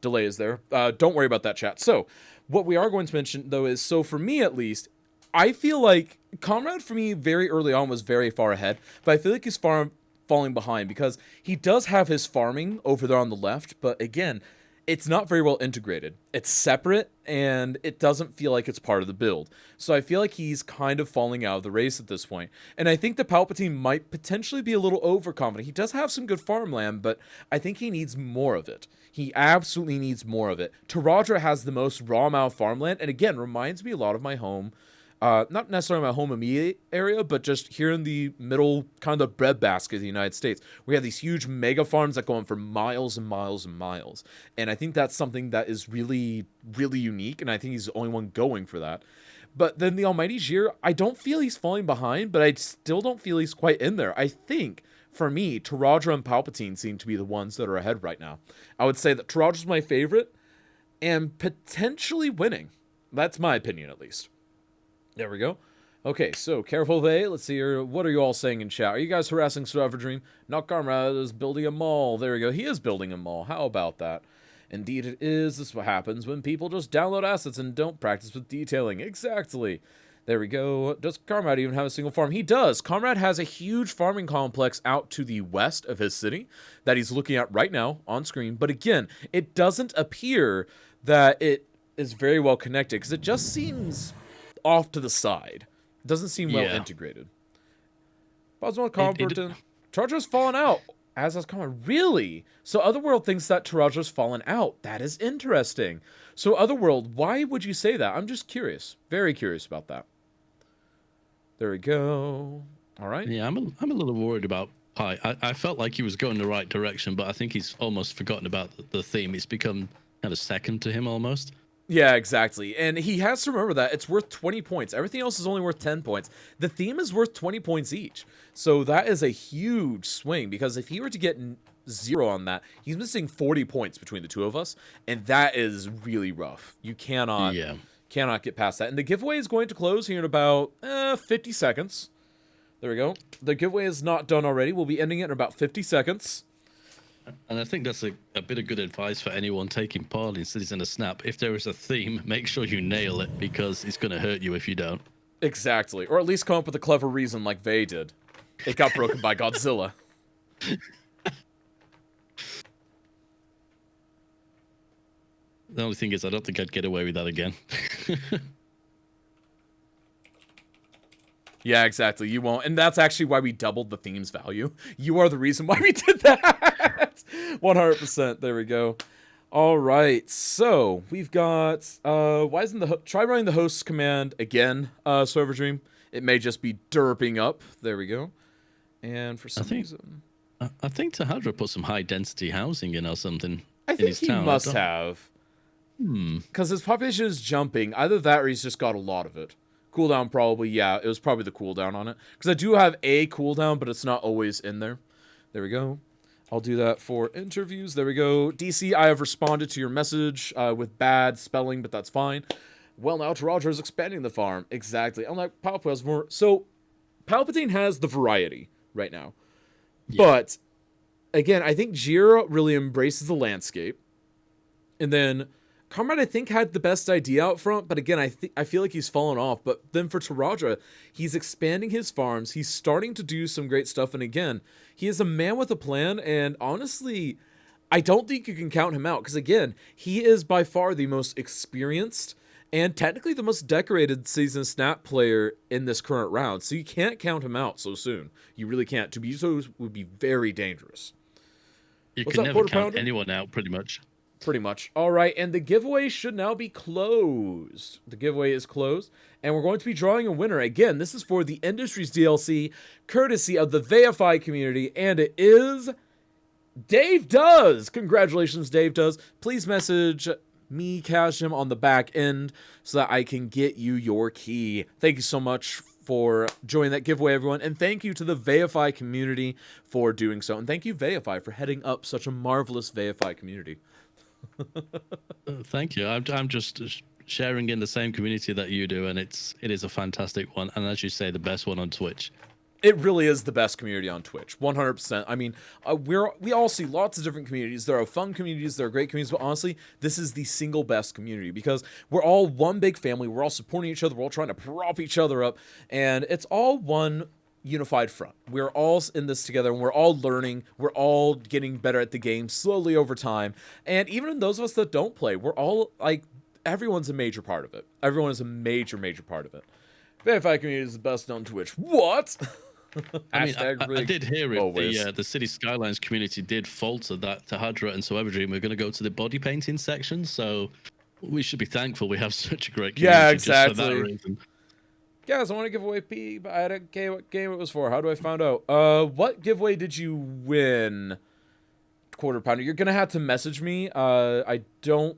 Speaker 2: delay is there. Don't worry about that, chat. So what we are going to mention, though, is, so for me at least, I feel like Comrade for me very early on was very far ahead, but I feel like he's falling behind because he does have his farming over there on the left, but again, it's not very well integrated. It's separate, and it doesn't feel like it's part of the build. So I feel like he's kind of falling out of the race at this point. And I think the Palpatine might potentially be a little overconfident. He does have some good farmland, but I think he needs more of it. He absolutely needs more of it. Taradra has the most raw amount of farmland, and again, reminds me a lot of my home not necessarily my home immediate area, but just here in the middle, kind of the breadbasket of the United States. We have these huge mega farms that go on for miles and miles and miles. And I think that's something that is really, really unique, and I think he's the only one going for that. But then the Almighty Jir, I don't feel he's falling behind, but I still don't feel he's quite in there. I think, for me, Taraja and Palpatine seem to be the ones that are ahead right now. I would say that Taraja's my favorite, and potentially winning. That's my opinion, at least. There we go. Okay, so careful, Vey. Let's see here. What are you all saying in chat? Are you guys harassing Survivor Dream? Not Comrade is building a mall. There we go. He is building a mall. How about that? Indeed it is. This is what happens when people just download assets and don't practice with detailing. Exactly. There we go. Does Comrade even have a single farm? He does. Comrade has a huge farming complex out to the west of his city that he's looking at right now on screen. But again, it doesn't appear that it is very well connected because it just seems off to the side. It doesn't seem well integrated. Boswell Comberton. Taraja's fallen out. As has Comrade. Really? So Otherworld thinks that Taraja's fallen out. That is interesting. So Otherworld, why would you say that? I'm just curious. Very curious about that. There we go. All right.
Speaker 3: Yeah, I'm a little worried about Pi. I felt like he was going the right direction, but I think he's almost forgotten about the theme. It's become kind of second to him almost.
Speaker 2: Yeah, exactly. And he has to remember that it's worth 20 points. Everything else is only worth 10 points. The theme is worth 20 points each. So that is a huge swing, because if he were to get 0 on that, he's missing 40 points between the two of us, and that is really rough. You cannot get past that. And the giveaway is going to close here in about 50 seconds. There we go. The giveaway is not done already. We'll be ending it in about 50 seconds.
Speaker 3: And I think that's a bit of good advice for anyone taking part in Cities in a Snap. If there is a theme, make sure you nail it, because it's going to hurt you if you don't.
Speaker 2: Exactly. Or at least come up with a clever reason like Vey did. It got broken by Godzilla.
Speaker 3: The only thing is, I don't think I'd get away with that again.
Speaker 2: Yeah, exactly. You won't. And that's actually why we doubled the theme's value. You are the reason why we did that. 100%. There we go. All right. So we've got, why isn't try running the host command again, Server Dream. It may just be derping up. There we go. And for some reason,
Speaker 3: I think Tahadra put some high density housing in or something.
Speaker 2: I think he must have. Because his population is jumping. Either that or he's just got a lot of it. Cooldown probably, yeah, it was probably the cooldown on it. Because I do have a cooldown, but it's not always in there. There we go. I'll do that for interviews. There we go. DC, I have responded to your message with bad spelling, but that's fine. Well, now Taraja is expanding the farm. Exactly. I'm like, Palpatine has more. So, Palpatine has the variety right now. Yeah. But, again, I think Jira really embraces the landscape. And then Comrade, I think, had the best idea out front, but again, I feel like he's fallen off. But then for Taraja, he's expanding his farms. He's starting to do some great stuff. And again, he is a man with a plan. And honestly, I don't think you can count him out. Because again, he is by far the most experienced and technically the most decorated season snap player in this current round. So you can't count him out so soon. You really can't. To be so would be very dangerous.
Speaker 3: You can never count anyone out, pretty much.
Speaker 2: Pretty much. All right, and the giveaway should now be closed. The giveaway is closed, and we're going to be drawing a winner. Again, this is for the Industries DLC, courtesy of the Veify community, and it is Dave Does. Congratulations, Dave Does. Please message me, Cashim, on the back end so that I can get you your key. Thank you so much for joining that giveaway, everyone, and thank you to the Veify community for doing so, and thank you, Veify, for heading up such a marvelous Veify community.
Speaker 3: Thank you. I'm just sharing in the same community that you do, and it is a fantastic one, and as you say, the best one on Twitch.
Speaker 2: It really is the best community on Twitch, 100%. I mean, we all see lots of different communities. There are fun communities, there are great communities, but honestly, this is the single best community because we're all one big family. We're all supporting each other. We're all trying to prop each other up, and it's all one unified front. We're all in this together, and we're all learning. We're all getting better at the game slowly over time. And even in those of us that don't play, we're all like, everyone's a major part of it. Everyone is a major part of it. Veify community is the best on Twitch. What?
Speaker 3: I mean, I did hear it. The City Skylines community did falter that Tahadra and Soever Dream. We're going to go to the body painting section, so we should be thankful we have such a great community.
Speaker 2: Yeah, exactly.
Speaker 3: Just for that reason.
Speaker 2: Guys, I want to give away P, but I didn't care what game it was for. How do I find out? What giveaway did you win? Quarter Pounder. You're gonna have to message me. I don't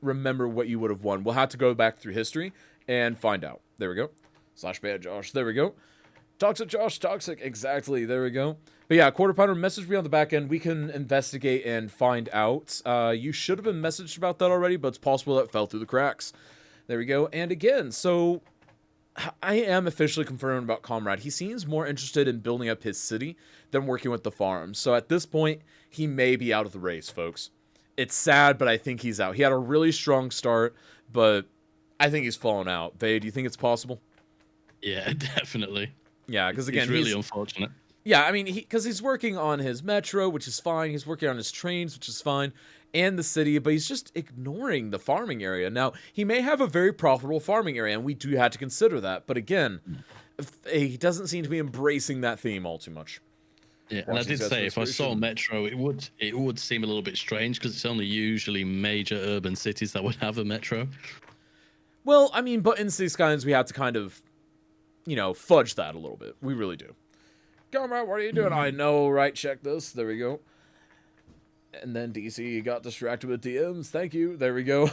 Speaker 2: remember what you would have won. We'll have to go back through history and find out. There we go. /bad Josh. There we go. Toxic Josh, toxic. Exactly. There we go. But yeah, Quarter Pounder, message me on the back end. We can investigate and find out. You should have been messaged about that already, but it's possible that fell through the cracks. There we go. And again, so I am officially confirmed about Comrade. He seems more interested in building up his city than working with the farm. So at this point, he may be out of the race, folks. It's sad, but I think he's out. He had a really strong start, but I think he's fallen out. Vay, do you think it's possible?
Speaker 3: Yeah, definitely.
Speaker 2: Yeah, because again,
Speaker 3: it's really unfortunate.
Speaker 2: Yeah, I mean, because he's working on his metro, which is fine. He's working on his trains, which is fine, and the city, but he's just ignoring the farming area. Now, he may have a very profitable farming area, and we do have to consider that. But again, he doesn't seem to be embracing that theme all too much.
Speaker 3: Yeah, and I did say if I saw Metro, it would seem a little bit strange because it's only usually major urban cities that would have a Metro.
Speaker 2: Well, I mean, but in City Skylines, we have to kind of, fudge that a little bit. We really do. Comrade, what are you doing? I know, right? Check this. There we go. And then DC got distracted with DMs. Thank you. There we go.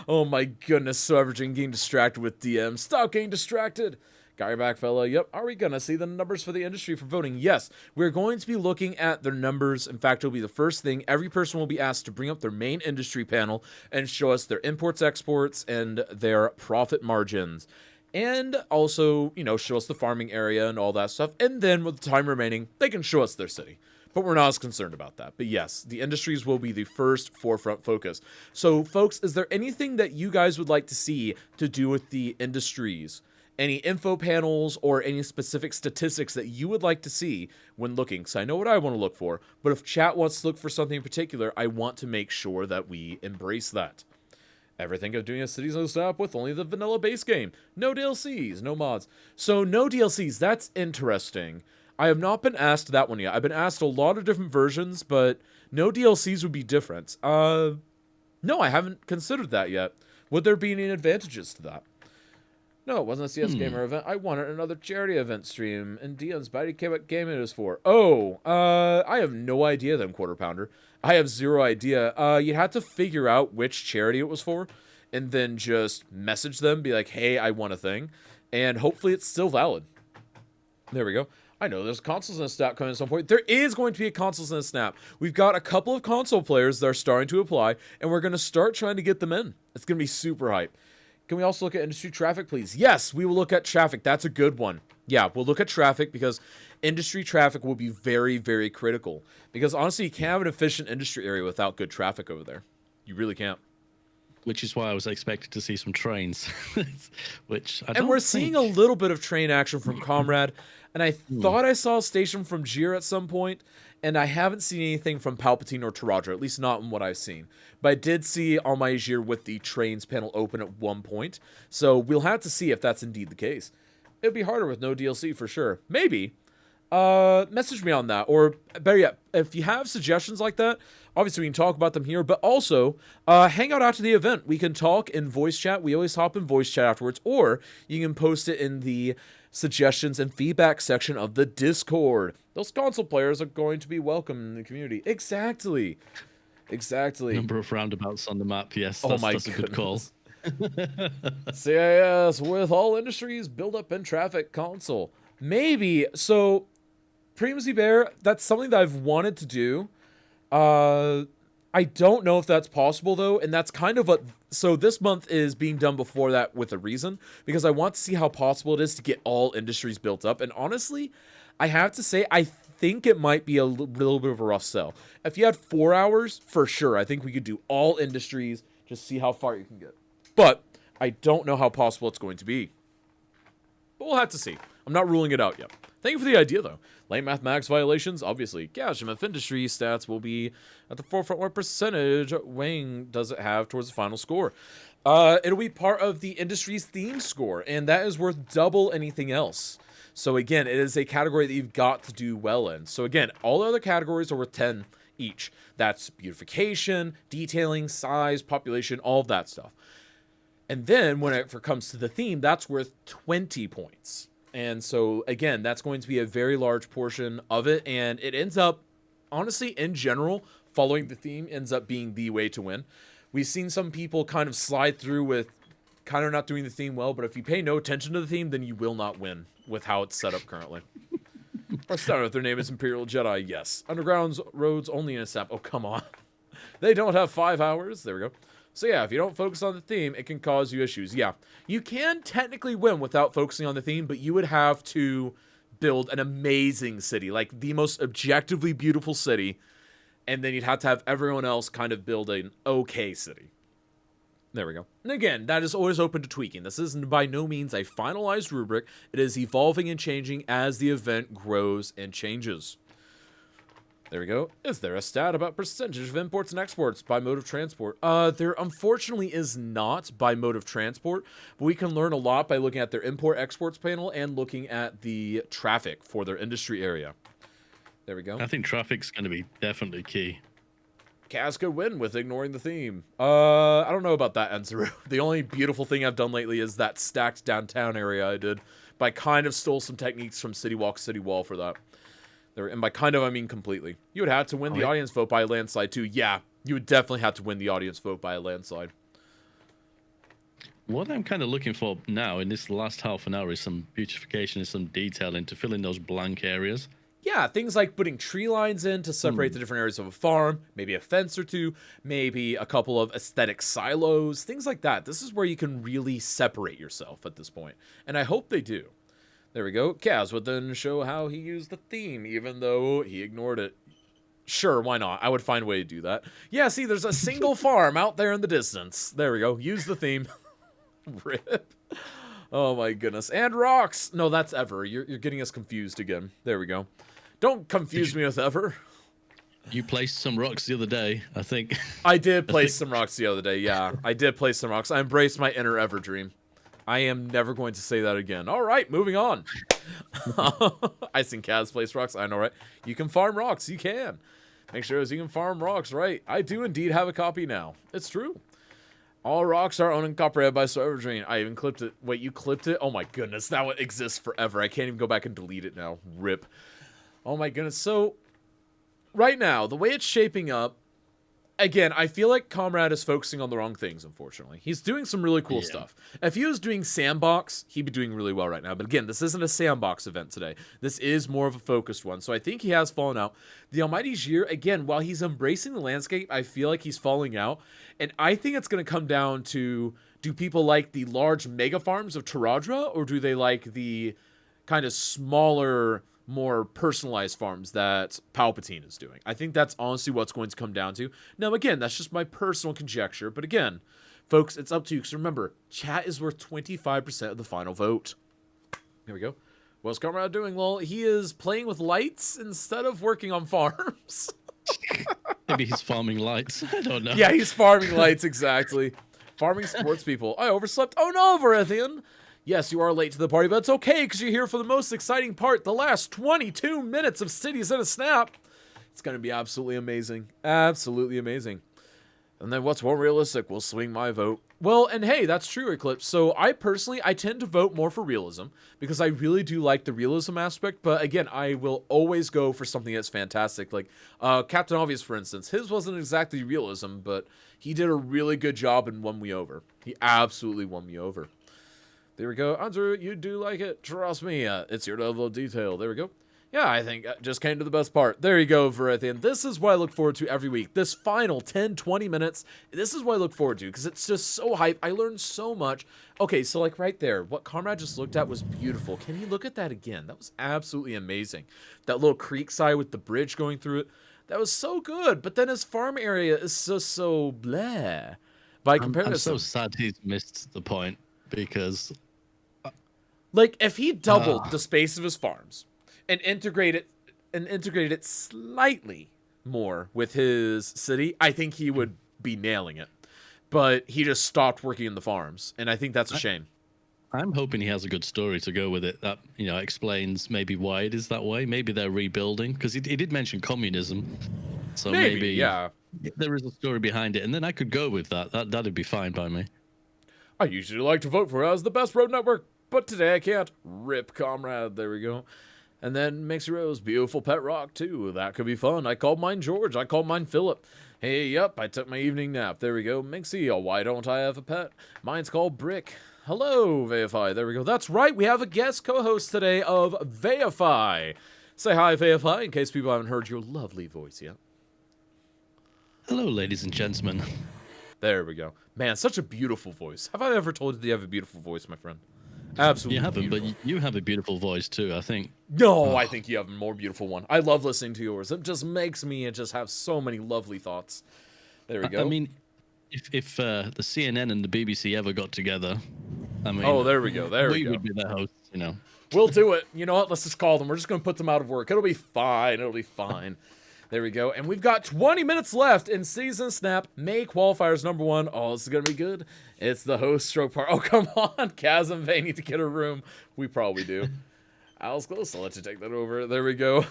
Speaker 2: Oh my goodness, so averaging getting distracted with DMs. Stop getting distracted. Got your back, fella. Yep. Are we going to see the numbers for the industry for voting? Yes. We're going to be looking at their numbers. In fact, it'll be the first thing. Every person will be asked to bring up their main industry panel and show us their imports, exports, and their profit margins. And also, show us the farming area and all that stuff. And then with the time remaining, they can show us their city. But we're not as concerned about that. But yes, the industries will be the first forefront focus. So, folks, is there anything that you guys would like to see to do with the industries? Any info panels or any specific statistics that you would like to see when looking? Because I know what I want to look for. But if chat wants to look for something in particular, I want to make sure that we embrace that. Ever think of doing a Cities on Snap with only the vanilla base game? No DLCs, no mods. So no DLCs, that's interesting. I have not been asked that one yet. I've been asked a lot of different versions, but no DLCs would be different. No, I haven't considered that yet. Would there be any advantages to that? No, it wasn't a CS Gamer event. I wanted another charity event stream. And DM's, but I didn't care what game it is for. Oh, I have no idea then, Quarter Pounder. I have zero idea. You had to figure out which charity it was for, and then just message them, be like, hey, I want a thing. And hopefully it's still valid. There we go. I know there's a Consoles in a Snap coming at some point. There is going to be a Consoles in a Snap. We've got a couple of console players that are starting to apply, and we're going to start trying to get them in. It's going to be super hype. Can we also look at industry traffic, please? Yes, we will look at traffic. That's a good one. Yeah, we'll look at traffic because industry traffic will be very, very critical. Because honestly, you can't have an efficient industry area without good traffic over there. You really can't.
Speaker 3: Which is why I was expected to see some trains, which I don't
Speaker 2: And we're
Speaker 3: think.
Speaker 2: seeing a little bit of train action from Comrade, and I thought I saw a station from Jir at some point, and I haven't seen anything from Palpatine or Taraja, at least not in what I've seen. But I did see Almaigir with the trains panel open at one point, so we'll have to see if that's indeed the case. It'd be harder with no DLC for sure. Maybe. Message me on that, or better yet, if you have suggestions like that, obviously we can talk about them here, but also hang out after the event. We can talk in voice chat. We always hop in voice chat afterwards, or you can post it in the suggestions and feedback section of the Discord. Those console players are going to be welcome in the community. Exactly.
Speaker 3: Number of roundabouts on the map. Yes,
Speaker 2: Oh my
Speaker 3: that's a good call.
Speaker 2: CIS with all industries build up in traffic console. Maybe. So Primozy Bear, that's something that I've wanted to do. I don't know if that's possible though, and that's kind of what. So this month is being done before that with a reason, because I want to see how possible it is to get all industries built up. And honestly, I have to say, I think it might be a little bit of a rough sell. If you had 4 hours, for sure, I think we could do all industries, just see how far you can get. But I don't know how possible it's going to be. But we'll have to see. I'm not ruling it out yet. Thank you for the idea, though. Late mathematics violations, obviously. Gosh, if industry stats will be at the forefront. What percentage weighing does it have towards the final score? It'll be part of the industry's theme score, and that is worth double anything else. So again, it is a category that you've got to do well in. So again, all the other categories are worth 10 each. That's beautification, detailing, size, population, all of that stuff. And then when it comes to the theme, that's worth 20 points. And so, again, that's going to be a very large portion of it. And it ends up, honestly, in general, following the theme ends up being the way to win. We've seen some people kind of slide through with kind of not doing the theme well, but if you pay no attention to the theme, then you will not win with how it's set up currently. Or start with their name is Imperial Jedi. Yes. Underground roads only in a snap. Oh, come on. They don't have 5 hours. There we go. So yeah, if you don't focus on the theme, it can cause you issues. Yeah, you can technically win without focusing on the theme, but you would have to build an amazing city, like the most objectively beautiful city, and then you'd have to have everyone else kind of build an okay city. There we go. And again, that is always open to tweaking. This isn't by no means a finalized rubric. It is evolving and changing as the event grows and changes. There we go. Is there a stat about percentage of imports and exports by mode of transport? There unfortunately is not by mode of transport, but we can learn a lot by looking at their import-exports panel and looking at the traffic for their industry area. There we go.
Speaker 3: I think traffic's going to be definitely key.
Speaker 2: Kaz could win with ignoring the theme. I don't know about that, Enzeru. The only beautiful thing I've done lately is that stacked downtown area I did. But I kind of stole some techniques from City Walk, City Wall for that. And by kind of, I mean completely. You would have to win the audience vote by a landslide, too. Yeah, you would definitely have to win the audience vote by a landslide.
Speaker 3: What I'm kind of looking for now in this last half an hour is some beautification and some detailing to fill in those blank areas.
Speaker 2: Yeah, things like putting tree lines in to separate the different areas of a farm, maybe a fence or two, maybe a couple of aesthetic silos, things like that. This is where you can really separate yourself at this point, and I hope they do. There we go. Kaz would then show how he used the theme, even though he ignored it. Sure, why not? I would find a way to do that. Yeah, see, there's a single farm out there in the distance. There we go. Use the theme. Rip. Oh my goodness. And rocks. No, that's Ever. You're getting us confused again. There we go. Don't confuse me with Ever.
Speaker 3: You placed some rocks the other day, I think.
Speaker 2: I did place some rocks the other day, yeah. I did place some rocks. I embraced my inner Ever dream. I am never going to say that again. All right, moving on. I seen Kaz place rocks. I know, right? You can farm rocks. You can. Make sure you can farm rocks, right? I do indeed have a copy now. It's true. All rocks are owned and copyrighted by Evergreen. I even clipped it. Wait, you clipped it? Oh my goodness. That would exist forever. I can't even go back and delete it now. Rip. Oh my goodness. So, right now, the way it's shaping up, again, I feel like Comrade is focusing on the wrong things, unfortunately. He's doing some really cool stuff. If he was doing Sandbox, he'd be doing really well right now. But again, this isn't a Sandbox event today. This is more of a focused one. So I think he has fallen out. The Almighty Jir, again, while he's embracing the landscape, I feel like he's falling out. And I think it's going to come down to, do people like the large mega farms of Taradra, or do they like the kind of smaller, more personalized farms that Palpatine is doing? I think that's honestly what's going to come down to. Now, again, that's just my personal conjecture. But again, folks, it's up to you. Because remember, chat is worth 25% of the final vote. There we go. What's Comrade doing? Well, he is playing with lights instead of working on farms.
Speaker 3: Maybe he's farming lights. I don't know.
Speaker 2: Yeah, he's farming lights, exactly. Farming sports people. I overslept. Oh no, Varithian. Yes, you are late to the party, but it's okay because you're here for the most exciting part, the last 22 minutes of Cities in a Snap. It's going to be absolutely amazing. Absolutely amazing. And then what's more realistic will swing my vote. Well, and hey, that's true, Eclipse. So I tend to vote more for realism because I really do like the realism aspect. But again, I will always go for something that's fantastic. Like Captain Obvious, for instance. His wasn't exactly realism, but he did a really good job and won me over. He absolutely won me over. There we go. Andrew, you do like it. Trust me. It's your level of detail. There we go. Yeah, I think just came to the best part. There you go, Varithian. This is what I look forward to every week. This final 10, 20 minutes. This is what I look forward to because it's just so hype. I learned so much. Okay, so like right there, what Comrade just looked at was beautiful. Can you look at that again? That was absolutely amazing. That little creek side with the bridge going through it. That was so good. But then his farm area is so bleh. By comparison,
Speaker 3: I'm so sad he's missed the point because...
Speaker 2: like, if he doubled the space of his farms and integrated it slightly more with his city, I think he would be nailing it. But he just stopped working in the farms, and I think that's a shame.
Speaker 3: I'm hoping he has a good story to go with it that, explains maybe why it is that way. Maybe they're rebuilding, because he did mention communism. So maybe
Speaker 2: yeah,
Speaker 3: there is a story behind it, and then I could go with that. That'd be fine by me.
Speaker 2: I usually like to vote for as the best road network, but today I can't. Rip, comrade. There we go. And then Mixie Rose, beautiful pet rock, too. That could be fun. I called mine George. I called mine Philip. Hey, yup, I took my evening nap. There we go. Mixie, why don't I have a pet? Mine's called Brick. Hello, Veify. There we go. That's right. We have a guest co-host today of Veify. Say hi, Veify, in case people haven't heard your lovely voice yet.
Speaker 3: Hello, ladies and gentlemen.
Speaker 2: There we go. Man, such a beautiful voice. Have I ever told you that you have a beautiful voice, my friend? Absolutely.
Speaker 3: You haven't,
Speaker 2: beautiful.
Speaker 3: but you have a beautiful voice too, I think.
Speaker 2: No, I think you have a more beautiful one. I love listening to yours. It just makes me just have so many lovely thoughts. There we go.
Speaker 3: I mean, if the CNN and the BBC ever got together, I mean,
Speaker 2: oh, there we go. There we go.
Speaker 3: We would be the hosts, you know.
Speaker 2: We'll do it. You know what? Let's just call them. We're just going to put them out of work. It'll be fine. It'll be fine. There we go. And we've got 20 minutes left in Season Snap May Qualifiers #1. Oh, this is going to be good. It's the host stroke part. Oh, come on. Kaz and Vay need to get a room. We probably do. Alice Close, I'll let you take that over. There we go.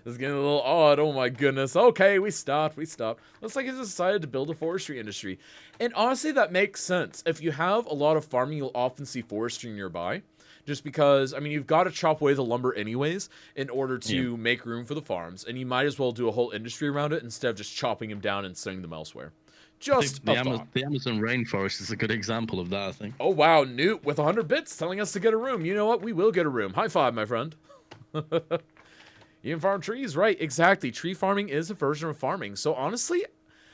Speaker 2: This is getting a little odd. Oh, my goodness. Okay, we stopped. Looks like he's decided to build a forestry industry. And honestly, that makes sense. If you have a lot of farming, you'll often see forestry nearby. Just because, I mean, you've got to chop away the lumber anyways in order to make room for the farms. And you might as well do a whole industry around it instead of just chopping them down and sending them elsewhere. Just
Speaker 3: the Amazon rainforest is a good example of that, I think.
Speaker 2: Oh, wow. Newt with 100 bits telling us to get a room. You know what? We will get a room. High five, my friend. You can farm trees, right? Exactly. Tree farming is a version of farming. So honestly,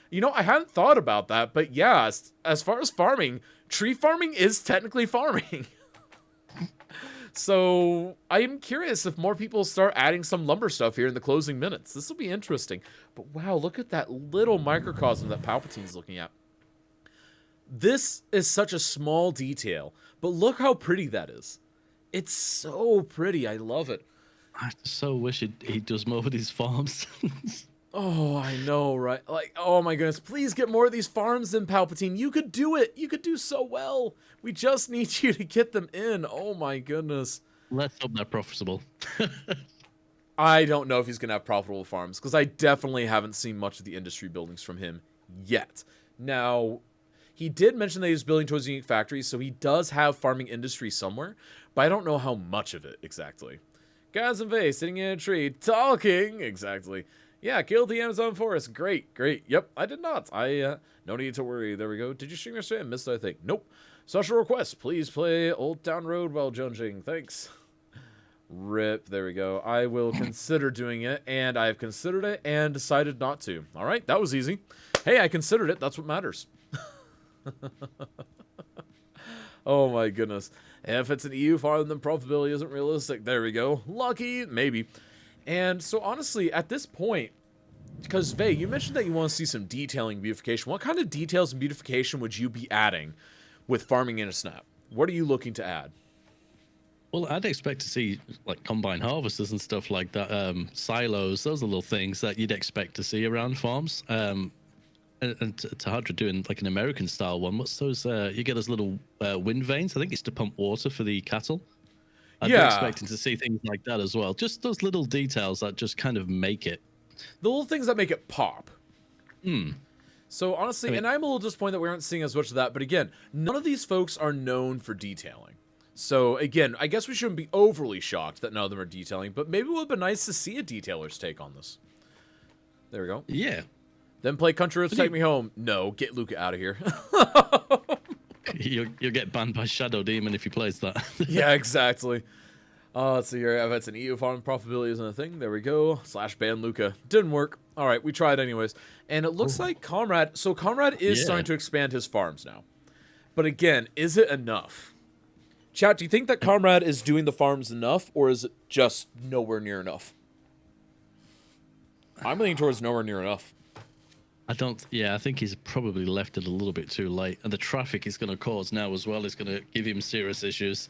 Speaker 2: you know, I hadn't thought about that. But yeah, as far as farming, tree farming is technically farming. So I am curious if more people start adding some lumber stuff here in the closing minutes. This will be interesting. But wow, look at that little microcosm that Palpatine's looking at. This is such a small detail, but look how pretty that is. It's so pretty. I love it.
Speaker 3: I so wish he does more of these farms.
Speaker 2: Oh, I know, right? Like, oh my goodness, please get more of these farms in, Palpatine. You could do it. You could do so well. We just need you to get them in. Oh my goodness.
Speaker 3: Let's hope they're profitable.
Speaker 2: I don't know if he's going to have profitable farms, because I definitely haven't seen much of the industry buildings from him yet. Now, he did mention that he was building towards unique factories, so he does have farming industry somewhere, but I don't know how much of it exactly. Guys and Vay sitting in a tree, talking. Exactly. Yeah, killed the Amazon forest. Great. Yep, I did not. No need to worry. There we go. Did you stream yesterday? I missed it, I think. Nope. Special request. Please play Old Town Road while judging. Thanks. Rip. There we go. I will consider doing it, and I have considered it and decided not to. All right, that was easy. Hey, I considered it. That's what matters. Oh, my goodness. If it's an EU farm, then profitability isn't realistic. There we go. Lucky, maybe. And so honestly, at this point, because Vay, you mentioned that you want to see some detailing and beautification. What kind of details and beautification would you be adding with farming in a snap? What are you looking to add?
Speaker 3: Well, I'd expect to see like combine harvesters and stuff like that, silos. Those are little things that you'd expect to see around farms. And Tahadra doing like an American style one. What's those? You get those little wind vanes. I think it's to pump water for the cattle. I'd be expecting to see things like that as well. Just those little details that just kind of make it.
Speaker 2: The little things that make it pop. So honestly, I mean, and I'm a little disappointed that we aren't seeing as much of that. But again, none of these folks are known for detailing. So again, I guess we shouldn't be overly shocked that none of them are detailing. But maybe it would have been nice to see a detailer's take on this. There we go.
Speaker 3: Yeah.
Speaker 2: Then play Country Roads Take Me Home. No, get Luca out of here.
Speaker 3: You'll get banned by Shadow Demon if he plays that.
Speaker 2: Yeah, exactly. Let's see here. If it's an EU farm, profitability isn't a thing. There we go. / ban Luca. Didn't work. All right, we tried anyways. And it looks like Comrade... So Comrade is starting to expand his farms now. But again, is it enough? Chat, do you think that Comrade is doing the farms enough, or is it just nowhere near enough? I'm leaning towards nowhere near enough.
Speaker 3: I think he's probably left it a little bit too late. And the traffic he's going to cause now as well is going to give him serious issues.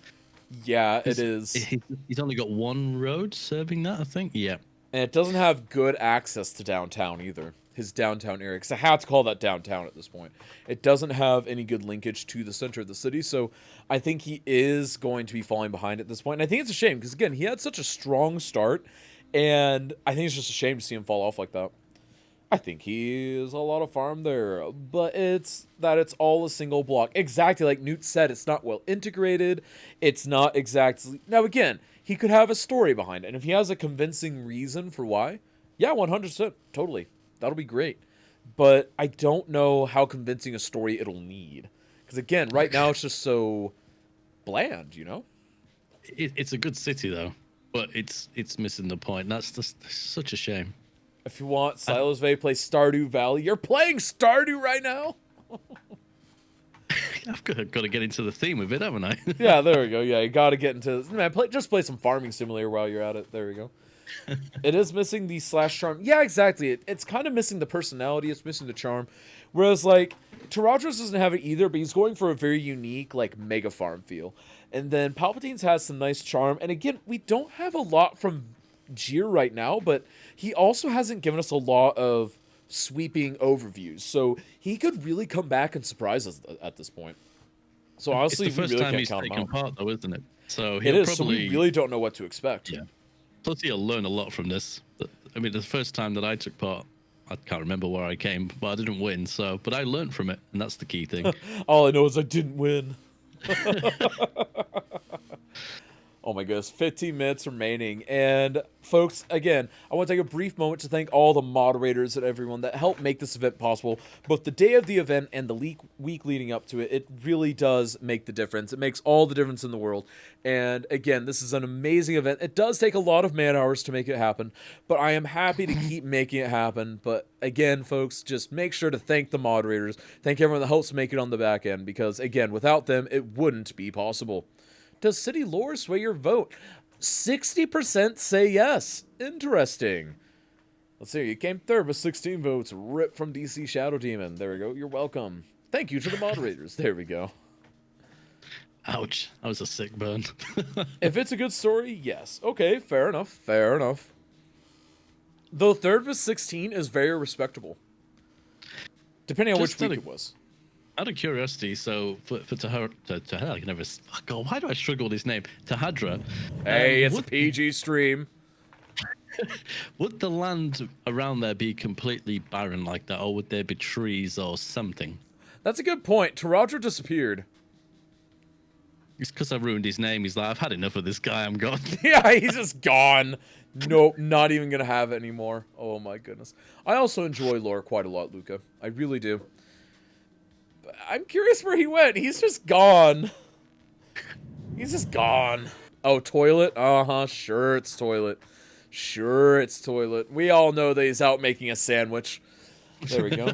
Speaker 2: Yeah, it is.
Speaker 3: He's only got one road serving that, I think. Yeah.
Speaker 2: And it doesn't have good access to downtown either. His downtown area. Because I have to call that downtown at this point. It doesn't have any good linkage to the center of the city. So I think he is going to be falling behind at this point. And I think it's a shame. Because again, he had such a strong start. And I think it's just a shame to see him fall off like that. I think he is a lot of farm there, but it's all a single block. Exactly like Newt said, it's not well integrated. It's not exactly... Now, again, he could have a story behind it, and if he has a convincing reason for why, yeah, 100%, totally. That'll be great. But I don't know how convincing a story it'll need. Because, again, right now it's just so bland, you know?
Speaker 3: It's a good city, though, but it's missing the point. That's just such a shame.
Speaker 2: If you want Silos Bay play Stardew Valley, you're playing Stardew right now?
Speaker 3: I've got to get into the theme of it, haven't I?
Speaker 2: Yeah, there we go. Yeah, you got to get into... Man, just play some Farming Simulator while you're at it. There we go. It is missing the slash charm. Yeah, exactly. It's kind of missing the personality. It's missing the charm. Whereas, like, Taradros doesn't have it either, but he's going for a very unique, like, mega farm feel. And then Palpatine's has some nice charm. And again, we don't have a lot from Jir right now, but he also hasn't given us a lot of sweeping overviews. So he could really come back and surprise us at this point. So honestly,
Speaker 3: it's the first
Speaker 2: we really
Speaker 3: time
Speaker 2: can't
Speaker 3: he's
Speaker 2: count him
Speaker 3: taken
Speaker 2: out.
Speaker 3: part, though, isn't it? So
Speaker 2: It
Speaker 3: he'll
Speaker 2: is,
Speaker 3: probably...
Speaker 2: so we really don't know what to expect.
Speaker 3: Yeah. Plus, he'll learn a lot from this. I mean, the first time that I took part, I can't remember where I came, but I didn't win. But I learned from it, and that's the key thing.
Speaker 2: All I know is I didn't win. Oh my goodness, 15 minutes remaining. And folks, again, I want to take a brief moment to thank all the moderators and everyone that helped make this event possible. Both the day of the event and the week leading up to it, it really does make the difference. It makes all the difference in the world. And again, this is an amazing event. It does take a lot of man hours to make it happen, but I am happy to keep making it happen. But again, folks, just make sure to thank the moderators. Thank everyone that helps make it on the back end, because again, without them, it wouldn't be possible. Does city lore sway your vote? 60% say yes. Interesting. Let's see. You came third with 16 votes. Ripped from DC Shadow Demon. There we go. You're welcome. Thank you to the moderators. There we go.
Speaker 3: Ouch. That was a sick burn.
Speaker 2: If it's a good story, yes. Okay, fair enough. Fair enough. Though third with 16 is very respectable. Depending on which week it was.
Speaker 3: Out of curiosity, so for Tahadra, I can never. God, why do I struggle with his name? Tahadra.
Speaker 2: Hey, it's a PG stream.
Speaker 3: Would the land around there be completely barren like that, or would there be trees or something?
Speaker 2: That's a good point. Taradra disappeared.
Speaker 3: It's because I ruined his name. He's like, I've had enough of this guy. I'm gone.
Speaker 2: Yeah, he's just gone. Nope, not even gonna have it anymore. Oh my goodness. I also enjoy lore quite a lot, Luca. I really do. I'm curious where he went. He's just gone. He's just gone. Oh, toilet? Uh-huh, sure it's toilet. Sure it's toilet. We all know that he's out making a sandwich. There we go.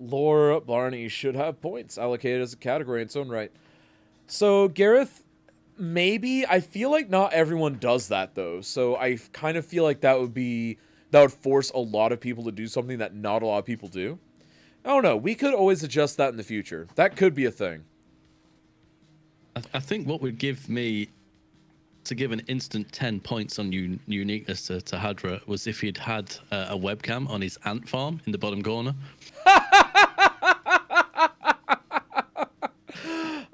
Speaker 2: Lore, Barney should have points allocated as a category in its own right. So, Gareth, maybe. I feel like not everyone does that, though. So I kind of feel like that would force a lot of people to do something that not a lot of people do. I don't know. We could always adjust that in the future. That could be a thing.
Speaker 3: I think what would give me to give an instant 10 points on uniqueness to Hadra was if he'd had a webcam on his ant farm in the bottom corner.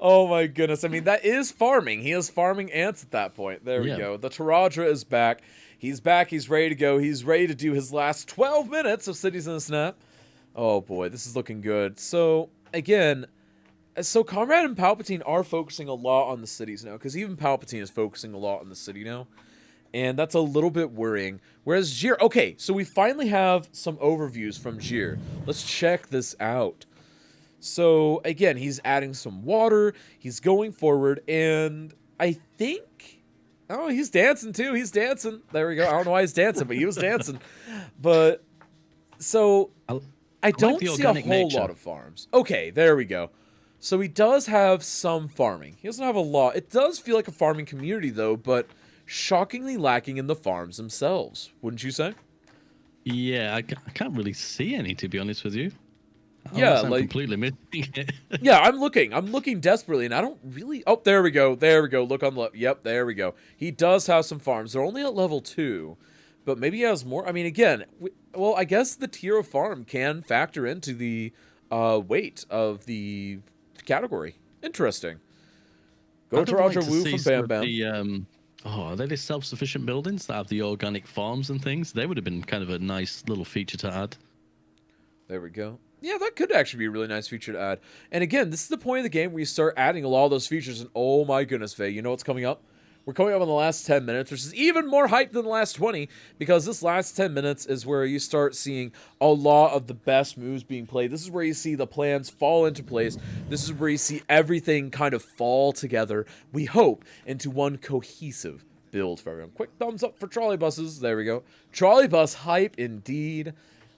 Speaker 2: Oh my goodness. I mean, that is farming. He is farming ants at that point. There we go. The Taradra is back. He's back. He's ready to go. He's ready to do his last 12 minutes of Cities in a Snap. Oh boy, this is looking good. So, again, Conrad and Palpatine are focusing a lot on the cities now, because even Palpatine is focusing a lot on the city now. And that's a little bit worrying. Whereas Jir... Okay, so we finally have some overviews from Jir. Let's check this out. So, again, he's adding some water. He's going forward, and I think... Oh, he's dancing, too. He's dancing. There we go. I don't know why he's dancing, but he was dancing. But, so... I don't see a whole lot of farms. Okay, there we go. So he does have some farming. He doesn't have a lot. It does feel like a farming community, though, but shockingly lacking in the farms themselves. Wouldn't you say?
Speaker 3: Yeah, I can't really see any, to be honest with you.
Speaker 2: Yeah,
Speaker 3: I'm
Speaker 2: like...
Speaker 3: completely missing it.
Speaker 2: Yeah, I'm looking desperately, and I don't really... Oh, there we go. There we go. Look on the left. Yep, there we go. He does have some farms. They're only at level 2. But maybe he has more. I mean, again, well, I guess the tier of farm can factor into the weight of the category. Interesting. Go to Roger Wu from Bam Bam.
Speaker 3: Oh, are they the self-sufficient buildings that have the organic farms and things? They would have been kind of a nice little feature to add.
Speaker 2: There we go. Yeah, that could actually be a really nice feature to add. And again, this is the point of the game where you start adding a lot of those features, and oh my goodness, Faye, you know what's coming up? We're coming up on the last 10 minutes, which is even more hype than the last 20, because this last 10 minutes is where you start seeing a lot of the best moves being played. This is where you see the plans fall into place. This is where you see everything kind of fall together, we hope, into one cohesive build for everyone. Quick thumbs up for trolley buses. There we go. Trolley bus hype indeed.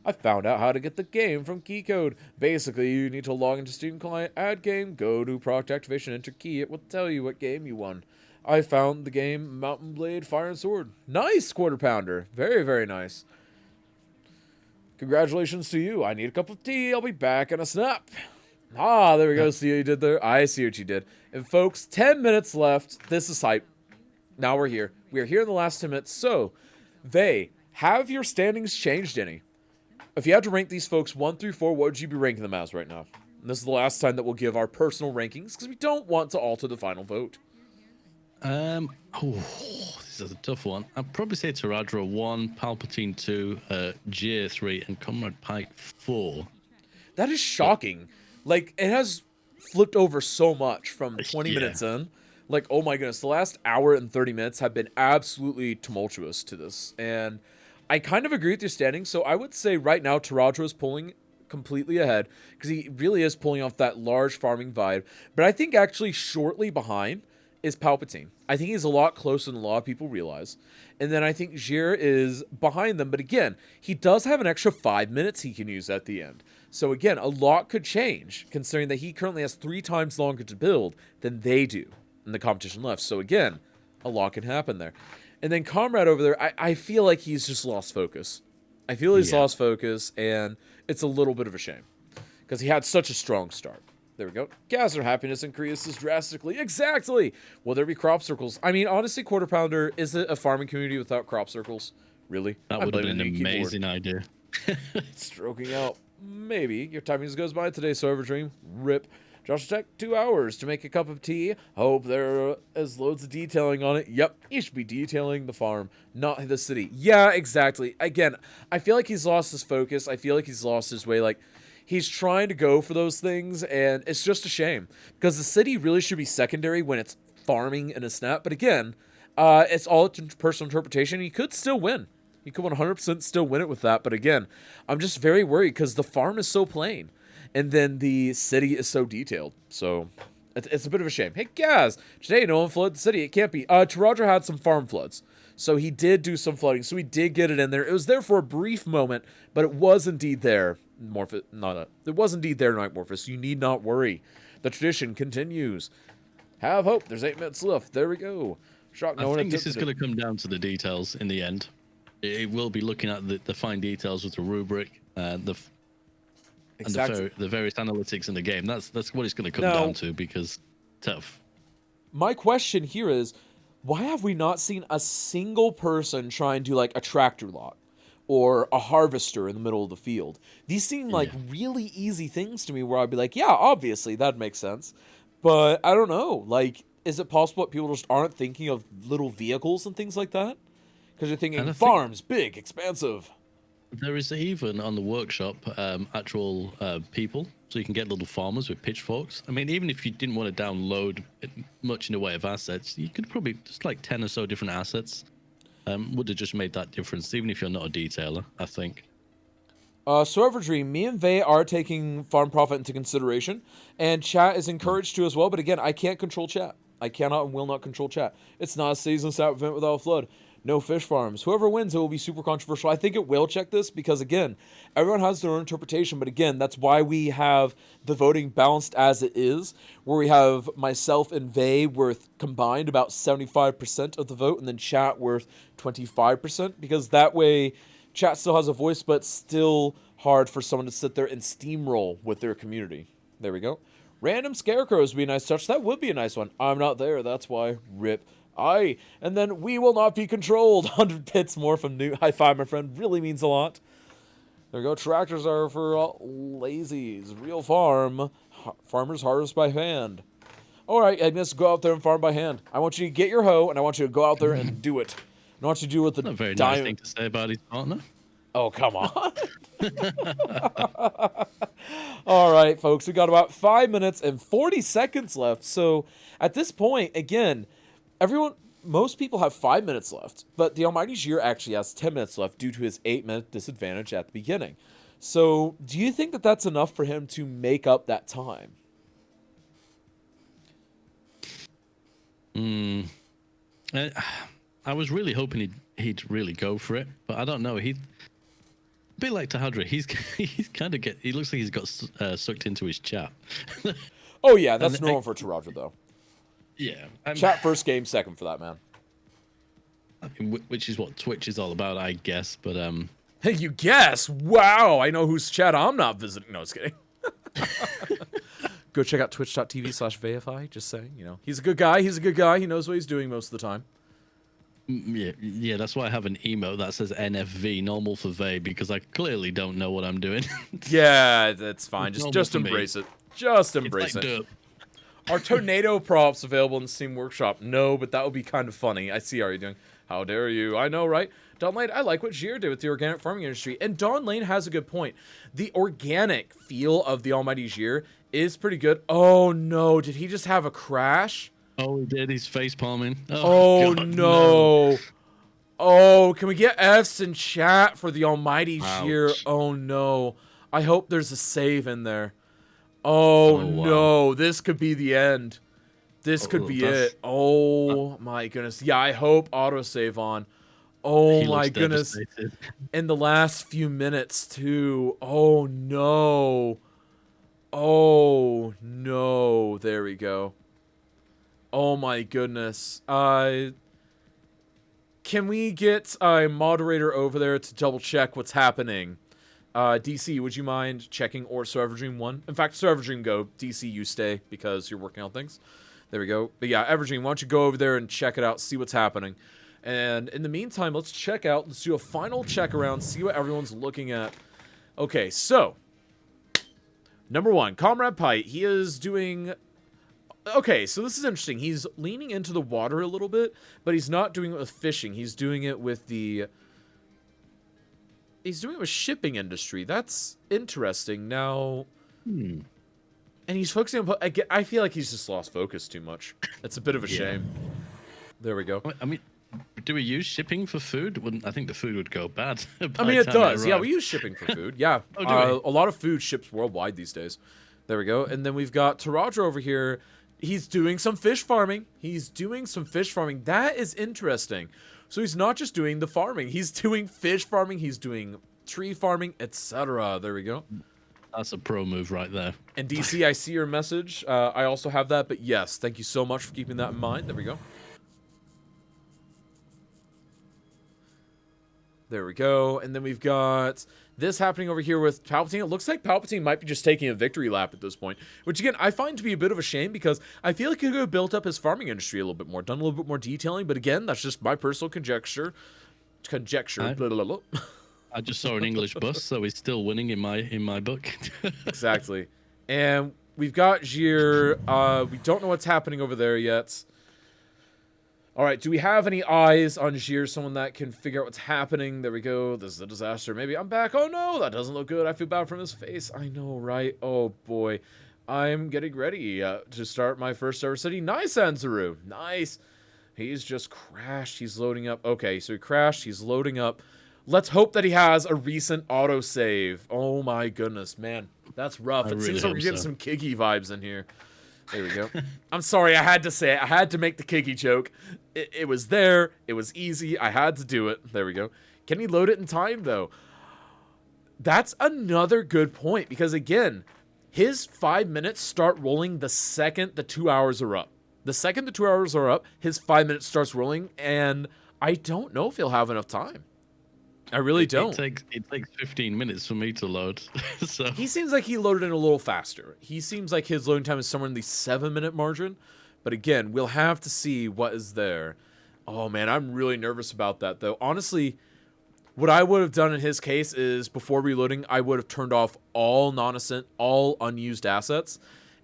Speaker 2: I found out how to get the game from key code. Basically, you need to log into student client, add game, go to product activation, enter key. It will tell you what game you won. I found the game Mountain Blade Fire and Sword. Nice, Quarter Pounder. Very, very nice. Congratulations to you. I need a cup of tea. I'll be back in a snap. Ah, there we go. See what you did there? I see what you did. And folks, 10 minutes left. This is hype. Now we're here. We are here in the last 10 minutes. So, have your standings changed any? If you had to rank these folks 1 through 4, what would you be ranking them as right now? And this is the last time that we'll give our personal rankings, because we don't want to alter the final vote.
Speaker 3: This is a tough one. I'd probably say Taradra 1, Palpatine 2, Jir 3, and Comrade Pike 4.
Speaker 2: That is shocking. Like, it has flipped over so much from 20 minutes in. Like, oh my goodness, the last hour and 30 minutes have been absolutely tumultuous to this. And I kind of agree with your standing. So I would say right now, Taradra is pulling completely ahead, because he really is pulling off that large farming vibe. But I think actually shortly behind is Palpatine. I think he's a lot closer than a lot of people realize. And then I think Jir is behind them. But again, he does have an extra 5 minutes he can use at the end. So again, a lot could change, considering that he currently has 3 times longer to build than they do in the competition left. So again, a lot can happen there. And then Comrade over there, I feel like he's just lost focus. I feel he's lost focus, and it's a little bit of a shame, because he had such a strong start. There we go. Gather happiness increases drastically. Exactly. Will there be crop circles? I mean, honestly, Quarter Pounder, is it a farming community without crop circles? Really?
Speaker 3: That would have been an amazing idea.
Speaker 2: Stroking out. Maybe. Your timing goes by today, so Everdream. Rip. Josh Tech, 2 hours to make a cup of tea. Hope there is loads of detailing on it. Yep, he should be detailing the farm, not the city. Yeah, exactly. Again, I feel like he's lost his focus. I feel like he's lost his way. Like, he's trying to go for those things, and it's just a shame, because the city really should be secondary when it's farming in a snap. But again, it's all personal interpretation. He could still win. He could 100% still win it with that. But again, I'm just very worried, because the farm is so plain, and then the city is so detailed. So it's a bit of a shame. Hey, Gaz, today no one flooded the city. It can't be. Taradra had some farm floods. So he did do some flooding. So he did get it in there. It was there for a brief moment, but it was indeed there. It was indeed there, Night Morphus. You need not worry. The tradition continues. Have hope. There's 8 minutes left. There we go. Shock.
Speaker 3: I think this is going to come down to the details in the end. It will be looking at the fine details with the rubric, the various analytics in the game. That's what it's going to come down to, because tough.
Speaker 2: My question here is, why have we not seen a single person try and do like a tractor lot or a harvester in the middle of the field? These seem like really easy things to me, where I'd be like, yeah, obviously that makes sense. But I don't know. Like, is it possible that people just aren't thinking of little vehicles and things like that? Because you're thinking farms, big, expansive.
Speaker 3: There is even on the workshop actual people, so you can get little farmers with pitchforks. I mean, even if you didn't want to download much in the way of assets, you could probably just like 10 or so different assets. Would have just made that difference, even if you're not a detailer, I think.
Speaker 2: So Everdream, me and Vey are taking farm profit into consideration, and chat is encouraged to as well. But again, I can't control chat. I cannot and will not control chat. It's not a seasonless out event without a flood. No fish farms. Whoever wins, it will be super controversial. I think it will check this, because, again, everyone has their own interpretation. But, again, that's why we have the voting balanced as it is, where we have myself and Vey worth combined about 75% of the vote, and then chat worth 25%, because that way chat still has a voice, but still hard for someone to sit there and steamroll with their community. There we go. Random scarecrows would be a nice touch. That would be a nice one. I'm not there. That's why. Rip. Aye, and then we will not be controlled. 100 bits more from New. High five, my friend. Really means a lot. There we go. Tractors are for lazies. Real farm. Farmers harvest by hand. All right, Agnes, go out there and farm by hand. I want you to get your hoe, and I want you to go out there and do it. I want you to do it with the
Speaker 3: Not a very nice thing to say about his partner.
Speaker 2: Oh, come on. All right, folks, we got about 5 minutes and 40 seconds left. So at this point, again, most people have 5 minutes left, but the Almighty Jir actually has 10 minutes left due to his 8-minute disadvantage at the beginning. So do you think that that's enough for him to make up that time?
Speaker 3: I was really hoping he'd really go for it, but I don't know. He'd a bit like Tahadra. He's kind of he looks like he's got sucked into his chat.
Speaker 2: Oh yeah, that's normal for Taraja though.
Speaker 3: Yeah,
Speaker 2: chat first, game second for that, man.
Speaker 3: I mean, which is what Twitch is all about, I guess. But
Speaker 2: hey, you guess? Wow, I know whose chat I'm not visiting. No, just kidding. Go check out twitch.tv/VFI. Just saying, he's a good guy. He's a good guy. He knows what he's doing most of the time.
Speaker 3: Yeah, that's why I have an emote that says NFV, normal for Vay, because I clearly don't know what I'm doing.
Speaker 2: Yeah, that's fine. Just embrace it. Just embrace it.
Speaker 3: Dirt.
Speaker 2: Are tornado props available in the Steam Workshop? No, but that would be kind of funny. I see how you're doing. How dare you? I know, right? Dawn Lane, I like what Jir did with the organic farming industry. And Dawn Lane has a good point. The organic feel of the Almighty Jir is pretty good. Oh, no. Did he just have a crash?
Speaker 3: Oh, he did. He's face palming.
Speaker 2: Oh,
Speaker 3: God,
Speaker 2: no. Oh, can we get F's in chat for the Almighty Jir? Oh, no. I hope there's a save in there. Oh,
Speaker 3: wow.
Speaker 2: no. This could be the end. This could be it. Oh, my goodness. Yeah, I hope autosave on. Oh, my goodness.
Speaker 3: Devastated.
Speaker 2: In the last few minutes, too. Oh, no. Oh, no. There we go. Oh, my goodness. Can we get a moderator over there to double check what's happening? DC, would you mind checking, or Survivor Dream 1? In fact, Survivor Dream, go. DC, you stay because you're working on things. There we go. But yeah, Everdream, why don't you go over there and check it out, see what's happening. And in the meantime, let's do a final check around, see what everyone's looking at. Okay, so, number 1, Comrade Pite, he is doing... Okay, so this is interesting. He's leaning into the water a little bit, but he's not doing it with fishing. He's doing it with the... He's doing it with shipping industry. That's interesting. Now... And he's focusing on... I feel like he's just lost focus too much. It's a bit of a shame. There we go.
Speaker 3: I mean, do we use shipping for food? I think the food would go bad.
Speaker 2: I mean, it does. Yeah, we use shipping for food. Yeah.
Speaker 3: Oh,
Speaker 2: a lot of food ships worldwide these days. There we go. And then we've got Taraja over here. He's doing some fish farming. That is interesting. So he's not just doing the farming. He's doing fish farming. He's doing tree farming, etc. There we go.
Speaker 3: That's a pro move right there.
Speaker 2: And DC, I see your message. I also have that. But yes, thank you so much for keeping that in mind. There we go. There we go. And then we've got this happening over here with Palpatine. It looks like Palpatine might be just taking a victory lap at this point, which again, I find to be a bit of a shame because I feel like he could have built up his farming industry a little bit more, done a little bit more detailing. But again, that's just my personal conjecture. Blah, blah, blah, blah.
Speaker 3: I just saw an English bus, so he's still winning in my book.
Speaker 2: Exactly. And we've got Jir. We don't know what's happening over there yet. All right, do we have any eyes on Jir? Someone that can figure out what's happening? There we go. This is a disaster. Maybe I'm back. Oh, no, that doesn't look good. I feel bad from his face. I know, right? Oh, boy. I'm getting ready to start my first ever city. Nice, Anzaru. Nice. He's just crashed. He's loading up. Okay, so he crashed. He's loading up. Let's hope that he has a recent autosave. Oh, my goodness, man. That's rough. It seems like we're getting some Kiki vibes in here. There we go. I'm sorry, I had to say it. I had to make the Kiki joke. It was there. It was easy. I had to do it. There we go. Can he load it in time, though? That's another good point, because, again, his 5 minutes start rolling the second the 2 hours are up. The second the 2 hours are up, his 5 minutes starts rolling, and I don't know if he'll have enough time. I really don't.
Speaker 3: It takes 15 minutes for me to load. So
Speaker 2: he seems like he loaded in a little faster. He seems like his loading time is somewhere in the 7-minute margin. But again, we'll have to see what is there. Oh, man, I'm really nervous about that, though. Honestly, what I would have done in his case is, before reloading, I would have turned off all non-ascent, all unused assets,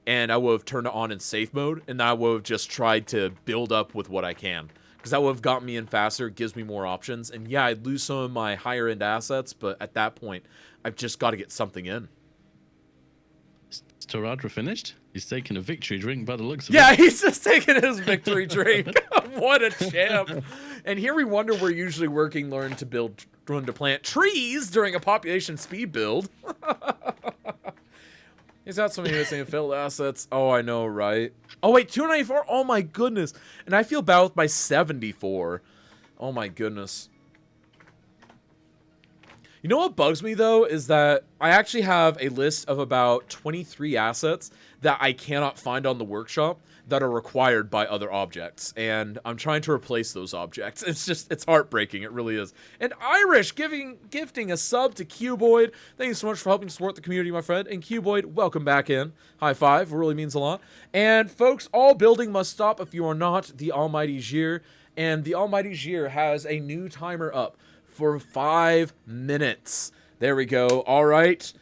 Speaker 2: and I would have turned it on in safe mode, and I would have just tried to build up with what I can. Because that would have gotten me in faster, gives me more options. And yeah, I'd lose some of my higher end assets, but at that point, I've just got to get something in.
Speaker 3: Is Taradra finished? He's taking a victory drink by the looks of it.
Speaker 2: Yeah, he's just taking his victory drink. What a champ. And here we wonder we're usually working, learn to plant trees during a population speed build. He's got so many missing failed assets. Oh, I know, right? Oh, wait, 294? Oh, my goodness. And I feel bad with my 74. Oh, my goodness. You know what bugs me, though, is that I actually have a list of about 23 assets that I cannot find on the workshop that are required by other objects, and I'm trying to replace those objects. It's heartbreaking, it really is. And Irish gifting a sub to Cuboid. Thank you so much for helping support the community, my friend. And Cuboid, welcome back in. High five, it really means a lot. And folks, all building must stop if you are not the Almighty Jir, and the Almighty Jir has a new timer up for 5 minutes. There we go. All right.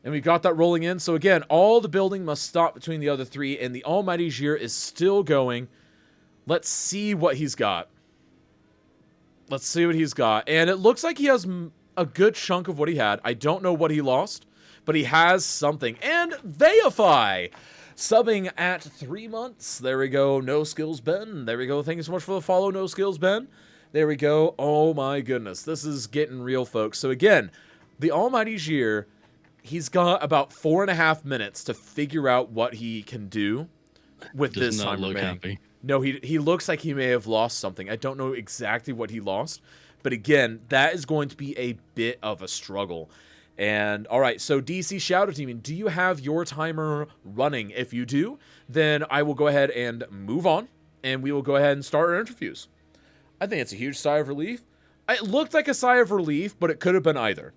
Speaker 2: And we got that rolling in. So again, all the building must stop between the other three, and the Almighty Jir is still going. Let's see what he's got. Let's see what he's got. And it looks like he has a good chunk of what he had. I don't know what he lost, but he has something. And Veify, subbing at 3 months. There we go. No Skills Ben. There we go. Thank you so much for the follow, No Skills Ben. There we go. Oh my goodness. This is getting real, folks. So again, the Almighty Jir, he's got about 4.5 minutes to figure out what he can do with
Speaker 3: Does
Speaker 2: this
Speaker 3: not
Speaker 2: time
Speaker 3: look
Speaker 2: remaining.
Speaker 3: happy.
Speaker 2: No, he looks like he may have lost something. I don't know exactly what he lost. But again, that is going to be a bit of a struggle. And all right, so DC Shadow Teaming, do you have your timer running? If you do, then I will go ahead and move on, and we will go ahead and start our interviews. I think it's a huge sigh of relief. It looked like a sigh of relief, but it could have been either.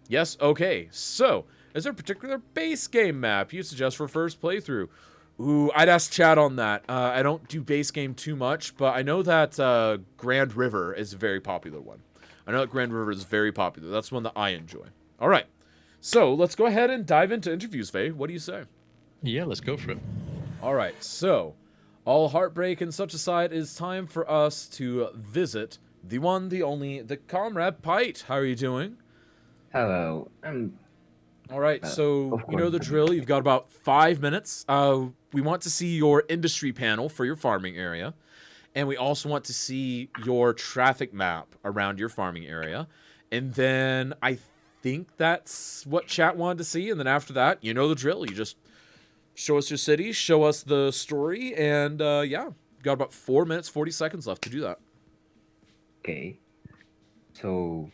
Speaker 2: Yes? Okay. So, is there a particular base game map you suggest for first playthrough? Ooh, I'd ask chat on that. I don't do base game too much, but I know that Grand River is a very popular one. I know that Grand River is very popular. That's one that I enjoy. All right. So, let's go ahead and dive into interviews, Faye. What do you say?
Speaker 3: Yeah, let's go for it.
Speaker 2: All right. So, all heartbreak and such aside, it is time for us to visit the one, the only, the Comrade Pite. How are you doing?
Speaker 4: Hello.
Speaker 2: All right, so
Speaker 4: of
Speaker 2: you know
Speaker 4: course.
Speaker 2: the drill. You've got about 5 minutes. We want to see your industry panel for your farming area, and we also want to see your traffic map around your farming area. And then I think that's what chat wanted to see. And then after that, you know the drill. You just show us your city, show us the story, and yeah, got about 4 minutes, 40 seconds left to do that.
Speaker 4: Okay. So,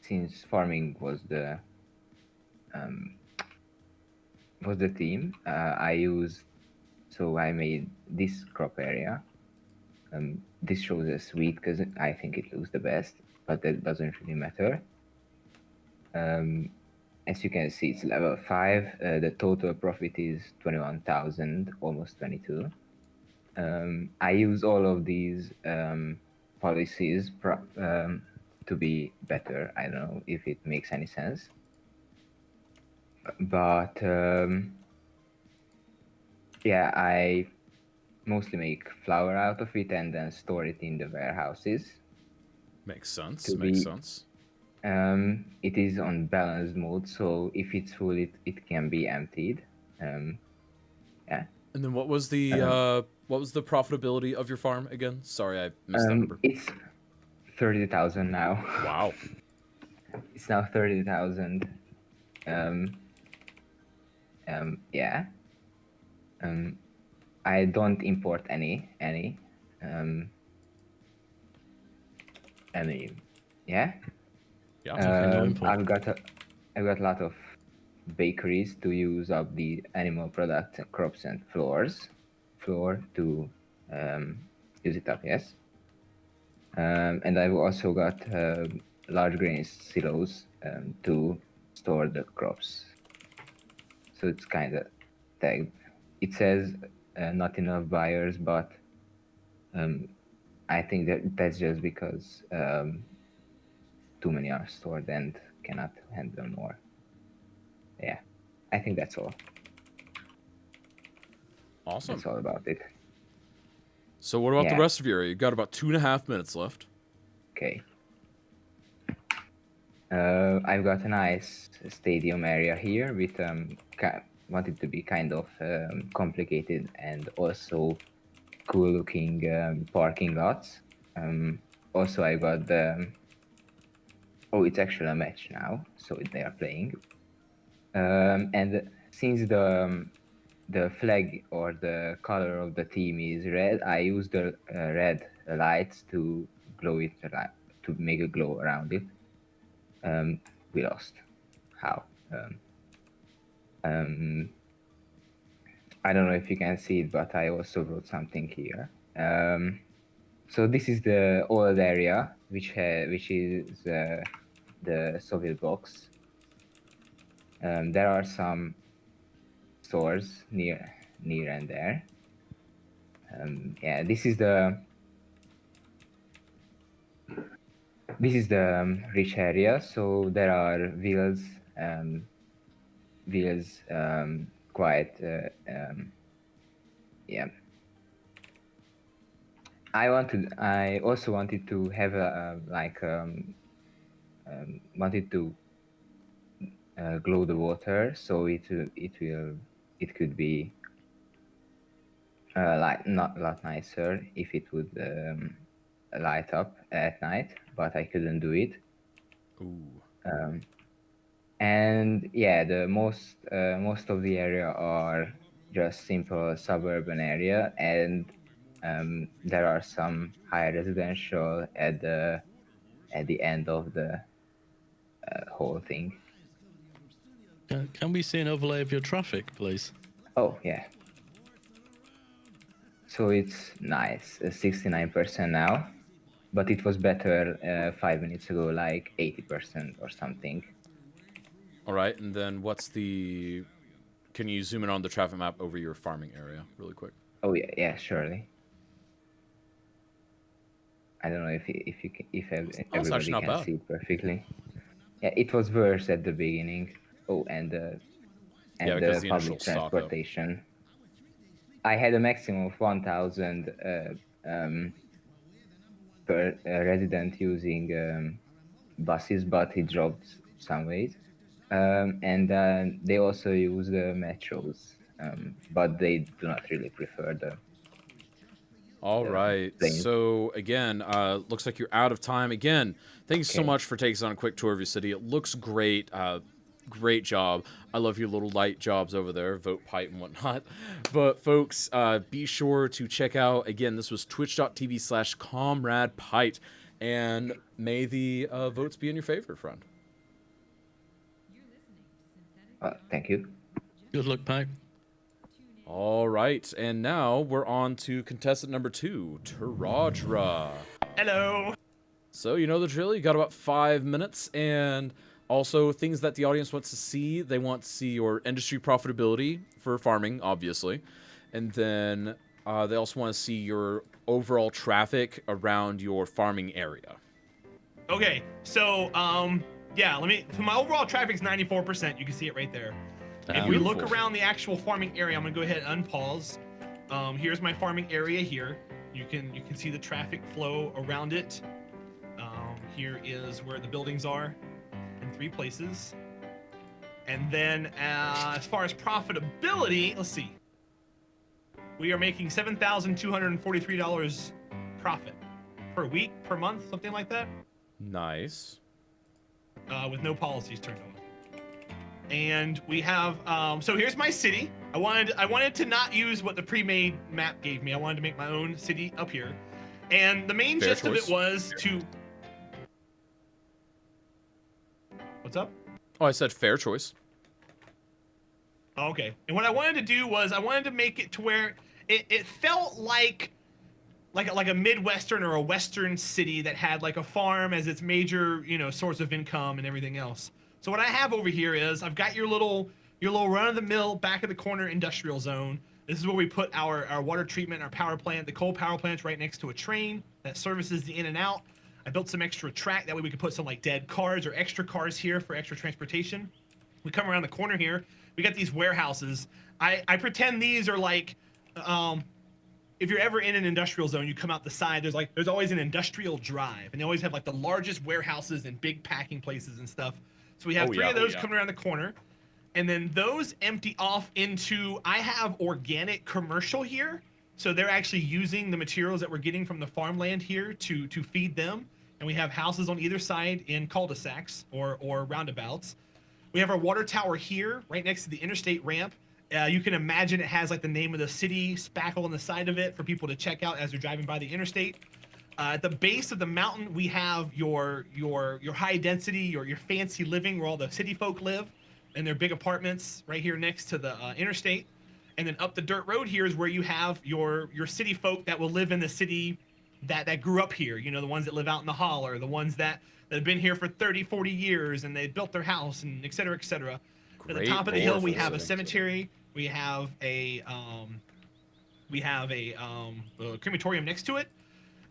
Speaker 4: since farming was the theme, I made this crop area. This shows as wheat because I think it looks the best, but that doesn't really matter. As you can see, it's level 5. The total profit is 21,000, almost 22. I use all of these policies to be better. I don't know if it makes any sense. But yeah, I mostly make flour out of it and then store it in the warehouses.
Speaker 2: Makes sense.
Speaker 4: To
Speaker 2: Makes
Speaker 4: be-
Speaker 2: sense.
Speaker 4: It is on balanced mode, so if it's full, it can be emptied. Yeah.
Speaker 2: And then what was the profitability of your farm again? Sorry, I missed that number.
Speaker 4: It's 30,000 now.
Speaker 2: Wow.
Speaker 4: It's now 30,000. Yeah. I don't import any. Yeah.
Speaker 2: Yeah.
Speaker 3: no import.
Speaker 4: I've got a lot of bakeries to use up the animal products and crops and flour to use it up. Yes. And I've also got large grain silos to store the crops. So it's kind of tagged. It says not enough buyers, but I think that's just because too many are stored and cannot handle more. Yeah, I think that's all.
Speaker 2: Awesome.
Speaker 4: That's all about it.
Speaker 2: So what about the
Speaker 4: Yeah.
Speaker 2: rest of your area? You've got about 2.5 minutes left.
Speaker 4: Okay. I've got a nice stadium area here with want it to be kind of complicated and also cool looking parking lots. Also, I got the oh, it's actually a match now, so they are playing. And since the flag or the color of the team is red, I use the red lights to glow it to make a glow around it. We lost. How? Um, I don't know if you can see it, but I also wrote something here. So this is the old area, which is the Soviet blocks. There are some stores near and there. Yeah, this is the rich area. So there are villas, quite yeah. I also wanted to have a wanted to glow the water, so it could be not a lot nicer if it would light up at night, but I couldn't do it.
Speaker 2: Ooh.
Speaker 4: And yeah, the most of the area are just simple suburban area, and there are some high residential at the end of the whole thing.
Speaker 3: Can we see an overlay of your traffic, please?
Speaker 4: Oh yeah. So it's nice, 69% now, but it was better 5 minutes ago, like 80% or something.
Speaker 2: All right, and then what's the... Can you zoom in on the traffic map over your farming area really quick?
Speaker 4: Oh yeah, surely. I don't know if everybody
Speaker 2: not
Speaker 4: can
Speaker 2: bad.
Speaker 4: see it perfectly. Yeah, it was worse at the beginning. Oh, and
Speaker 2: Yeah, because
Speaker 4: the
Speaker 2: the initial
Speaker 4: public
Speaker 2: stock up.
Speaker 4: transportation. I had a maximum of 1,000 per resident using buses, but it dropped some ways. And they also use the metros, but they do not really prefer the
Speaker 2: All right.
Speaker 4: planes.
Speaker 2: So again, looks like you're out of time. Again, thank you so
Speaker 4: Okay.
Speaker 2: much for taking us on a quick tour of your city. It looks great. Great job. I love your little light jobs over there, vote pipe and whatnot. But folks, be sure to check out, again, this was twitch.tv/comradepite. And may the votes be in your favor, friend.
Speaker 4: Thank you.
Speaker 3: Good luck, Pipe.
Speaker 2: All right, and now we're on to contestant number 2, Tarajra.
Speaker 5: Hello.
Speaker 2: So you know the drill. You got about 5 minutes, and also things that the audience wants to see. They want to see your industry profitability for farming, obviously, and then they also want to see your overall traffic around your farming area.
Speaker 5: Okay, so yeah, so my overall traffic's 94%. You can see it right there. If we look
Speaker 2: Beautiful.
Speaker 5: around the actual farming area, I'm gonna go ahead and unpause. Here's my farming area here. You can see the traffic flow around it. Here is where the buildings are in 3 places. And then as far as profitability, let's see. We are making $7,243 profit per week, per month, something like that.
Speaker 2: Nice.
Speaker 5: With no policies turned on. And we have so here's my city. I wanted to not use what the pre-made map gave me. I wanted to make my own city up here. And the main gist of it was to What's up?
Speaker 2: Oh, I said fair choice.
Speaker 5: Okay. And what I wanted to do was I wanted to make it to where it felt like a Midwestern or a Western city that had like a farm as its major, source of income and everything else. So what I have over here is I've got your little run-of-the-mill back of the corner industrial zone. This is where we put our water treatment, our power plant. The coal power plant's right next to a train that services the in and out. I built some extra track that way we could put some like dead cars or extra cars here for extra transportation. We come around the corner here. We got these warehouses. I pretend these are like if you're ever in an industrial zone, you come out the side. There's always an industrial drive, and they always have like the largest warehouses and big packing places and stuff. So we have three of those coming around the corner, and then those empty off into. I have organic commercial here, so they're actually using the materials that we're getting from the farmland here to feed them. And we have houses on either side in cul-de-sacs or roundabouts. We have our water tower here, right next to the interstate ramp. You can imagine it has like the name of the city spackle on the side of it for people to check out as they're driving by the interstate. At the base of the mountain, we have your high density, your fancy living where all the city folk live, and their big apartments right here next to the interstate. And then up the dirt road here is where you have your city folk that will live in the city that grew up here. You know, the ones that live out in the holler, the ones that have been here for 30, 40 years, and they built their house, and et cetera, et cetera. At the top of the hill, we have a cemetery. We have a crematorium next to it,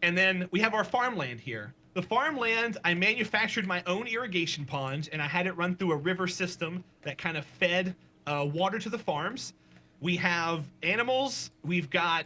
Speaker 5: and then we have our farmland here. The farmland, I manufactured my own irrigation pond, and I had it run through a river system that kind of fed water to the farms. We have animals. We've got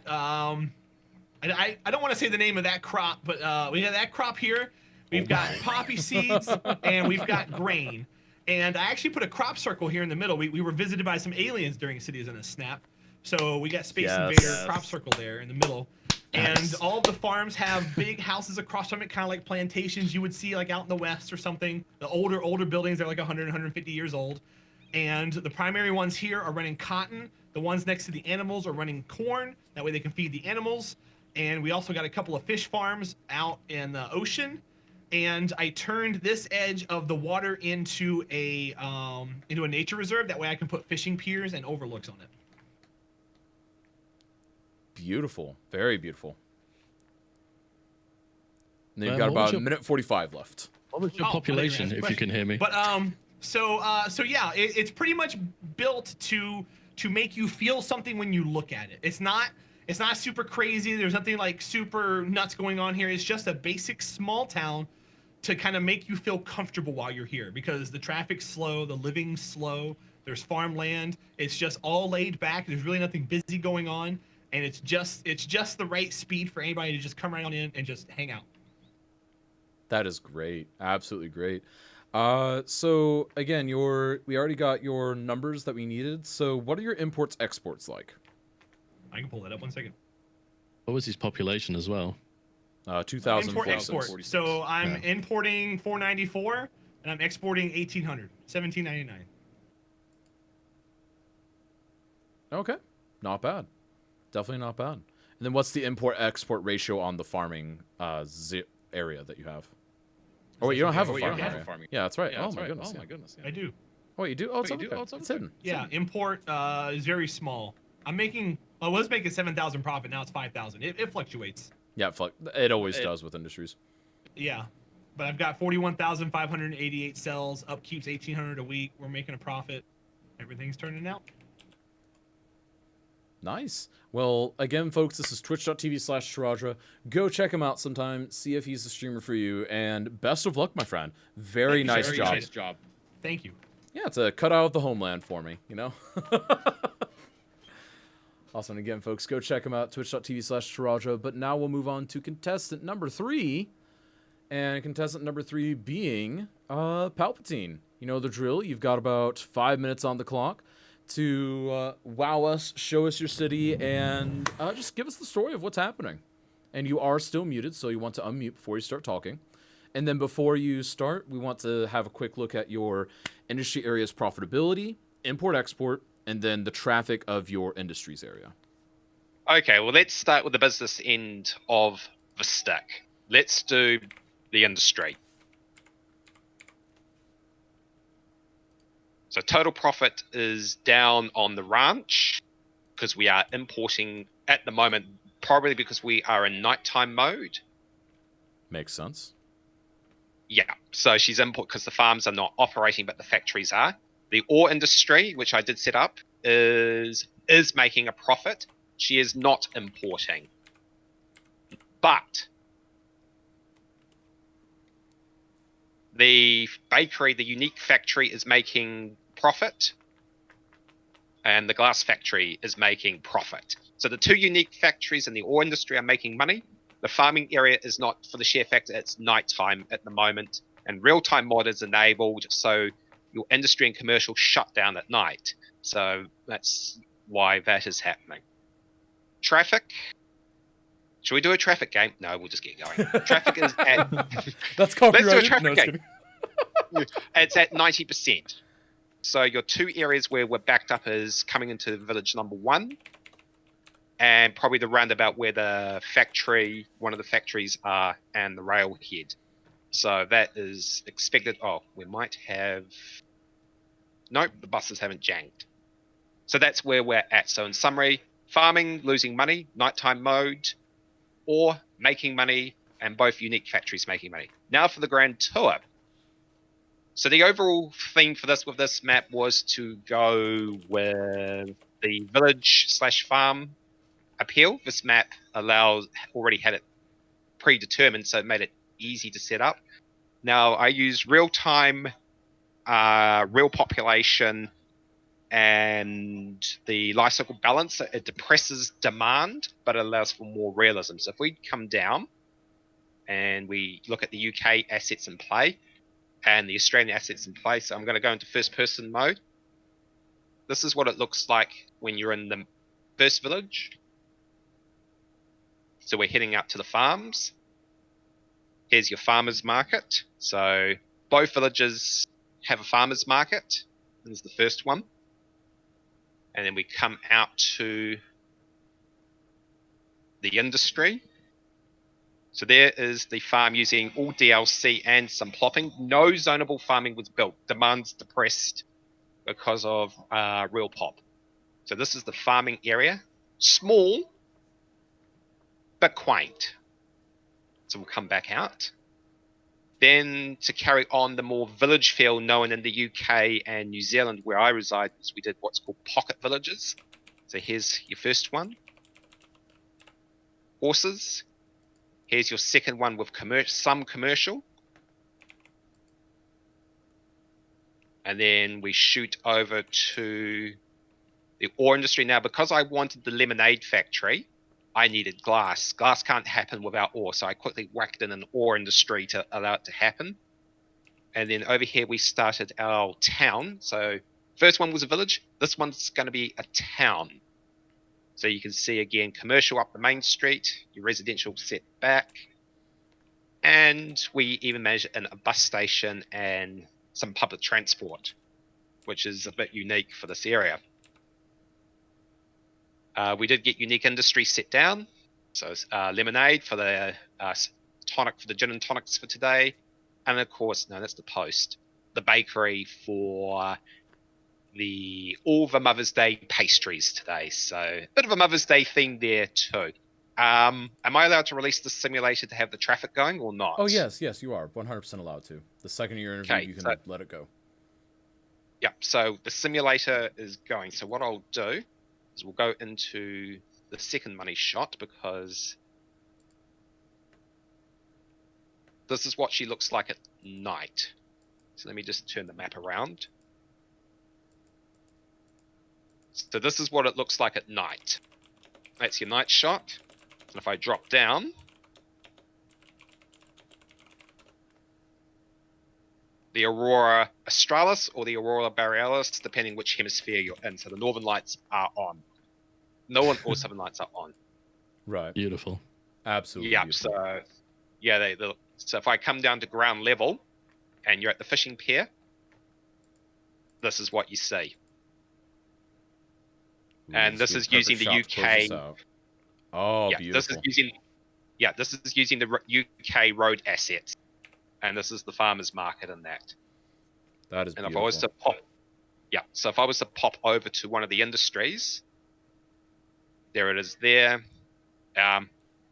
Speaker 5: I don't want to say the name of that crop, but we have that crop here. We've got poppy seeds, and we've got grain. And I actually put a crop circle here in the middle. We were visited by some aliens during Cities on a Snap. So we got Space Invader crop circle there in the middle. And all of the farms have big houses across from it, kind of like plantations you would see like out in the West or something. The older buildings are like 100, 150 years old. And the primary ones here are running cotton. The ones next to the animals are running corn. That way they can feed the animals. And we also got a couple of fish farms out in the ocean. And I turned this edge of the water into a nature reserve. That way I can put fishing piers and overlooks on it.
Speaker 2: Beautiful. Very beautiful. And then you've got about a minute 45 left.
Speaker 3: What was your population, if you can hear me?
Speaker 5: But so yeah, it's pretty much built to make you feel something when you look at it. It's not super crazy. There's nothing like super nuts going on here. It's just a basic small town to kind of make you feel comfortable while you're here, because the traffic's slow, the living's slow, there's farmland. It's just all laid back. There's really nothing busy going on, and it's just the right speed for anybody to just come right on in and just hang out.
Speaker 2: That is great. Absolutely great. So again, we already got your numbers that we needed. So what are your imports exports like?
Speaker 5: I can pull that up 1 second.
Speaker 3: What was his population as well?
Speaker 2: 2,000
Speaker 5: import export. So I'm importing 494 and I'm exporting 1,800, 1,799.
Speaker 2: Okay, not bad. Definitely not bad. And then what's the import export ratio on the farming area that you have? Oh wait, you don't have a farming. Yeah, that's right. Oh my goodness.
Speaker 5: Oh my goodness. I do.
Speaker 2: Oh, you do? Oh, it's it's hidden.
Speaker 5: Yeah, import is very small. I was making 7,000 profit. Now it's 5,000. It fluctuates.
Speaker 2: Yeah, it always does with industries.
Speaker 5: Yeah, but I've got 41,588 cells. Upkeep's 1,800 a week. We're making a profit. Everything's turning out.
Speaker 2: Nice. Well, again, folks, this is twitch.tv/Sharadra. Go check him out sometime. See if he's a streamer for you. And best of luck, my friend. Very nice job.
Speaker 5: Thank you.
Speaker 2: Yeah, it's a cutout of the homeland for me, you know? Awesome. Again, folks, go check him out, twitch.tv/Sharadra. But now we'll move on to contestant number 3. And contestant number 3 being Palpatine. You know the drill. You've got about 5 minutes on the clock to wow us, show us your city, and just give us the story of what's happening. And you are still muted, so you want to unmute before you start talking. And then before you start, we want to have a quick look at your industry area's profitability, import-export, and then the traffic of your industries area.
Speaker 6: Okay, well, let's start with the business end of the stick. Let's do the industry. So total profit is down on the ranch because we are importing at the moment, probably because we are in nighttime mode.
Speaker 2: Makes sense.
Speaker 6: Yeah, so she's import because the farms are not operating, but the factories are. The ore industry, which I did set up, is making a profit. She is not importing. But the bakery, the unique factory, is making profit. and the glass factory is making profit. So the two unique factories in the ore industry are making money. The farming area is not for the share factor, it's nighttime at the moment, and real-time mod is enabled, so your industry and commercial shut down at night. So that's why that is happening. Traffic. Should we do a traffic game? No, we'll just get going. Traffic is at...
Speaker 2: That's copyrighted.
Speaker 6: Let's do a traffic
Speaker 2: No,
Speaker 6: game. It's at 90%. So your two areas where we're backed up is coming into village number 1, and probably the roundabout where the factory, one of the factories are, and the railhead. So that is expected. Oh, we might have... Nope, the buses haven't janked. So that's where we're at. So in summary, farming, losing money, nighttime mode, or making money, and both unique factories making money. Now for the grand tour. So the overall theme for this with this map was to go with the village/farm appeal. This map already had it predetermined, so it made it easy to set up. Now I use real-time, real population, and the life cycle balance. It depresses demand, but it allows for more realism. So if we come down and we look at the UK assets in play and the Australian assets in play, so I'm going to go into first person mode. This is what it looks like when you're in the first village. So we're heading out to the farms. Here's your farmers market. So both villages have a farmers market. This is the first one. And then we come out to the industry. So there is the farm using all DLC and some plopping. No zonable farming was built. Demand's depressed because of real pop. So this is the farming area. Small, but quaint. So we'll come back out. Then to carry on the more village feel known in the UK and New Zealand where I reside, is we did what's called pocket villages. So here's your first one. Horses. Here's your second one with some commercial. And then we shoot over to the ore industry. Now, because I wanted the lemonade factory, I needed glass. Glass can't happen without ore, so I quickly whacked in an ore industry to allow it to happen. And then over here we started our town. So first one was a village. This one's going to be a town. So you can see again commercial up the main street, your residential set back, and we even managed in a bus station and some public transport, which is a bit unique for this area. We did get unique industry set down. So lemonade for the tonic for the gin and tonics for today. And of course, no, that's the post. The bakery for all the Mother's Day pastries today. So a bit of a Mother's Day theme there too. Am I allowed to release the simulator to have the traffic going or not?
Speaker 2: Oh, yes, you are 100% allowed to. The second you're interviewed, you can let it go.
Speaker 6: Yeah, so the simulator is going. So what I'll do is we'll go into the second money shot because this is what she looks like at night. So let me just turn the map around. So this is what it looks like at night. That's your night shot. And if I drop down, the Aurora Australis or the Aurora Borealis, depending which hemisphere you're in. So the northern lights are on. Northern or southern lights are on.
Speaker 2: Right.
Speaker 3: Beautiful.
Speaker 2: Absolutely.
Speaker 6: Yeah.
Speaker 2: Beautiful.
Speaker 6: So yeah, so if I come down to ground level, and you're at the fishing pier, this is what you see. And this is using the UK.
Speaker 2: Oh,
Speaker 6: yeah,
Speaker 2: beautiful.
Speaker 6: This is using the UK road assets, and this is the farmers market in that.
Speaker 2: That is
Speaker 6: and
Speaker 2: beautiful.
Speaker 6: If I was to pop, so if I was to pop over to one of the industries, there it is there. I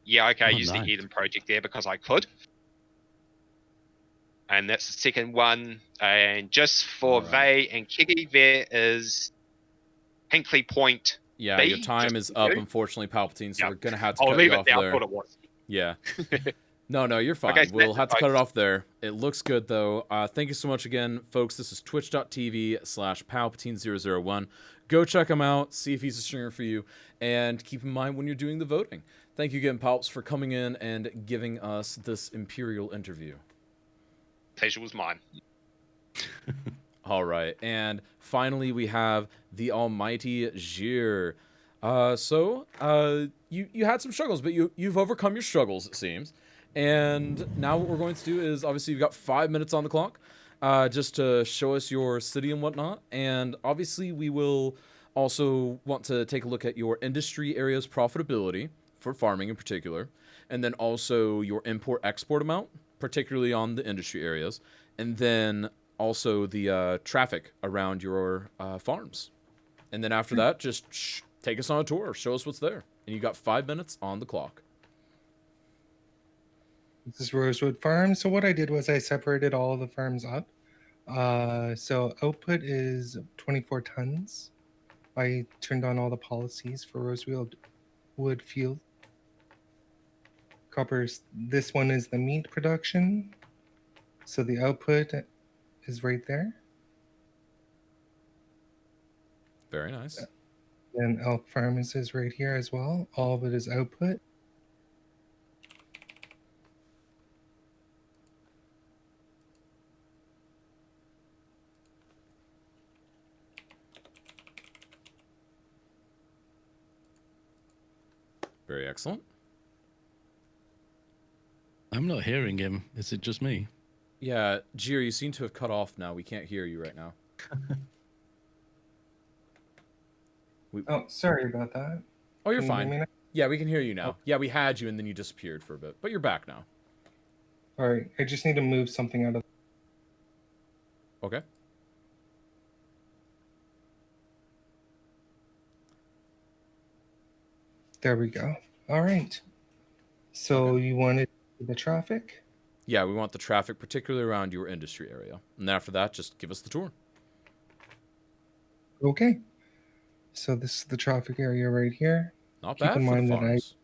Speaker 6: used the Eden project there because I could. And that's the second one. And just for Vey and Kiggy, there is Hinkley Point.
Speaker 2: Yeah,
Speaker 6: B,
Speaker 2: your time is up, unfortunately, Palpatine, so we're going to have to cut
Speaker 6: leave
Speaker 2: you
Speaker 6: it
Speaker 2: off
Speaker 6: there.
Speaker 2: there.
Speaker 6: I thought it was.
Speaker 2: Yeah. No, you're fine.
Speaker 6: Okay, so
Speaker 2: We'll
Speaker 6: that's
Speaker 2: have to
Speaker 6: it,
Speaker 2: cut it
Speaker 6: folks.
Speaker 2: off there. It looks good, though. Thank you so much again, folks. This is twitch.tv/Palpatine001. Go check him out, see if he's a stringer for you, and keep in mind when you're doing the voting. Thank you again, Palps, for coming in and giving us this Imperial interview.
Speaker 6: Pleasure was mine.
Speaker 2: All right, and finally we have the almighty Jir. You had some struggles, but you've overcome your struggles, it seems. And now what we're going to do is, obviously, you've got 5 minutes on the clock, just to show us your city and whatnot. And obviously, we will also want to take a look at your industry area's profitability for farming in particular, and then also your import-export amount, particularly on the industry areas, and then also the traffic around your farms. And then after that, just take us on a tour, show us what's there. And you got 5 minutes on the clock.
Speaker 7: This is Rosewood Farm. So what I did was I separated all the farms up. So output is 24 tons. I turned on all the policies for Rosewood Wood Field. Coppers, this one is the meat production. So the output is right there.
Speaker 2: Very nice.
Speaker 7: And Elk Farm is right here as well. All of it is output.
Speaker 2: Very excellent.
Speaker 3: I'm not hearing him. Is it just me?
Speaker 2: Yeah, Jir, you seem to have cut off now. We can't hear you right now.
Speaker 7: Oh, sorry about that.
Speaker 2: Oh, you're
Speaker 7: Can you hear me
Speaker 2: fine.
Speaker 7: now?
Speaker 2: Yeah, we can hear you now.
Speaker 7: Oh.
Speaker 2: Yeah, we had you, and then you disappeared for a bit. But you're back now.
Speaker 7: All right, I just need to move something out of.
Speaker 2: Okay.
Speaker 7: There we go. All right. So you wanted the traffic?
Speaker 2: Yeah, we want the traffic, particularly around your industry area. And then after that, just give us the tour.
Speaker 7: Okay. So this is the traffic area right here.
Speaker 2: Not
Speaker 7: Keep
Speaker 2: bad
Speaker 7: in
Speaker 2: for the
Speaker 7: mind that
Speaker 2: farms.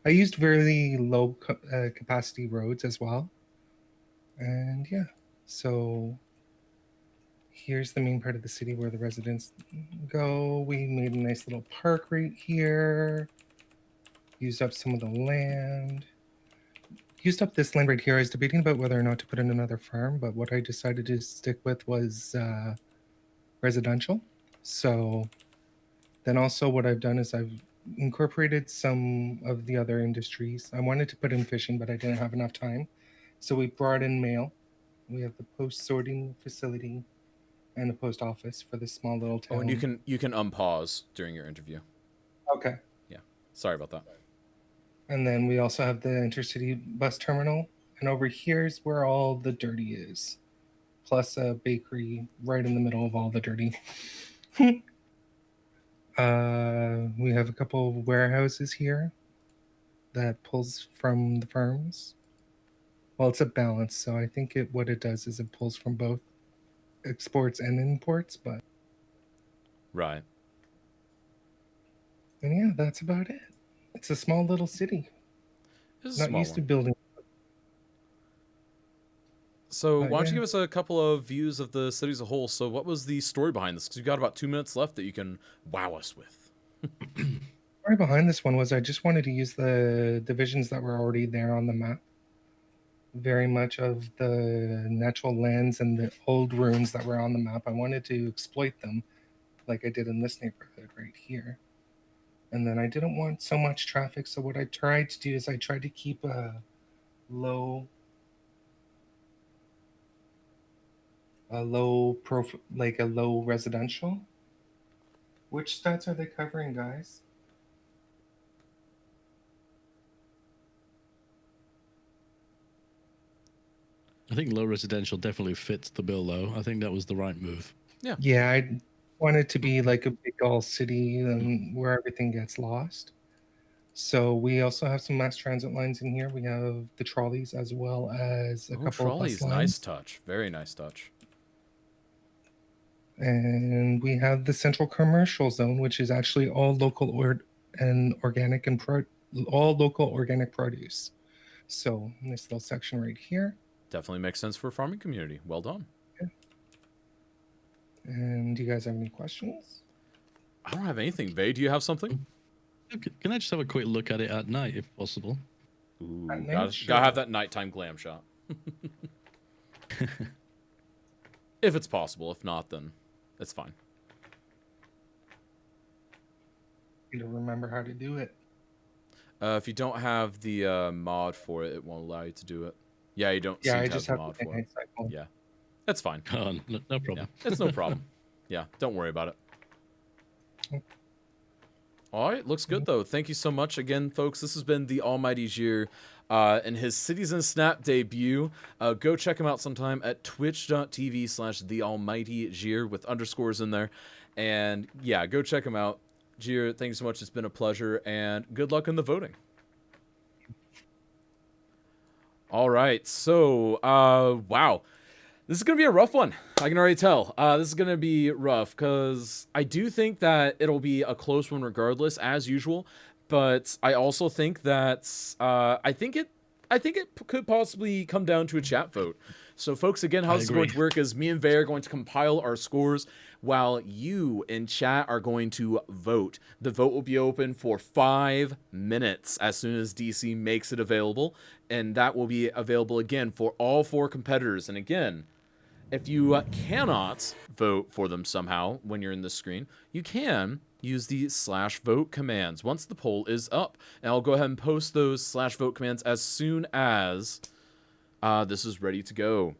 Speaker 7: I used very low capacity roads as well. And yeah, so here's the main part of the city where the residents go. We made a nice little park right here. Used up some of the land. Used up this land right here. I was debating about whether or not to put in another farm, but what I decided to stick with was residential. So then also what I've done is I've incorporated some of the other industries. I wanted to put in fishing, but I didn't have enough time. So we brought in mail. We have the post sorting facility and the post office for this small little town.
Speaker 2: Oh, and you can unpause during your interview.
Speaker 7: Okay.
Speaker 2: Yeah. Sorry about that.
Speaker 7: And then we also have the intercity bus terminal. And over here is where all the dirty is. Plus a bakery right in the middle of all the dirty. We have a couple of warehouses here that pulls from the farms. Well, it's a balance, so I think what it does is it pulls from both exports and imports, but
Speaker 2: Right.
Speaker 7: and yeah, that's about it. It's a small little city.
Speaker 2: This is a
Speaker 7: Not
Speaker 2: small
Speaker 7: used to
Speaker 2: one.
Speaker 7: building.
Speaker 2: So why don't
Speaker 7: yeah.
Speaker 2: you give us a couple of views of the city as a whole? So what was the story behind this? Because you've got about 2 minutes left that you can wow us with.
Speaker 7: Right behind this one was I just wanted to use the divisions that were already there on the map. Very much of the natural lands and the old ruins that were on the map. I wanted to exploit them like I did in this neighborhood right here. And then I didn't want so much traffic. So what I tried to do is I tried to keep a low profile, like a low residential. Which stats are they covering, guys?
Speaker 3: I think low residential definitely fits the bill, though. I think that was the right move.
Speaker 7: Yeah, I want it to be like a big all city and where everything gets lost. So we also have some mass transit lines in here. We have the trolleys as well as a couple of bus
Speaker 2: trolleys.
Speaker 7: lines.
Speaker 2: Nice touch. Very nice touch.
Speaker 7: And we have the central commercial zone, which is actually all local and organic and all local organic produce. So this little section right here.
Speaker 2: Definitely makes sense for a farming community. Well done.
Speaker 7: And do you guys have any questions?
Speaker 2: I don't have anything. Vay, do you have something?
Speaker 3: Can I just have a quick look at it at night, if possible?
Speaker 2: Ooh,
Speaker 7: At night?
Speaker 2: gotta
Speaker 7: Sure.
Speaker 2: have that nighttime glam shot. If it's possible. If not, then it's fine.
Speaker 7: You don't remember how to do it.
Speaker 2: If you don't have the mod for it, it won't allow you to do it. Yeah, you don't
Speaker 7: Yeah,
Speaker 2: seem
Speaker 7: I
Speaker 2: to
Speaker 7: just
Speaker 2: have
Speaker 7: have
Speaker 2: the mod
Speaker 7: the
Speaker 2: for it.
Speaker 7: night cycle.
Speaker 2: Yeah, that's fine.
Speaker 3: Oh, no problem.
Speaker 2: Yeah, it's no problem. Yeah, don't worry about it. All right, looks good though. Thank you so much again, folks. This has been the Almighty Jir and his Cities and Snap debut. Go check him out sometime at twitch.tv/thealmightygir with underscores in there. And yeah, go check him out. Jir, thank you so much. It's been a pleasure, and good luck in the voting. All right, so, wow. This is going to be a rough one. I can already tell. This is going to be rough because I do think that it'll be a close one regardless, as usual. But I also think that I think it could possibly come down to a chat vote. So, folks, again, how this is going to work is me and Vay are going to compile our scores while you in chat are going to vote. The vote will be open for 5 minutes as soon as DC makes it available. And that will be available again for all 4 competitors. And again, if you cannot vote for them somehow when you're in this screen, you can use the /vote commands once the poll is up. And I'll go ahead and post those /vote commands as soon as this is ready to go.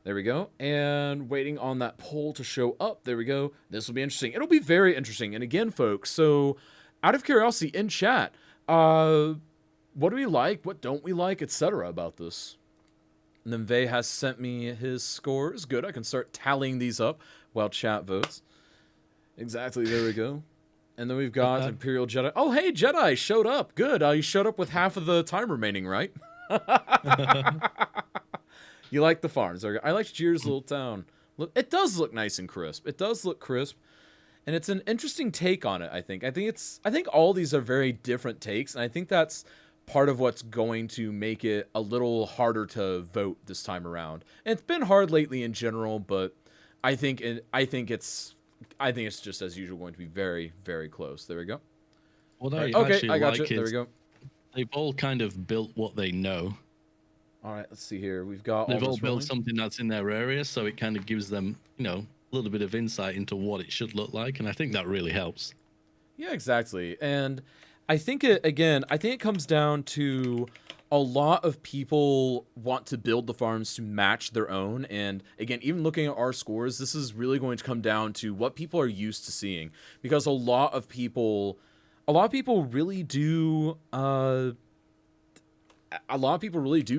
Speaker 2: There we go. And waiting on that poll to show up. There we go. This will be interesting. It'll be very interesting. And again, folks, so out of curiosity in chat, what do we like? What don't we like? Etc. about this. And then Vay has sent me his scores. Good. I can start tallying these up while chat votes. Exactly. There we go. And then we've got Imperial Jedi. Oh, hey, Jedi showed up. Good. You showed up with half of the time remaining, right? You like the farms. I like Jir's little town. Look, it does look nice and crisp. It does look crisp. And it's an interesting take on it, I think. I think all these are very different takes, and I think that's part of what's going to make it a little harder to vote this time around. And it's been hard lately in general, but I think it's just as usual going to be very, very close. There we go.
Speaker 3: What
Speaker 2: I
Speaker 3: actually
Speaker 2: got
Speaker 3: like
Speaker 2: you. There we go.
Speaker 3: They've all kind of built what they know.
Speaker 2: All right, let's see here. We've got
Speaker 3: They've all built something that's in their area, so it kind of gives them, a little bit of insight into what it should look like, and I think that really helps.
Speaker 2: Yeah, exactly. And I think it comes down to a lot of people want to build the farms to match their own. And again, even looking at our scores, this is really going to come down to what people are used to seeing, because a lot of people really do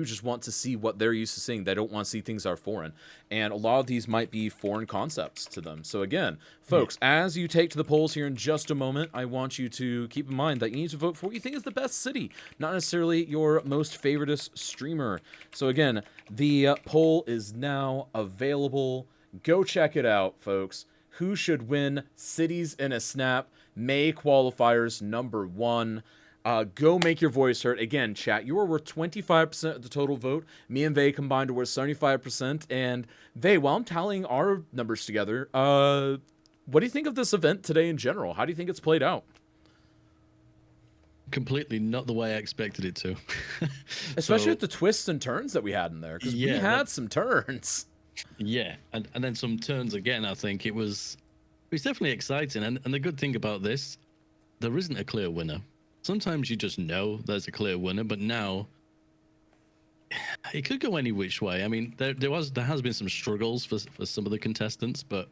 Speaker 2: just want to see what they're used to seeing. They don't want to see things that are foreign. And a lot of these might be foreign concepts to them. So again, folks, as you take to the polls here in just a moment, I want you to keep in mind that you need to vote for what you think is the best city, not necessarily your most favoritist streamer. So again, the poll is now available. Go check it out, folks. Who should win Cities in a Snap May qualifiers #1? Go make your voice heard. Again, chat, you are worth 25% of the total vote. Me and Vay combined are worth 75%. And Vay, while I'm tallying our numbers together, what do you think of this event today in general? How do you think it's played out?
Speaker 3: Completely not the way I expected it to.
Speaker 2: Especially with the twists and turns that we had in there, because we had some turns.
Speaker 3: Yeah, and then some turns again. I think it was definitely exciting. And the good thing about this, there isn't a clear winner. Sometimes you just know there's a clear winner, but now it could go any which way. I mean, there has been some struggles for some of the contestants, but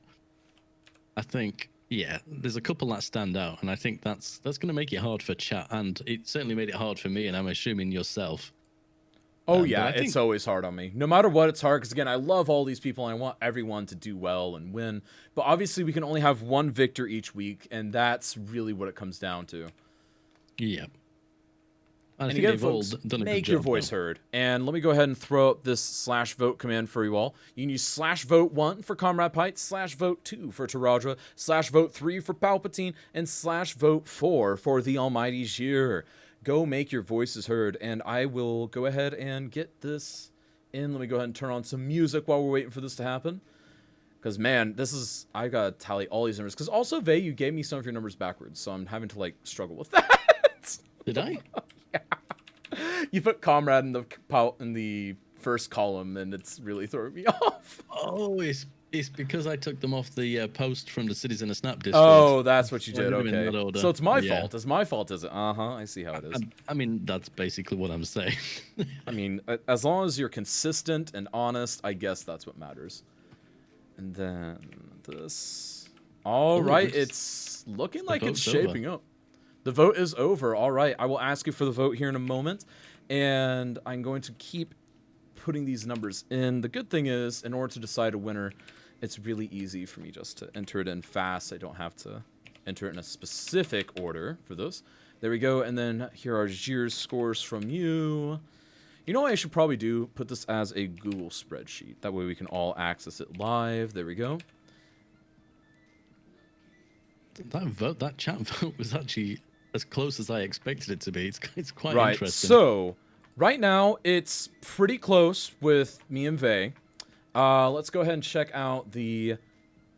Speaker 3: I think there's a couple that stand out, and I think that's going to make it hard for chat, and it certainly made it hard for me, and I'm assuming yourself.
Speaker 2: Oh yeah, it's always hard on me. No matter what, it's hard because again, I love all these people and I want everyone to do well and win. But obviously, we can only have one victor each week, and that's really what it comes down to.
Speaker 3: Yeah.
Speaker 2: And again, folks, make your voice heard. And let me go ahead and throw up this /vote command for you all. You can use /vote1 for Comrade Pite, /vote2 for Taradra, /vote3 for Palpatine, and /vote4 for the Almighty Jir. go make your voices heard. And I will go ahead and get this in. Let me go ahead and turn on some music while we're waiting for this to happen. Because, man, I got to tally all these numbers. Because also, Vey, you gave me some of your numbers backwards. So I'm having to, like, struggle with that.
Speaker 3: Did I?
Speaker 2: Yeah. You put comrade in the first column, and it's really throwing me off.
Speaker 3: Oh, it's because I took them off the post from the Cities in a Snap Discord.
Speaker 2: Oh, that's what you did. Okay. So it's my fault. It's my fault, is it? I see how it is.
Speaker 3: I mean, that's basically what I'm saying.
Speaker 2: I mean, as long as you're consistent and honest, I guess that's what matters. And then this. All right, it's looking like it's shaping up. The vote is over. All right, I will ask you for the vote here in a moment, and I'm going to keep putting these numbers in. The good thing is, in order to decide a winner, it's really easy for me just to enter it in fast. I don't have to enter it in a specific order for this. There we go, and then here are Jir's scores from you. You know what I should probably do? Put this as a Google spreadsheet. That way we can all access it live. There we go.
Speaker 3: That chat vote was actually as close as I expected it to be. It's quite
Speaker 2: right.
Speaker 3: interesting.
Speaker 2: So, right now, it's pretty close with me and Vey. Let's go ahead and check out the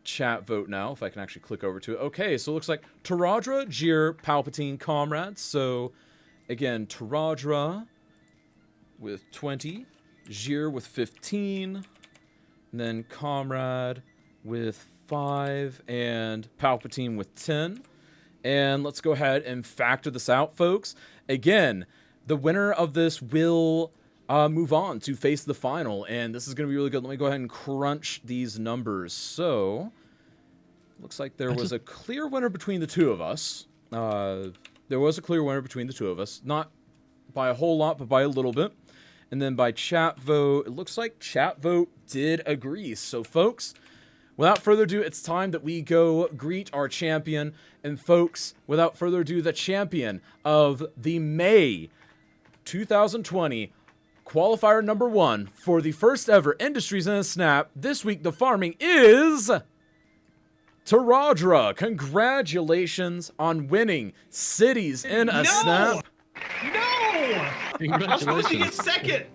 Speaker 2: chat vote now, if I can actually click over to it. Okay, so it looks like Taradra, Jir, Palpatine, Comrade. So, again, Taradra with 20, Jir with 15, and then Comrade with 5, and Palpatine with 10. And let's go ahead and factor this out, folks. Again, the winner of this will move on to face the final, and this is going to be really good. Let me go ahead and crunch these numbers. So, looks like there was a clear winner between the two of us. There was a clear winner between the two of us. Not by a whole lot, but by a little bit. And then by chat vote, it looks like chat vote did agree. So, folks, without further ado, it's time that we go greet our champion. And, folks, without further ado, the champion of the May 2020 qualifier number 1 for the first ever Industries in a Snap. This week, the farming is Taradra. Congratulations on winning Cities in a Snap.
Speaker 5: No! I'm supposed to get second.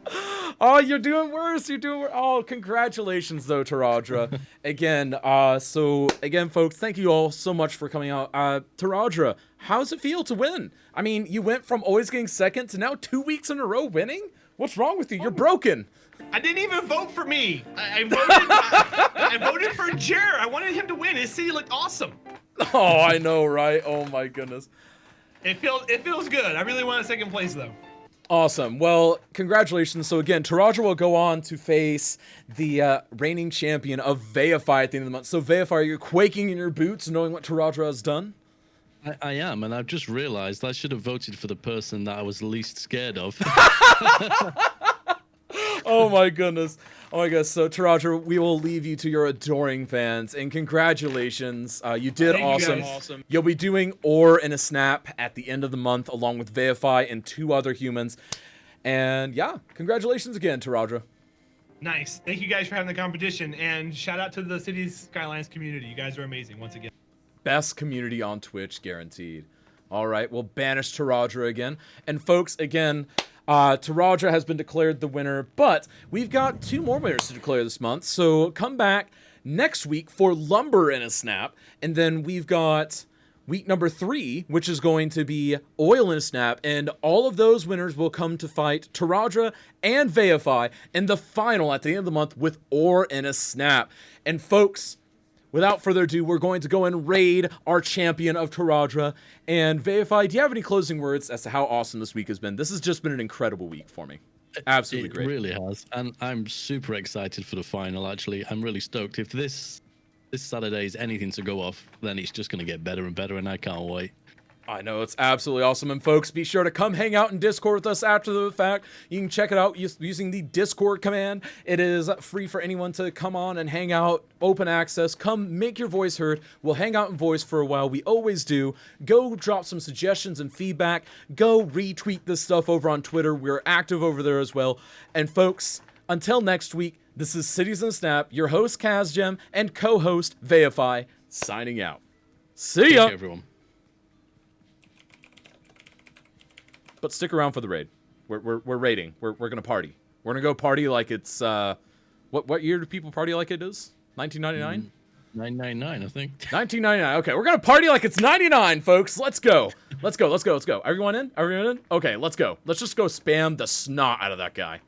Speaker 2: Oh, you're doing worse. Oh, congratulations, though, Taradra. Again, folks, thank you all so much for coming out. Taradra, how does it feel to win? I mean, you went from always getting second to now 2 weeks in a row winning? What's wrong with you? You're broken.
Speaker 5: I didn't even vote for me. I voted for Jer. I wanted him to win. His city looked awesome.
Speaker 2: Oh, I know, right? Oh, my goodness.
Speaker 5: It feels good. I really wanted second place, though.
Speaker 2: Awesome. Well, congratulations. So again, Taradra will go on to face the reigning champion of Veify at the end of the month. So Veify, are you quaking in your boots knowing what Taradra has done?
Speaker 3: I am, and I've just realized I should have voted for the person that I was least scared of.
Speaker 2: Oh my goodness. Oh my goodness. So Taradra, we will leave you to your adoring fans, and congratulations. You did awesome. You'll be doing Ore in a Snap at the end of the month along with Veify and 2 other humans. And yeah, congratulations again, Taradra.
Speaker 5: Nice. Thank you guys for having the competition, and shout out to the Cities Skylines community. You guys are amazing once again.
Speaker 2: Best community on Twitch, guaranteed. All right, we'll banish Taradra again. And folks, again, Taradra has been declared the winner, but we've got 2 more winners to declare this month. So come back next week for Lumber in a Snap, and then we've got week number 3, which is going to be Oil in a Snap, and all of those winners will come to fight Taradra and Veify in the final at the end of the month with Ore in a Snap. And folks, without further ado, we're going to go and raid our champion of Taradra. And Veify, do you have any closing words as to how awesome this week has been? This has just been an incredible week for me. Absolutely great.
Speaker 3: It really has. And I'm super excited for the final, actually. I'm really stoked. If this Saturday is anything to go off, then it's just going to get better and better, and I can't wait.
Speaker 2: I know, it's absolutely awesome. And folks, be sure to come hang out in Discord with us after the fact. You can check it out using the Discord command. It is free for anyone to come on and hang out, open access. Come make your voice heard. We'll hang out in voice for a while. We always do. Go drop some suggestions and feedback. Go retweet this stuff over on Twitter. We're active over there as well. And folks, until next week, this is Cities in a Snap, your host Kazjem and co-host Veify, signing out. See ya!
Speaker 3: Thank you, everyone.
Speaker 2: but stick around for the raid. We're raiding. We're gonna party. We're gonna go party like it's what year do people party like it is? 1999.
Speaker 3: 999, I think.
Speaker 2: 1999. Okay, we're gonna party like it's 99, folks. Let's go. Let's go. Let's go. Let's go. Everyone in? Everyone in? Okay, let's go. Let's just go spam the snot out of that guy.